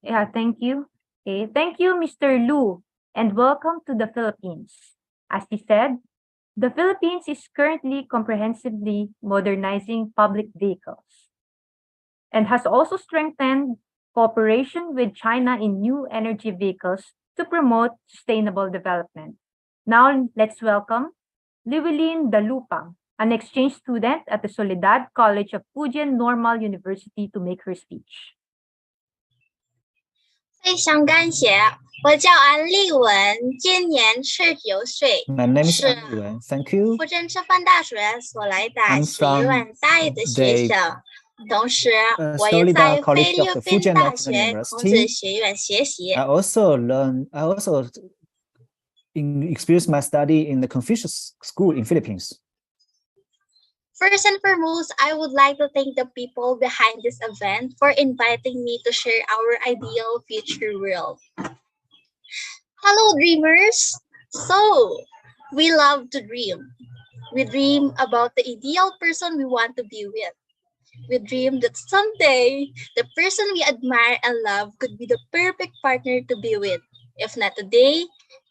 A: Yeah, thank you. Okay, thank you, Mr. Lu, and welcome to the Philippines. As he said, the Philippines is currently comprehensively modernizing public vehicles and has also strengthened cooperation with China in new energy vehicles to promote sustainable development. Now, let's welcome Liwilin Dalupang, an exchange student at the Soledad College of Fujian Normal University, to make her speech.
Q: 非常感谢，我叫安丽文，今年19岁，
E: My name is
Q: 是
E: An Liwen. Thank you.
Q: 富镇师范大学所来的
E: I'm
Q: 学院大一的学生，同时我也在
E: Soledad
Q: 菲
E: College
Q: 律
E: of the
Q: 宾
E: Fujian
Q: 大
E: Normal
Q: 学孔子
E: University.
Q: 学院学习。
E: I also experienced my study in the Confucius School in Philippines.
Q: First and foremost, I would like to thank the people behind this event for inviting me to share our ideal future world. Hello, dreamers! So, we love to dream. We dream about the ideal person we want to be with. We dream that someday, the person we admire and love could be the perfect partner to be with. If not today,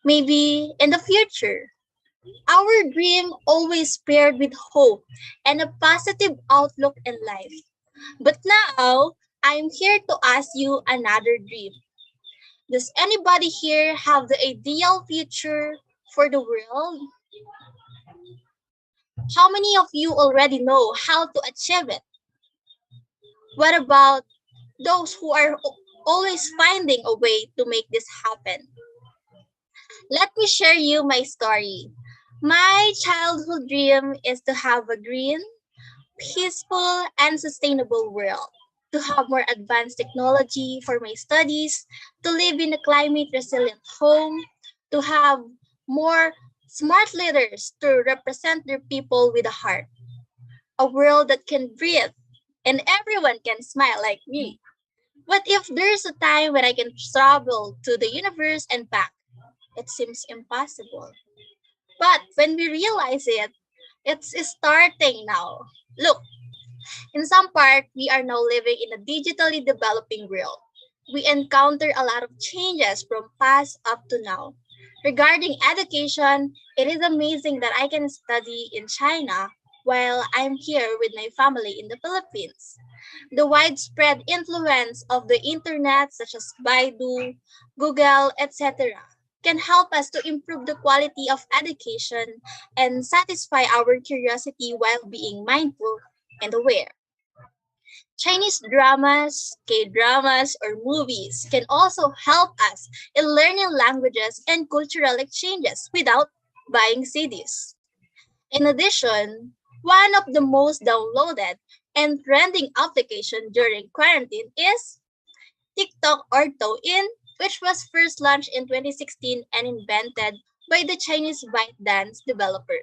Q: maybe in the future. Our dream always paired with hope and a positive outlook in life. But now, I'm here to ask you another dream. Does anybody here have the ideal future for the world? How many of you already know how to achieve it? What about those who are always finding a way to make this happen? Let me share you my story. My childhood dream is to have a green, peaceful, and sustainable world, to have more advanced technology for my studies, to live in a climate resilient home, to have more smart leaders to represent their people with a heart, a world that can breathe and everyone can smile like me. What if there's a time when I can travel to the universe and back? It seems impossible. But when we realize it, it's starting now. Look, in some part, we are now living in a digitally developing world. We encounter a lot of changes from past up to now. Regarding education, it is amazing that I can study in China while I'm here with my family in the Philippines. The widespread influence of the internet, such as Baidu, Google, etc., can help us to improve the quality of education and satisfy our curiosity while being mindful and aware. Chinese dramas, K dramas, or movies can also help us in learning languages and cultural exchanges without buying CDs. In addition, one of the most downloaded and trending application during quarantine is TikTok or Douyin, which was first launched in 2016 and invented by the Chinese ByteDance developer.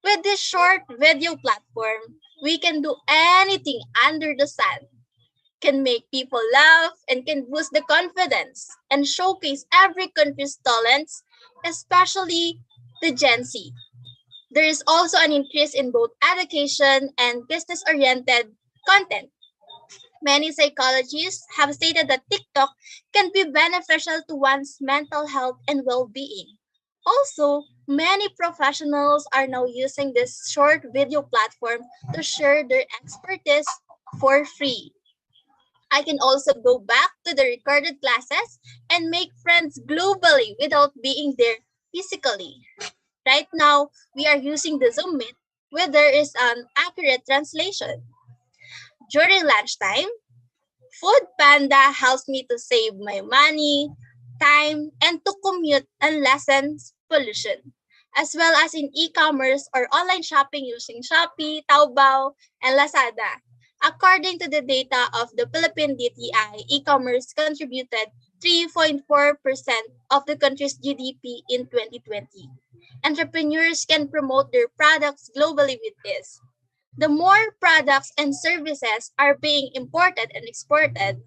Q: With this short video platform, we can do anything under the sun, can make people laugh, and can boost the confidence and showcase every country's talents, especially the Gen Z. There is also an increase in both education and business oriented content. Many psychologists have stated that TikTok can be beneficial to one's mental health and well being. Also, many professionals are now using this short video platform to share their expertise for free. I can also go back to the recorded classes and make friends globally without being there physically. Right now, we are using the Zoom Meet where there is an accurate translation. During lunchtime, Food Panda helps me to save my money, time, and to commute and lessen pollution, as well as in e-commerce or online shopping using Shopee, Taobao, and Lazada. According to the data of the Philippine DTI, e-commerce contributed 3.4% of the country's GDP in 2020. Entrepreneurs can promote their products globally with this. The more products and services are being imported and exported,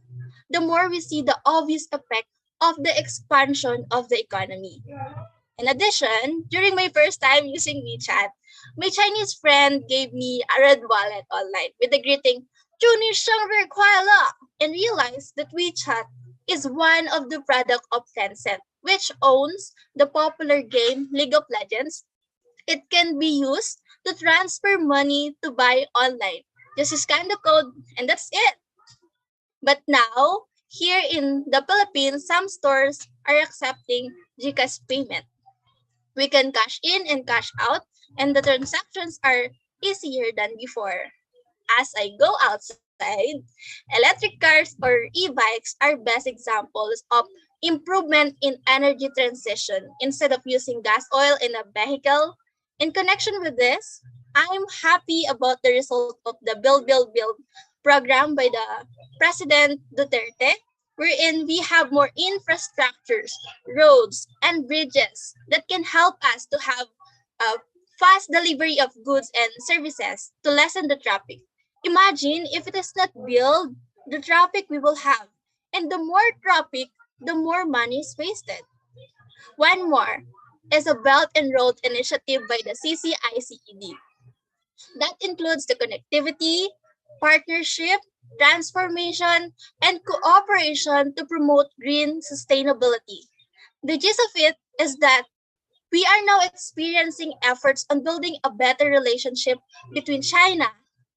Q: the more we see the obvious effect of the expansion of the economy. In addition, during my first time using WeChat, my Chinese friend gave me a red wallet online with the greeting, 祝你生日快乐, and realized that WeChat is one of the product of Tencent, which owns the popular game League of Legends. It can be used to transfer money to buy online. Just scan the code and that's it. But now, here in the Philippines, some stores are accepting GCash payment. We can cash in and cash out, and the transactions are easier than before. As I go outside, electric cars or e-bikes are best examples of improvement in energy transition instead of using gas oil in a vehicle. In connection with this, I'm happy about the result of the Build program by the President Duterte, wherein we have more infrastructures, roads, and bridges that can help us to have a fast delivery of goods and services to lessen the traffic. Imagine if it is not built, the traffic we will have. And the more traffic, the more money is wasted. One more is a Belt and Road initiative by the CCICED. That includes the connectivity, partnership, transformation, and cooperation to promote green sustainability. The gist of it is that we are now experiencing efforts on building a better relationship between China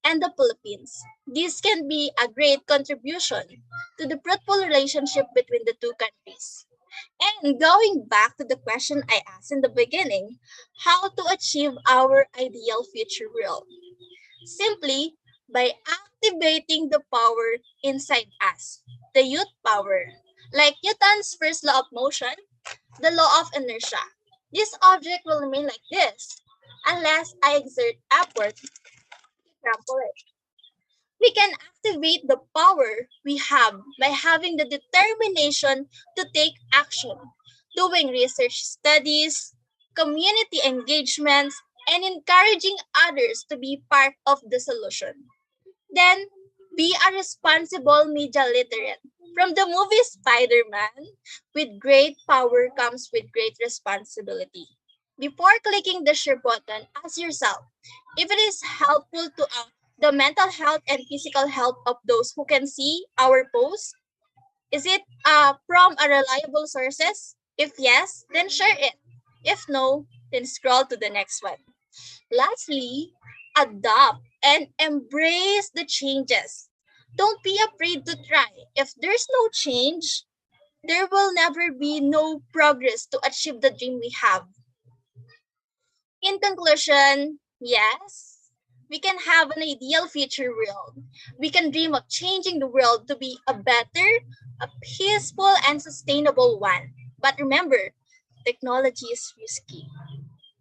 Q: and the Philippines. This can be a great contribution to the fruitful relationship between the two countries. And going back to the question I asked in the beginning, how to achieve our ideal future world? Simply by activating the power inside us, the youth power. Like Newton's first law of motion, the law of inertia. This object will remain like this unless I exert effort to trample it. We can activate the power we have by having the determination to take action, doing research studies, community engagements, and encouraging others to be part of the solution. Then, be a responsible media literate. From the movie Spider-Man, with great power comes with great responsibility. Before clicking the share button, ask yourself if it is helpful to the mental health and physical health of those who can see our post. Is it from a reliable sources? If yes, then share it. If no, then scroll to the next one. Lastly, adopt and embrace the changes. Don't be afraid to try. If there's no change, there will never be no progress to achieve the dream we have. In conclusion, yes, we can have an ideal future world. We can dream of changing the world to be a better, a peaceful, and sustainable one. But remember, technology is risky.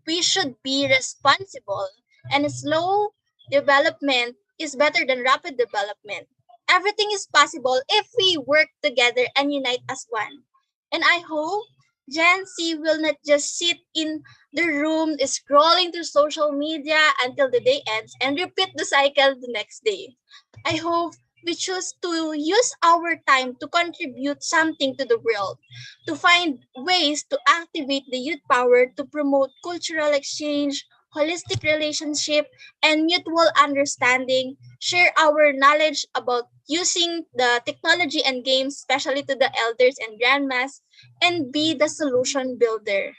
Q: We should be responsible, and slow development is better than rapid development. Everything is possible if we work together and unite as one. And I hope Gen Z will not just sit in the room scrolling through social media until the day ends and repeat the cycle the next day. I hope we choose to use our time to contribute something to the world, to find ways to activate the youth power to promote cultural exchange, holistic relationship, and mutual understanding, share our knowledge about using the technology and games, especially to the elders and grandmas, and be the solution builder.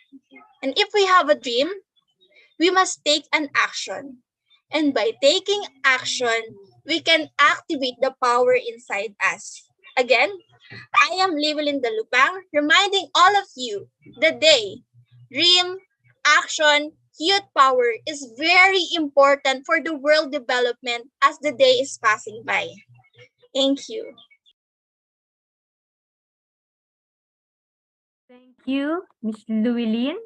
Q: And if we have a dream, we must take an action. And by taking action, we can activate the power inside us. Again, I am Livelin Dalupang, reminding all of you the day, dream, action, youth power is very important for the world development as the day is passing by. Thank you.
A: Thank you, Ms. Llewellyn.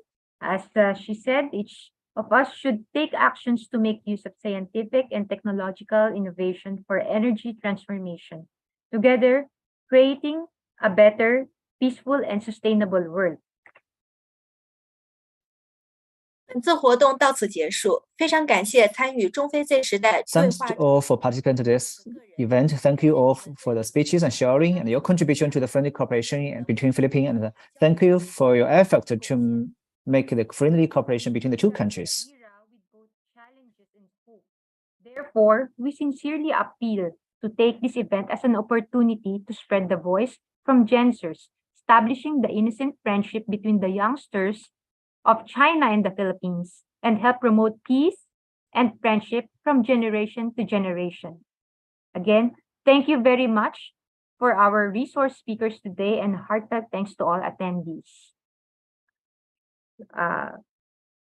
A: As she said, each of us should take actions to make use of scientific and technological innovation for energy transformation, together creating a better, peaceful, and sustainable world.
B: 本次活动到此结束，非常感谢参与中非 Z 时代对
E: Thanks
B: 话
E: to all for participating to this event. Thank you all for the speeches and sharing and your contribution to the friendly cooperation between Philippines and thank you for your effort to make the friendly cooperation between the two countries.
A: Therefore, we sincerely appeal to take this event as an opportunity to spread the voice from Gen Zers, establishing the innocent friendship between the youngsters of China and the Philippines, and help promote peace and friendship from generation to generation. Again, thank you very much for our resource speakers today, and heartfelt thanks to all attendees.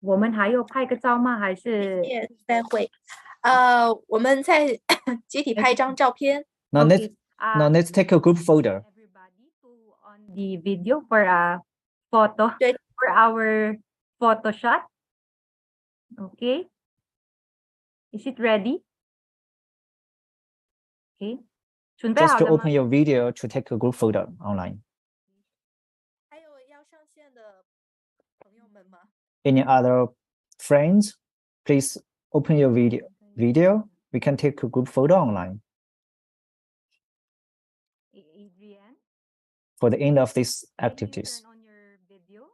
A: 我们还有拍个照吗？还是？
B: 谢谢，再会。我们再集体拍一张照片。
E: Now let's take a group photo.
A: On the video for a photo for our photo shot. Okay. Is it ready? Okay.
E: Just to open your video to take a group photo online.
B: 还有要上线的朋友们吗？
E: Any other friends? Please open your video. We can take a group photo online.
A: Adrian?
E: For the end of these activities.
A: Turn on your video.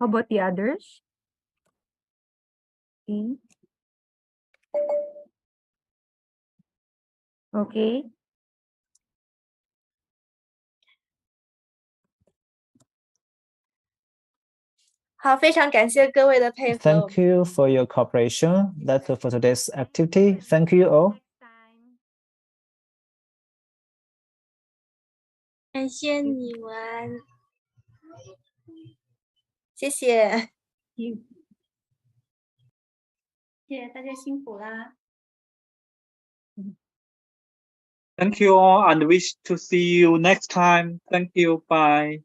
A: How about the others? Okay. Okay.
B: 好，非常感谢各位的配合。
E: Thank you for your cooperation. That's all for today's activity. Thank you all.
Q: 感谢你们。
B: 谢谢。
F: 谢谢大家辛苦啦。
R: Thank you all and wish to see you next time. Thank you. Bye.